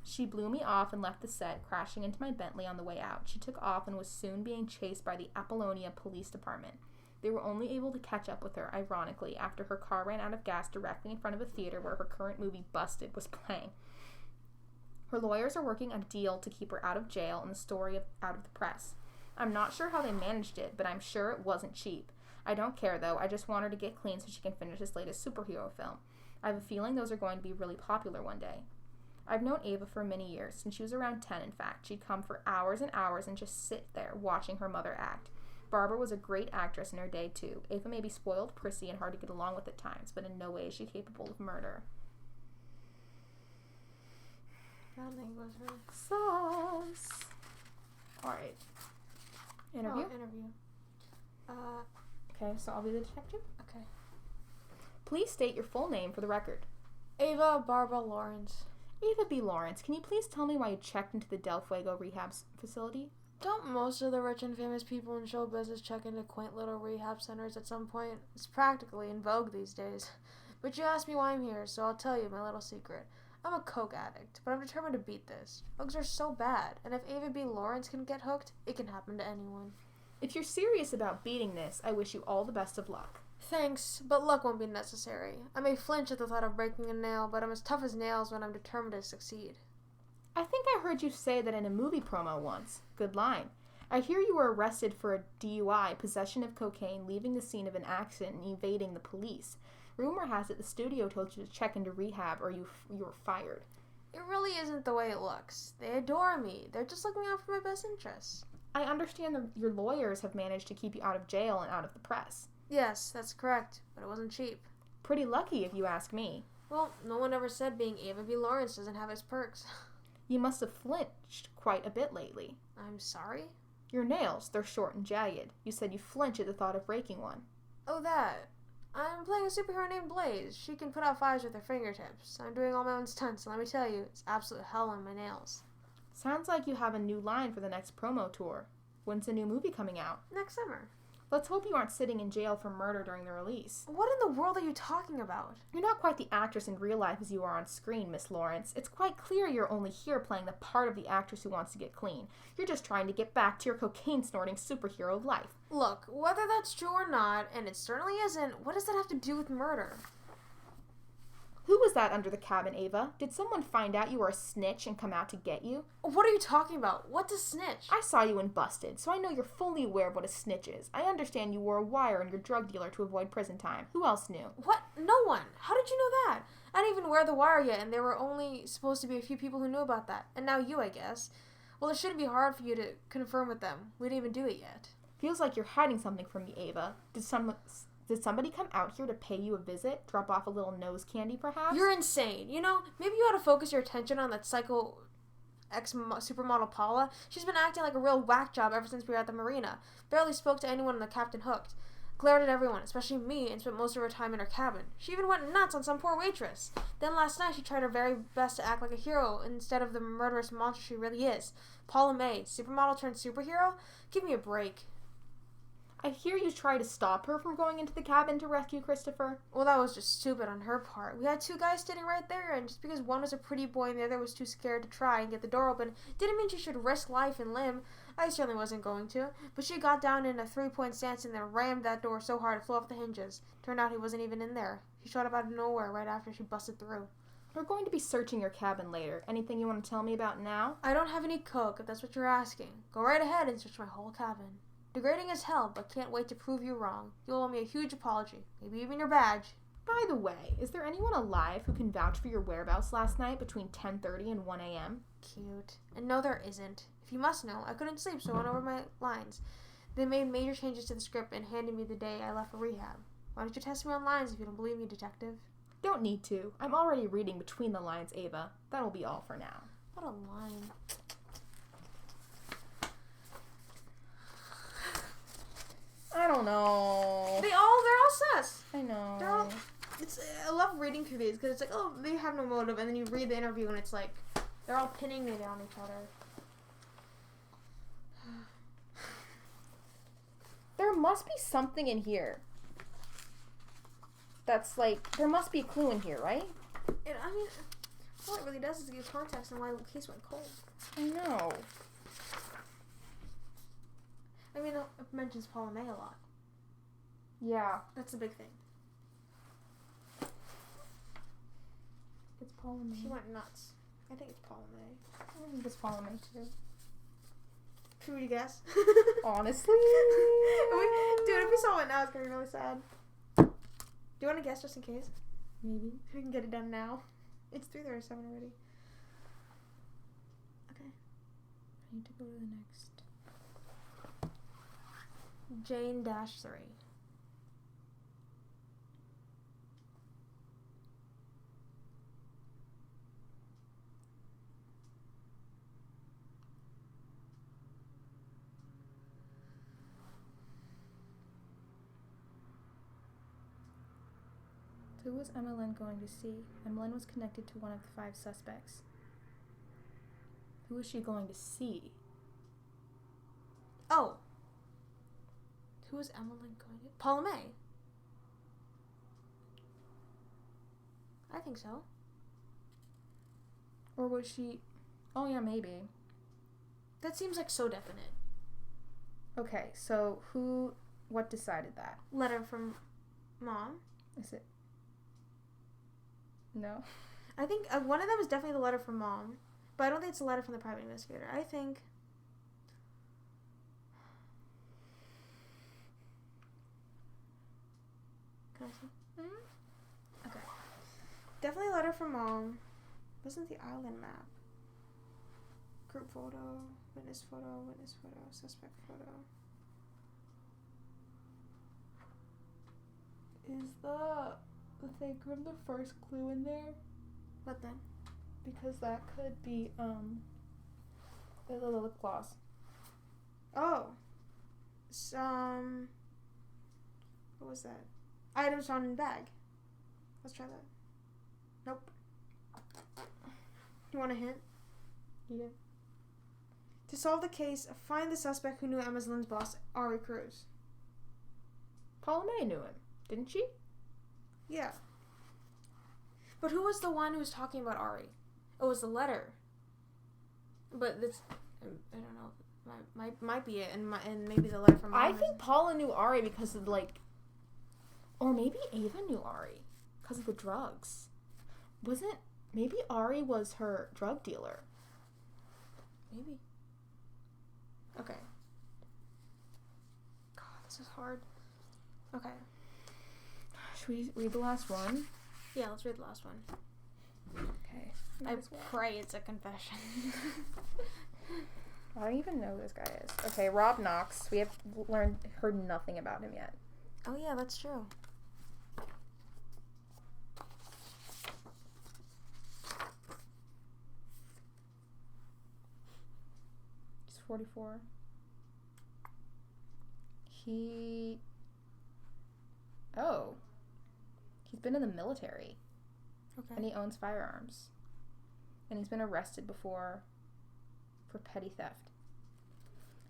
She blew me off and left the set, crashing into my Bentley on the way out. She took off and was soon being chased by the Apollonia Police Department. They were only able to catch up with her, ironically, after her car ran out of gas directly in front of a theater where her current movie, Busted, was playing. Her lawyers are working a deal to keep her out of jail and the story out of the press. I'm not sure how they managed it, but I'm sure it wasn't cheap. I don't care, though. I just want her to get clean so she can finish this latest superhero film. I have a feeling those are going to be really popular one day. I've known Ava for many years, since she was around 10, in fact. She'd come for hours and hours and just sit there watching her mother act. Barbara was a great actress in her day, too. Ava may be spoiled, prissy, and hard to get along with at times, but in no way is she capable of murder. I don't think it was her. Sauce. Alright. Interview? Oh, interview. Okay, so I'll be the detective. Okay. Please state your full name for the record. Ava Barbara Lawrence. Ava B. Lawrence, can you please tell me why you checked into the Del Fuego rehab facility? Don't most of the rich and famous people in show business check into quaint little rehab centers at some point? It's practically in vogue these days. But you asked me why I'm here, so I'll tell you my little secret. I'm a coke addict, but I'm determined to beat this. Drugs are so bad, and if Ava B. Lawrence can get hooked, it can happen to anyone. If you're serious about beating this, I wish you all the best of luck. Thanks, but luck won't be necessary. I may flinch at the thought of breaking a nail, but I'm as tough as nails when I'm determined to succeed. I think I heard you say that in a movie promo once. Good line. I hear you were arrested for a DUI, possession of cocaine, leaving the scene of an accident, and evading the police. Rumor has it the studio told you to check into rehab or you were fired. It really isn't the way it looks. They adore me. They're just looking out for my best interests. I understand that your lawyers have managed to keep you out of jail and out of the press. Yes, that's correct, but it wasn't cheap. Pretty lucky if you ask me. Well, no one ever said being Ava B. Lawrence doesn't have its perks. You must have flinched quite a bit lately. I'm sorry? Your nails, they're short and jagged. You said you flinch at the thought of breaking one. Oh, that. I'm playing a superhero named Blaze. She can put out fires with her fingertips. I'm doing all my own stunts, and let me tell you, it's absolute hell on my nails. Sounds like you have a new line for the next promo tour. When's the new movie coming out? Next summer. Let's hope you aren't sitting in jail for murder during the release. What in the world are you talking about? You're not quite the actress in real life as you are on screen, Miss Lawrence. It's quite clear you're only here playing the part of the actress who wants to get clean. You're just trying to get back to your cocaine-snorting superhero life. Look, whether that's true or not, and it certainly isn't, what does that have to do with murder? Who was that under the cabin, Ava? Did someone find out you were a snitch and come out to get you? What are you talking about? What's a snitch? I saw you in Busted, so I know you're fully aware of what a snitch is. I understand you wore a wire on your drug dealer to avoid prison time. Who else knew? What? No one. How did you know that? I didn't even wear the wire yet, and there were only supposed to be a few people who knew about that. And now you, I guess. Well, it shouldn't be hard for you to confirm with them. We didn't even do it yet. Feels like you're hiding something from me, Ava. Did somebody come out here to pay you a visit? Drop off a little nose candy, perhaps? You're insane. You know, maybe you ought to focus your attention on that psycho ex-supermodel Paula. She's been acting like a real whack job ever since we were at the marina. Barely spoke to anyone on the Captain Hooked. Glared at everyone, especially me, and spent most of her time in her cabin. She even went nuts on some poor waitress. Then last night she tried her very best to act like a hero instead of the murderous monster she really is. Paula May, supermodel turned superhero? Give me a break. I hear you try to stop her from going into the cabin to rescue Christopher. Well, that was just stupid on her part. We had two guys standing right there, and just because one was a pretty boy and the other was too scared to try and get the door open, didn't mean she should risk life and limb. I certainly wasn't going to. But she got down in a three-point stance and then rammed that door so hard it flew off the hinges. Turned out he wasn't even in there. He showed up out of nowhere right after she busted through. We're going to be searching your cabin later. Anything you want to tell me about now? I don't have any coke, if that's what you're asking. Go right ahead and search my whole cabin. Degrading as hell, but can't wait to prove you wrong. You'll owe me a huge apology. Maybe even your badge. By the way, is there anyone alive who can vouch for your whereabouts last night between 10:30 and 1 a.m.? Cute. And no, there isn't. If you must know, I couldn't sleep, so I went over my lines. They made major changes to the script and handed me the day I left for rehab. Why don't you test me on lines if you don't believe me, detective? Don't need to. I'm already reading between the lines, Ava. That'll be all for now. What a line. I don't know. They're all sus. I know. They're all. I love reading through these because it's like, oh, they have no motive, and then you read the interview and it's like, they're all pinning it on each other. There must be something in here. That's like, there must be a clue in here, right? I mean, all it really does is give context on why the case went cold. I know. I mean, it mentions Paula May a lot. Yeah. That's a big thing. It's Paula May. She went nuts. I think it's Paula May. I think it's Paula May too. Who would you guess? Honestly? Dude, if we saw it now, it's gonna be really sad. Do you want to guess just in case? Maybe. We can get it done now. It's 3:37 already. Okay. I need to go to the next. Jane-3. Who was Emmeline going to see? Emmeline was connected to one of the 5 suspects. Who was she going to see? Oh. Who is Emmeline going to? Paula May. I think so. Or was she... Oh yeah, maybe. That seems like so definite. Okay, so who... What decided that? Letter from Mom. Is it... No? I think one of them is definitely the letter from Mom. But I don't think it's a letter from the private investigator. I think... Can I see? Mm-hmm. Okay. Definitely a letter from Mom. Wasn't the island map? Group photo, witness photo, suspect photo. Is the thing from the first clue in there? What then? Because that could be, the lip gloss. Oh. What was that? Items found in bag. Let's try that. Nope. You want a hint? Yeah. To solve the case, find the suspect who knew Emma's Lynn's boss, Ari Cruz. Paula May knew him, didn't she? Yeah. But who was the one who was talking about Ari? It was the letter. But this, I don't know. Might be it, and maybe the letter from Mom. I think Paula knew Ari because of or maybe Ava knew Ari because of the drugs. Maybe Ari was her drug dealer. Maybe. Okay. God, this is hard. Okay. Should we read the last one? Yeah, let's read the last one. Okay. I pray it's a confession. I don't even know who this guy is. Okay, Rob Knox. We have heard nothing about him yet. Oh yeah, that's true. He's 44. He's been in the military. Okay. And he owns firearms. And he's been arrested before for petty theft.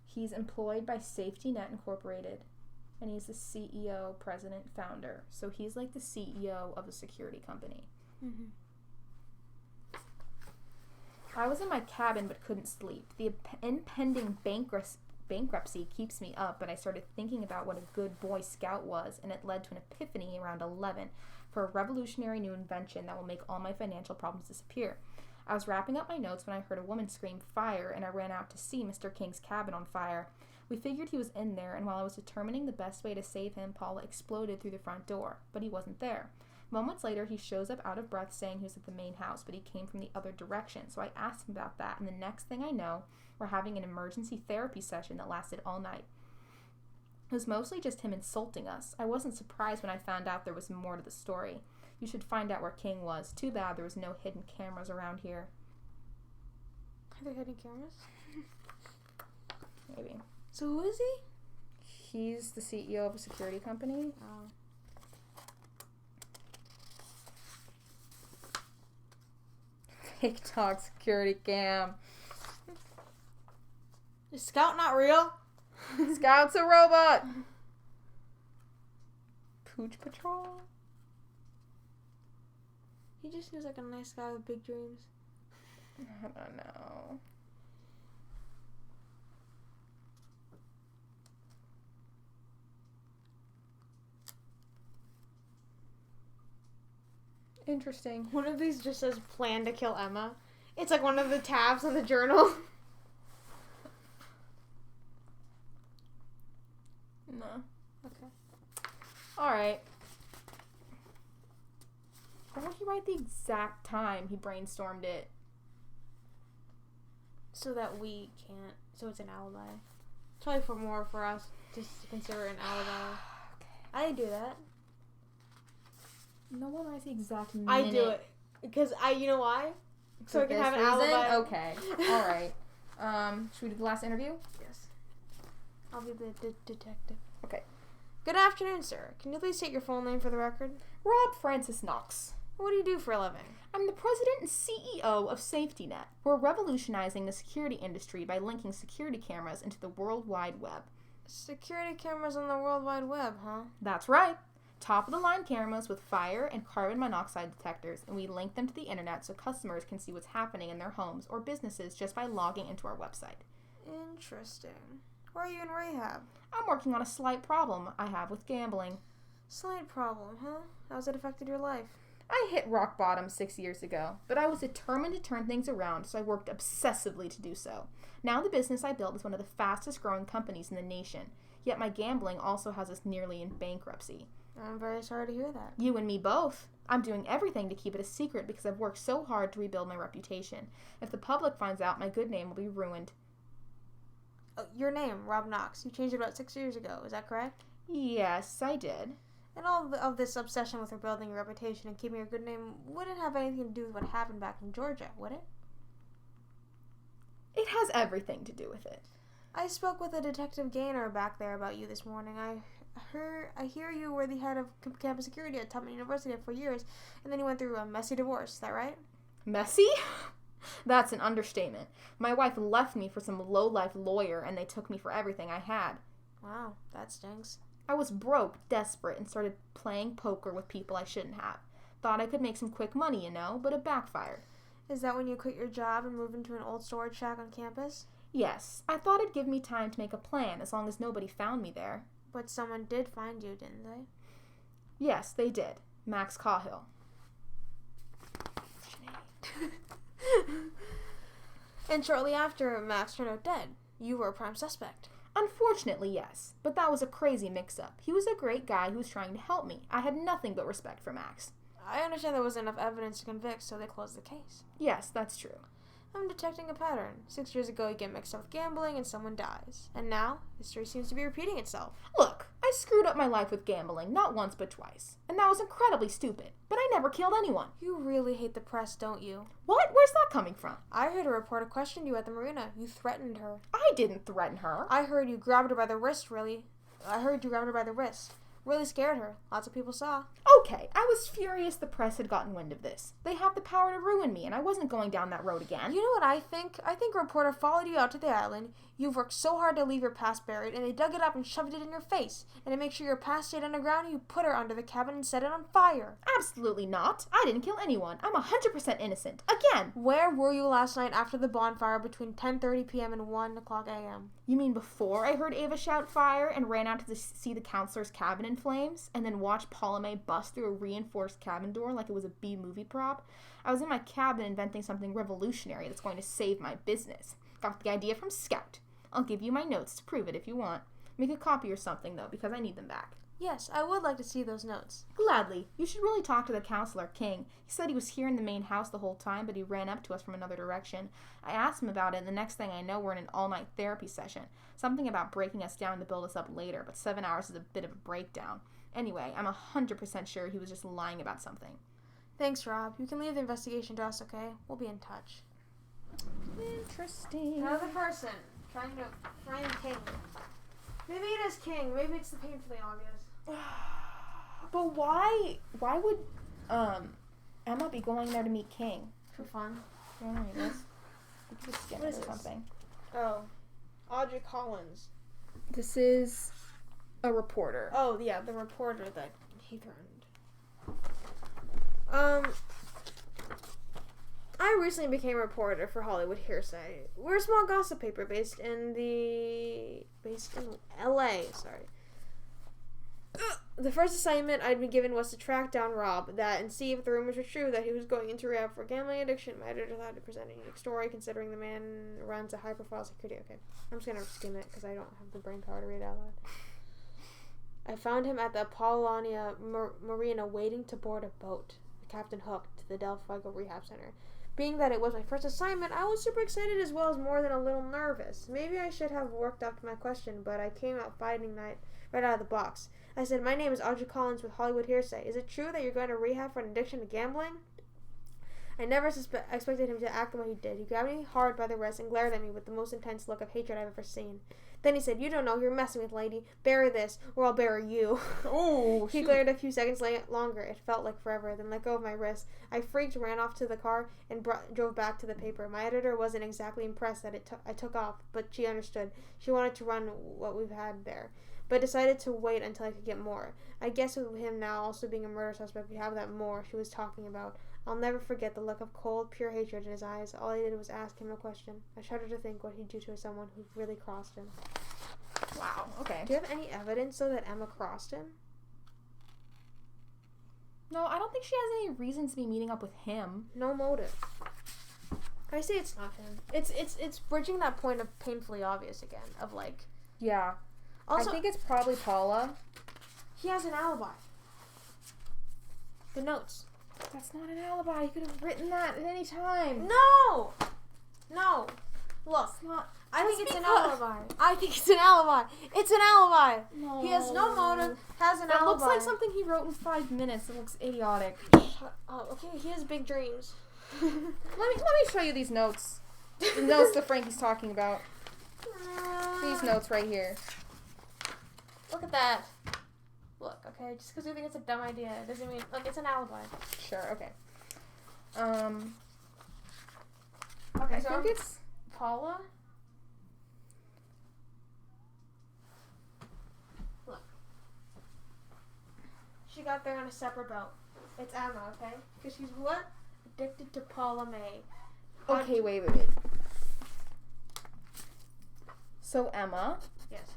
He's employed by Safety Net Incorporated. And he's the CEO, president, founder. So he's like the CEO of a security company. Mm-hmm. I was in my cabin but couldn't sleep. The impending bankruptcy keeps me up, but I started thinking about what a good Boy Scout was, and it led to an epiphany around 11 for a revolutionary new invention that will make all my financial problems disappear. I was wrapping up my notes when I heard a woman scream fire, and I ran out to see Mr. King's cabin on fire. We figured he was in there, and while I was determining the best way to save him, Paula exploded through the front door, but he wasn't there. Moments later, he shows up out of breath saying he was at the main house, but he came from the other direction, so I asked him about that, and the next thing I know, we're having an emergency therapy session that lasted all night. It was mostly just him insulting us. I wasn't surprised when I found out there was more to the story. You should find out where King was. Too bad there was no hidden cameras around here. Are there hidden cameras? Maybe. So who is he? He's the CEO of a security company. Oh. Fake dog security cam. Is Scout not real? Scout's a robot. Pooch Patrol? He just seems like a nice guy with big dreams. I don't know. Interesting. One of these just says plan to kill Emma. It's like one of the tabs on the journal. No. Okay. Alright. Why don't you write the exact time he brainstormed it? So that we can't. So it's an alibi. It's probably for us just to consider it an alibi. Okay. I do that. No one writes the exact minute. I do it because you know why? So I can have an alibi. Okay. All right. Should we do the last interview? Yes. I'll be the detective. Okay. Good afternoon, sir. Can you please state your full name for the record? Rob Francis Knox. What do you do for a living? I'm the president and CEO of Safety Net. We're revolutionizing the security industry by linking security cameras into the World Wide Web. Security cameras on the World Wide Web, huh? That's right. Top-of-the-line cameras with fire and carbon monoxide detectors, and we link them to the internet so customers can see what's happening in their homes or businesses just by logging into our website. Interesting. Why are you in rehab? I'm working on a slight problem I have with gambling. Slight problem, huh? How's it affected your life? I hit rock bottom 6 years ago, but I was determined to turn things around, so I worked obsessively to do so. Now the business I built is one of the fastest growing companies in the nation, yet my gambling also has us nearly in bankruptcy. I'm very sorry to hear that. You and me both. I'm doing everything to keep it a secret because I've worked so hard to rebuild my reputation. If the public finds out, my good name will be ruined. Your name, Rob Knox, you changed it about 6 years ago, is that correct? Yes, I did. And all of this obsession with rebuilding your reputation and keeping your good name wouldn't have anything to do with what happened back in Georgia, would it? It has everything to do with it. I spoke with a Detective Gaynor back there about you this morning. I hear you were the head of campus security at Tubman University for years, and then you went through a messy divorce, is that right? Messy? That's an understatement. My wife left me for some low-life lawyer, and they took me for everything I had. Wow, that stinks. I was broke, desperate, and started playing poker with people I shouldn't have. Thought I could make some quick money, but it backfired. Is that when you quit your job and moved into an old storage shack on campus? Yes, I thought it'd give me time to make a plan as long as nobody found me there. But someone did find you, didn't they? Yes, they did. Max Cahill. And shortly after, Max turned out dead. You were a prime suspect. Unfortunately, yes. But that was a crazy mix-up. He was a great guy who was trying to help me. I had nothing but respect for Max. I understand there wasn't enough evidence to convict, so they closed the case. Yes, that's true. I'm detecting a pattern. 6 years ago, you get mixed up with gambling and someone dies. And now, history seems to be repeating itself. Look, I screwed up my life with gambling, not once but twice. And that was incredibly stupid. But I never killed anyone. You really hate the press, don't you? What? Where's that coming from? I heard a reporter question you at the marina. You threatened her. I didn't threaten her. I heard you grabbed her by the wrist, really scared her. Lots of people saw. Okay, I was furious the press had gotten wind of this. They have the power to ruin me, and I wasn't going down that road again. You know what I think? I think a reporter followed you out to the island. You've worked so hard to leave your past buried, and they dug it up and shoved it in your face. And to make sure your past stayed underground, you put her under the cabin and set it on fire. Absolutely not. I didn't kill anyone. I'm 100% innocent. Again. Where were you last night after the bonfire between 10:30 p.m. and 1 o'clock a.m.? You mean before I heard Ava shout fire and ran out to see the counselor's cabin in flames, and then watched Paula May bust through a reinforced cabin door like it was a B-movie prop? I was in my cabin inventing something revolutionary that's going to save my business. Got the idea from Scout. I'll give you my notes to prove it if you want. Make a copy or something, though, because I need them back. Yes, I would like to see those notes. Gladly. You should really talk to the counselor, King. He said he was here in the main house the whole time, but he ran up to us from another direction. I asked him about it, and the next thing I know, we're in an all-night therapy session. Something about breaking us down to build us up later, but 7 hours is a bit of a breakdown. Anyway, I'm 100% sure he was just lying about something. Thanks, Rob. You can leave the investigation to us, okay? We'll be in touch. Interesting. Another person trying to find King. Maybe it is King. Maybe it's the painfully obvious. But why would Emma be going there to meet King? For fun. I don't read this. We could just skim it or something. Oh. Audrey Collins. This is a reporter. Oh, yeah, the reporter that he threatened. I recently became a reporter for Hollywood Hearsay. We're a small gossip paper based in LA, sorry. The first assignment I'd been given was to track down Rob, and see if the rumors were true that he was going into rehab for gambling addiction. My editor thought to present a unique story considering the man runs a high-profile security. Okay, I'm just gonna skim it because I don't have the brain power to read it out loud. I found him at the Apollonia Marina waiting to board a boat. The captain hooked to the Del Fuego Rehab Center. Being that it was my first assignment, I was super excited as well as more than a little nervous. Maybe I should have worked up to my question, but I came out fighting right out of the box. I said, "My name is Audrey Collins with Hollywood Hearsay. Is it true that you're going to rehab for an addiction to gambling?" I never expected him to act the way he did. He grabbed me hard by the wrist and glared at me with the most intense look of hatred I've ever seen. Then he said, "You don't know who you're messing with, lady. Bury this, or I'll bury you." Oh, He glared a few seconds longer. It felt like forever, then let go of my wrist. I freaked, ran off to the car, and drove back to the paper. My editor wasn't exactly impressed that I took off, but she understood. She wanted to run what we've had there, but decided to wait until I could get more. I guess with him now also being a murder suspect, we have that more she was talking about. I'll never forget the look of cold, pure hatred in his eyes. All I did was ask him a question. I shudder to think what he'd do to someone who really crossed him. Wow, okay. Do you have any evidence, though, that Emma crossed him? No, I don't think she has any reason to be meeting up with him. No motive. I say it's not him. It's bridging that point of painfully obvious again. Of like. Yeah. Also, I think it's probably Paula. He has an alibi. The notes. That's not an alibi. You could have written that at any time. No. Look. It's not. I think it's an alibi. I think it's an alibi. It's an alibi. No. He has no motive. Has an That alibi. looks like something he wrote in 5 minutes. It looks idiotic. Shut up. Okay, he has big dreams. Let me show you these notes. The notes that Frankie's talking about. These notes right here. Look at that. Look, okay, just because you think it's a dumb idea, it doesn't mean. Look, it's an alibi. Sure. Okay. Okay, I so think it's Paula. Look. She got there on a separate boat. It's Emma, okay? Because she's what? Addicted to Paula May. okay. Wait. So Emma, Yes.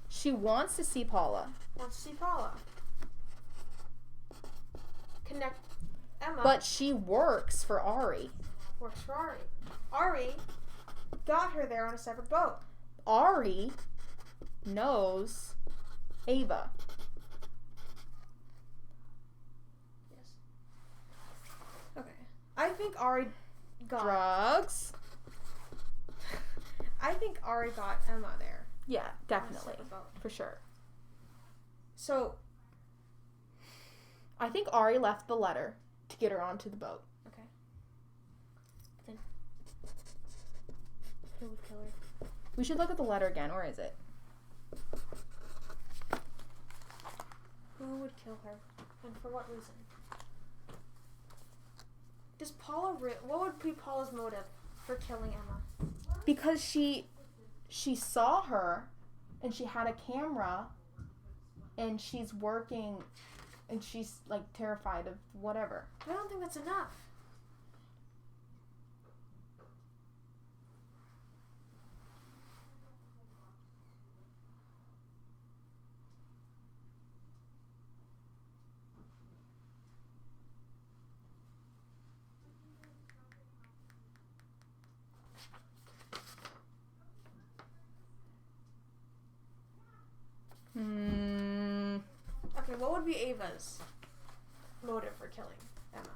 she wants to see Paula, Wants to see Paula. Connect Emma. but she works for Ari. Works for Ari. Ari got her there on a separate boat. Ari knows Ava. Yes. Okay. I think Ari got. Drugs. I think Ari got Emma there. Yeah, on a definitely. separate boat. For sure. So, I think Ari left the letter to get her onto the boat. okay. Then who would kill her? We should look at the letter again. Where is it? Who would kill her, and for what reason? Does Paula? What would be Paula's motive for killing Emma? Because she saw her, and she had a camera, and she's working, and she's like terrified of whatever. I don't think that's enough. Okay, what would be Ava's motive for killing Emma?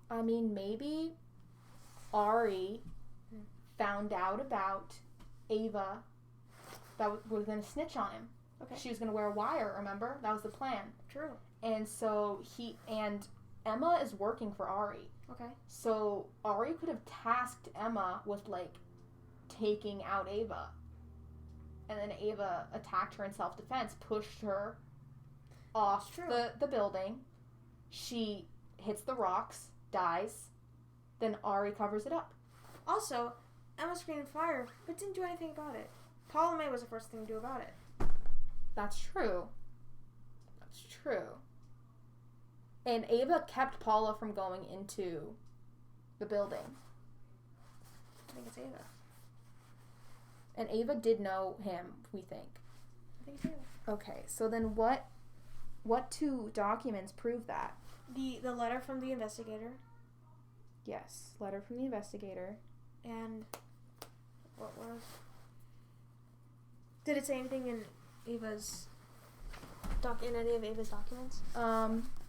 I mean, maybe Ari found out about Ava that was going to snitch on him. Okay. She was going to wear a wire, remember? That was the plan. True. And so Emma is working for Ari. Okay. So Ari could have tasked Emma with, like, taking out Ava. And then Ava attacked her in self-defense, pushed her off the building. She hits the rocks, dies. Then Ari covers it up. Also, Emma screamed fire, but didn't do anything about it. Paula May was the first thing to do about it. That's true. That's true. And Ava kept Paula from going into the building. I think it's Ava. And Ava did know him, we think. I think it's Ava. Okay, so then what two documents prove that? The letter from the investigator. Yes, letter from the investigator. And what was? Did it say anything in Ava's in any of Ava's documents?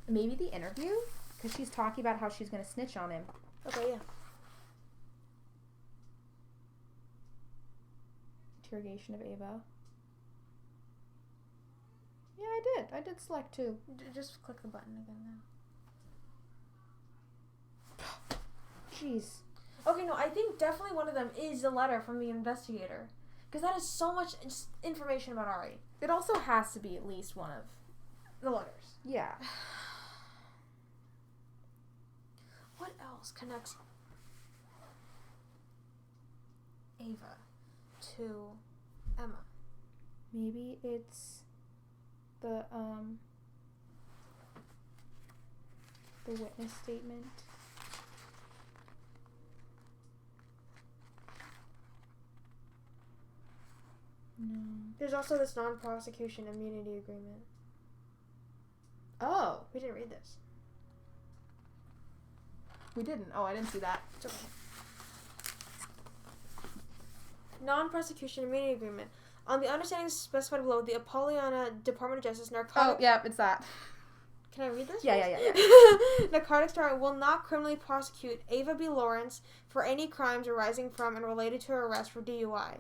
Maybe the interview? Because she's talking about how she's going to snitch on him. Okay, yeah. Interrogation of Ava. Yeah, I did select two. Just click the button again now. Jeez. Okay, no, I think definitely one of them is the letter from the investigator. Because that is so much information about Ari. It also has to be at least one of the letters. Yeah. What else connects Ava to Emma? Maybe it's the The witness statement. No. There's also this non-prosecution immunity agreement. Oh. We didn't read this. We didn't. Oh, I didn't see that. It's okay. Non-prosecution immunity agreement. On the understanding specified below, the Apollonia Department of Justice narcotics... Oh, yeah, it's that. Can I read this? Yeah. Narcotics Department will not criminally prosecute Ava B. Lawrence for any crimes arising from and related to her arrest for DUI.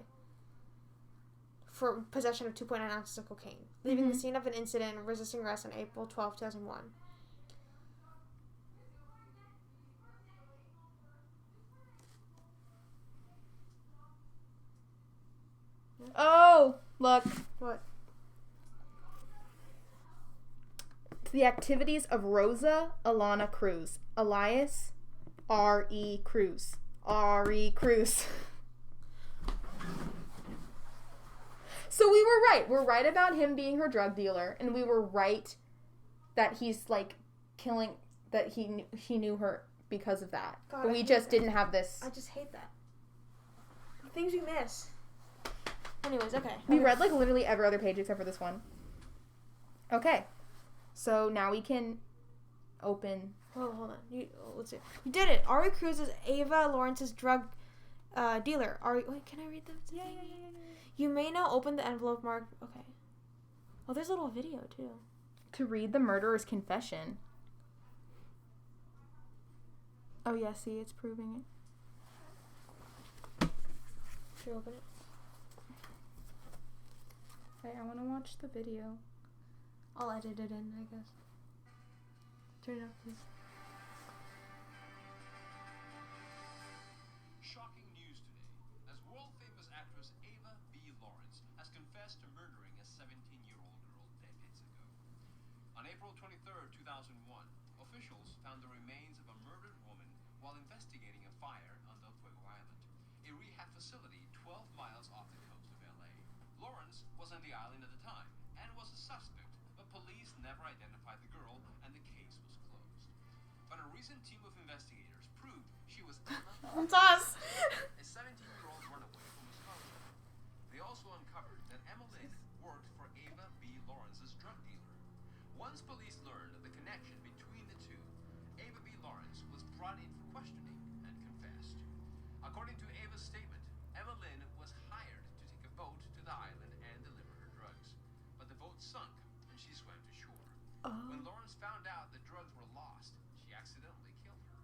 For possession of 2.9 ounces of cocaine. Leaving the scene of an incident and resisting arrest on April 12, 2001. Oh, look. What? The activities of Rosa Alana Cruz, alias R.E. Cruz. R.E. Cruz. So we were right. We're right about him being her drug dealer, and we were right that he's like killing. That he knew her because of that. God, but we just didn't have this. I just hate that. The things we miss. Anyways, okay. We read like literally every other page except for this one. Okay, so now we can open. Oh, hold on. Let's see. You did it. Ari Cruz is Ava Lawrence's drug dealer. Wait, can I read that? Yeah. You may now open the envelope marked. Okay. Oh, there's a little video too. To read the murderer's confession. Oh yeah, see, it's proving it. Should you open it? Okay, I want to watch the video. I'll edit it in, I guess. Turn it up, please. Shocking news today, as world-famous actress Ava B. Lawrence has confessed to murdering a 17-year-old girl decades ago. On April 23rd, 2001, officials found the remains of a murdered woman while investigating a fire on Del Fuego Island, a rehab facility 12 miles off the coast of L.A. Lawrence was on the island at the time and was a suspect, but police never identified the girl and the case was closed. But a recent team of investigators proved she was Emma, It's us! a 17-year-old runaway from Wisconsin. They also uncovered that Emma Lynn worked for Ava B. Lawrence's drug dealer. Once police learned of the connection between the two, Ava B. Lawrence was brought in for questioning and confessed. According to Ava's statement, Emma Lynn was hired to take a boat to the island and deliver her drugs. But the boat sunk and she swam to shore. When Lawrence found out the drugs were lost, she accidentally killed her.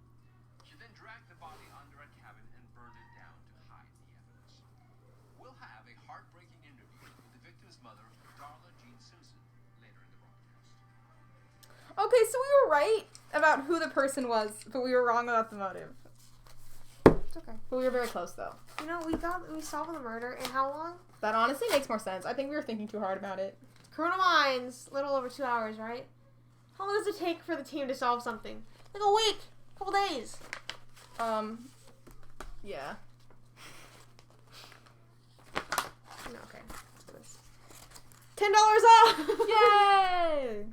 She then dragged the body under a cabin and burned it down to hide the evidence. We'll have a heartbreaking interview with the victim's mother, Darla Jean Simpson, later in the broadcast. Okay, so we were right about who the person was, but we were wrong about the motive. It's okay. But we were very close, though. You know, we solved the murder in how long? That honestly makes more sense. I think we were thinking too hard about it. Criminal Minds, little over 2 hours, right? How long does it take for the team to solve something? Like a week, a couple days. Yeah. No, okay. Let's do this. $10 off! Yay!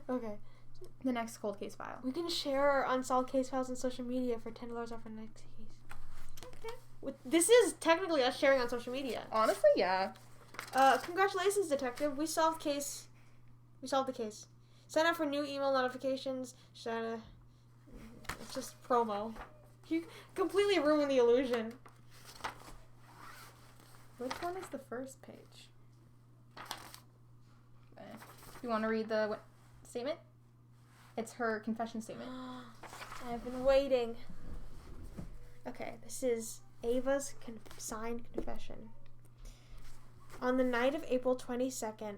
Okay. The next cold case file. We can share our unsolved case files on social media for $10 off our next case. Okay. This is technically us sharing on social media. Honestly, yeah. Congratulations, detective. We solved the case. Sign up for new email notifications. It's just promo. You completely ruin the illusion. Which one is the first page? You want to read the statement? It's her confession statement. I've been waiting. Okay, this is Ava's signed confession. On the night of April 22nd,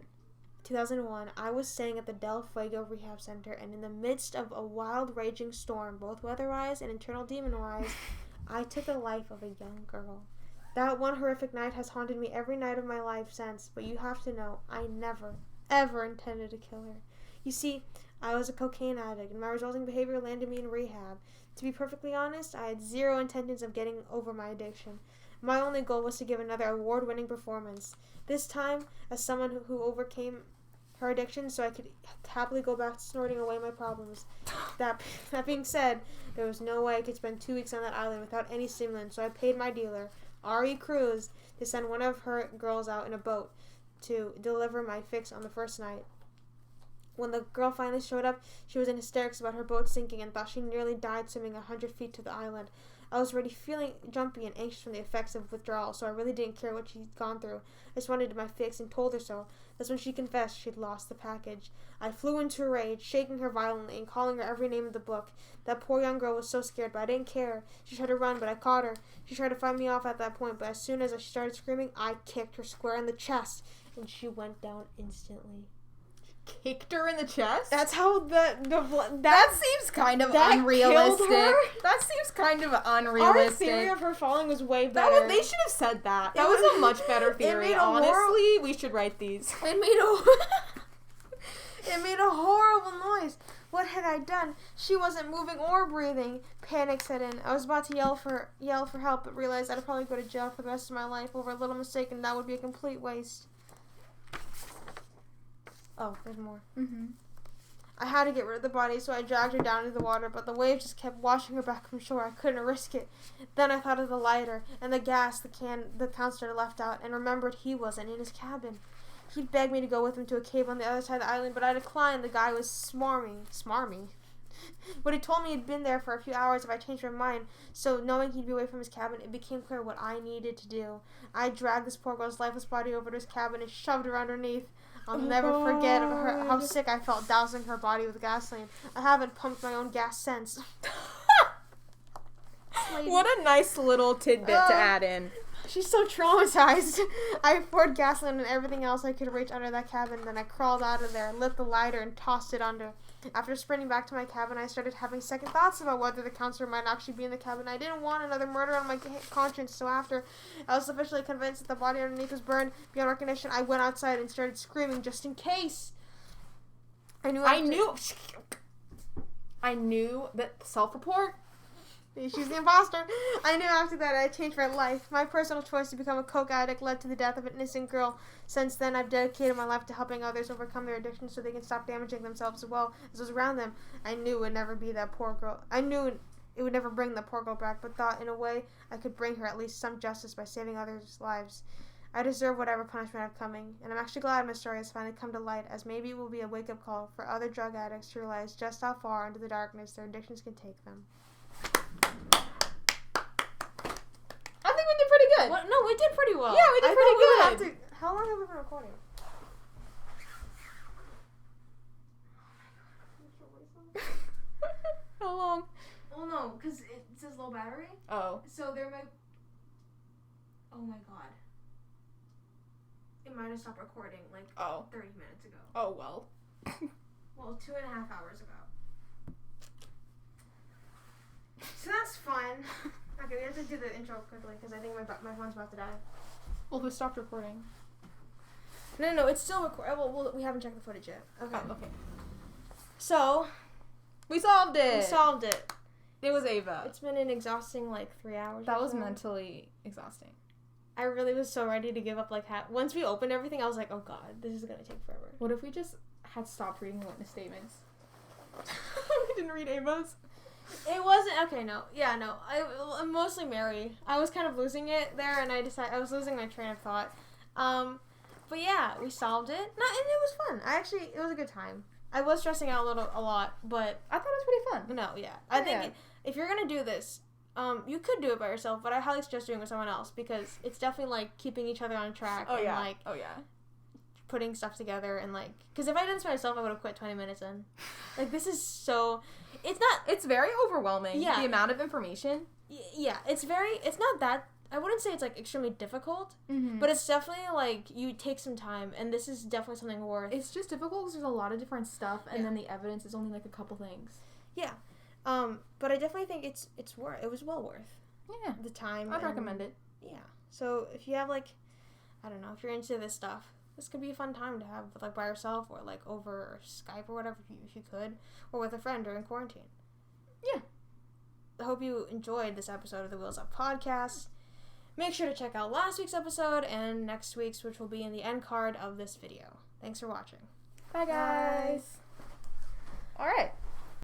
2001, I was staying at the Del Fuego Rehab Center, and in the midst of a wild, raging storm, both weather-wise and internal demon-wise, I took the life of a young girl. That one horrific night has haunted me every night of my life since, but you have to know, I never, ever intended to kill her. You see, I was a cocaine addict, and my resulting behavior landed me in rehab. To be perfectly honest, I had zero intentions of getting over my addiction. My only goal was to give another award-winning performance. This time, as someone who overcame her addiction so I could happily go back to snorting away my problems. That being said, there was no way I could spend 2 weeks on that island without any stimulant, so I paid my dealer, Ari Cruz, to send one of her girls out in a boat to deliver my fix on the first night. When the girl finally showed up, she was in hysterics about her boat sinking and thought she nearly died swimming 100 feet to the island. I was already feeling jumpy and anxious from the effects of withdrawal, so I really didn't care what she'd gone through. I just wanted my fix and told her so. That's when she confessed she'd lost the package. I flew into a rage, shaking her violently and calling her every name in the book. That poor young girl was so scared, but I didn't care. She tried to run, but I caught her. She tried to fight me off at that point, but as soon as she started screaming, I kicked her square in the chest, and she went down instantly. Kicked her in the chest? That's how that seems kind of that unrealistic. killed her? That seems kind of Our unrealistic. theory of her falling was way better. They should have said that. That It was was- a much better it theory. made a Honestly, we should write these. It made a horrible noise. What had I done? She wasn't moving or breathing. Panic set in. I was about to yell for help, but realized I'd probably go to jail for the rest of my life over a little mistake, and that would be a complete waste. Oh, there's more. Mm-hmm. I had to get rid of the body, so I dragged her down into the water, but the waves just kept washing her back from shore. I couldn't risk it. Then I thought of the lighter and the gas the counselor left out, and remembered he wasn't in his cabin. He'd begged me to go with him to a cave on the other side of the island, but I declined. The guy was smarmy. But he told me he'd been there for a few hours if I changed my mind, so knowing he'd be away from his cabin, it became clear what I needed to do. I dragged this poor girl's lifeless body over to his cabin and shoved her underneath. I'll never forget how sick I felt dousing her body with gasoline. I haven't pumped my own gas since. What a nice little tidbit to add in. She's so traumatized. I poured gasoline and everything else I could reach under that cabin. Then I crawled out of there, lit the lighter, and tossed it under. After sprinting back to my cabin, I started having second thoughts about whether the counselor might actually be in the cabin. I didn't want another murder on my conscience, so after I was sufficiently convinced that the body underneath was burned beyond recognition, I went outside and started screaming just in case. I knew that self-report. She's the imposter. I knew after that I changed my life. My personal choice to become a coke addict led to the death of an innocent girl. Since then, I've dedicated my life to helping others overcome their addiction so they can stop damaging themselves as well as those around them. I knew it would never be that poor girl. I knew it would never bring the poor girl back, but thought in a way I could bring her at least some justice by saving others' lives. I deserve whatever punishment I'm coming, and I'm actually glad my story has finally come to light, as maybe it will be a wake-up call for other drug addicts to realize just how far into the darkness their addictions can take them. I think we did pretty good. Well, no, we did pretty well. Yeah, we did pretty good. How long have we been recording? How long? Well, no, because it says low battery. Oh. So there might... Oh my god. It might have stopped recording, 30 minutes ago. Oh, well. Well, 2.5 hours ago. So that's fun. Okay, we have to do the intro quickly, because I think my phone's about to die. Well, who stopped recording? No, it's still recording. Well, we haven't checked the footage yet. Okay. Oh, okay. So... We solved it! We solved it. It was Ava. It's been an exhausting, 3 hours. That or was so. mentally exhausting. I really was so ready to give up, once we opened everything, I was like, oh god, this is gonna take forever. What if we just had stopped reading the witness statements? We didn't read Ava's. It wasn't, okay, no. Yeah, no. I'm mostly Mary. I was kind of losing it there, and I was losing my train of thought. But yeah, we solved it. And it was fun. It was a good time. I was stressing out a lot, but... I thought it was pretty fun. No, yeah. I think if you're gonna do this, you could do it by yourself, but I highly suggest doing it with someone else, because it's definitely, keeping each other on track. Oh, and, yeah. putting stuff together, and, because if I did this by myself, I would have quit 20 minutes in. This is so... It's very overwhelming. Yeah. The amount of information. Yeah, it's not that... I wouldn't say it's, extremely difficult, Mm-hmm. but it's definitely, you take some time, and this is definitely something worth... It's just difficult because there's a lot of different stuff, and then the evidence is only, a couple things. Yeah. But I definitely think it was well worth Yeah. the time. I'd recommend it. Yeah. So, if you have, I don't know, if you're into this stuff, this could be a fun time to have, by yourself, or, over Skype or whatever, if you could, or with a friend during quarantine. Yeah. I hope you enjoyed this episode of the Wheels Up Podcast. Make sure to check out last week's episode and next week's, which will be in the end card of this video. Thanks for watching. Bye, guys. All right.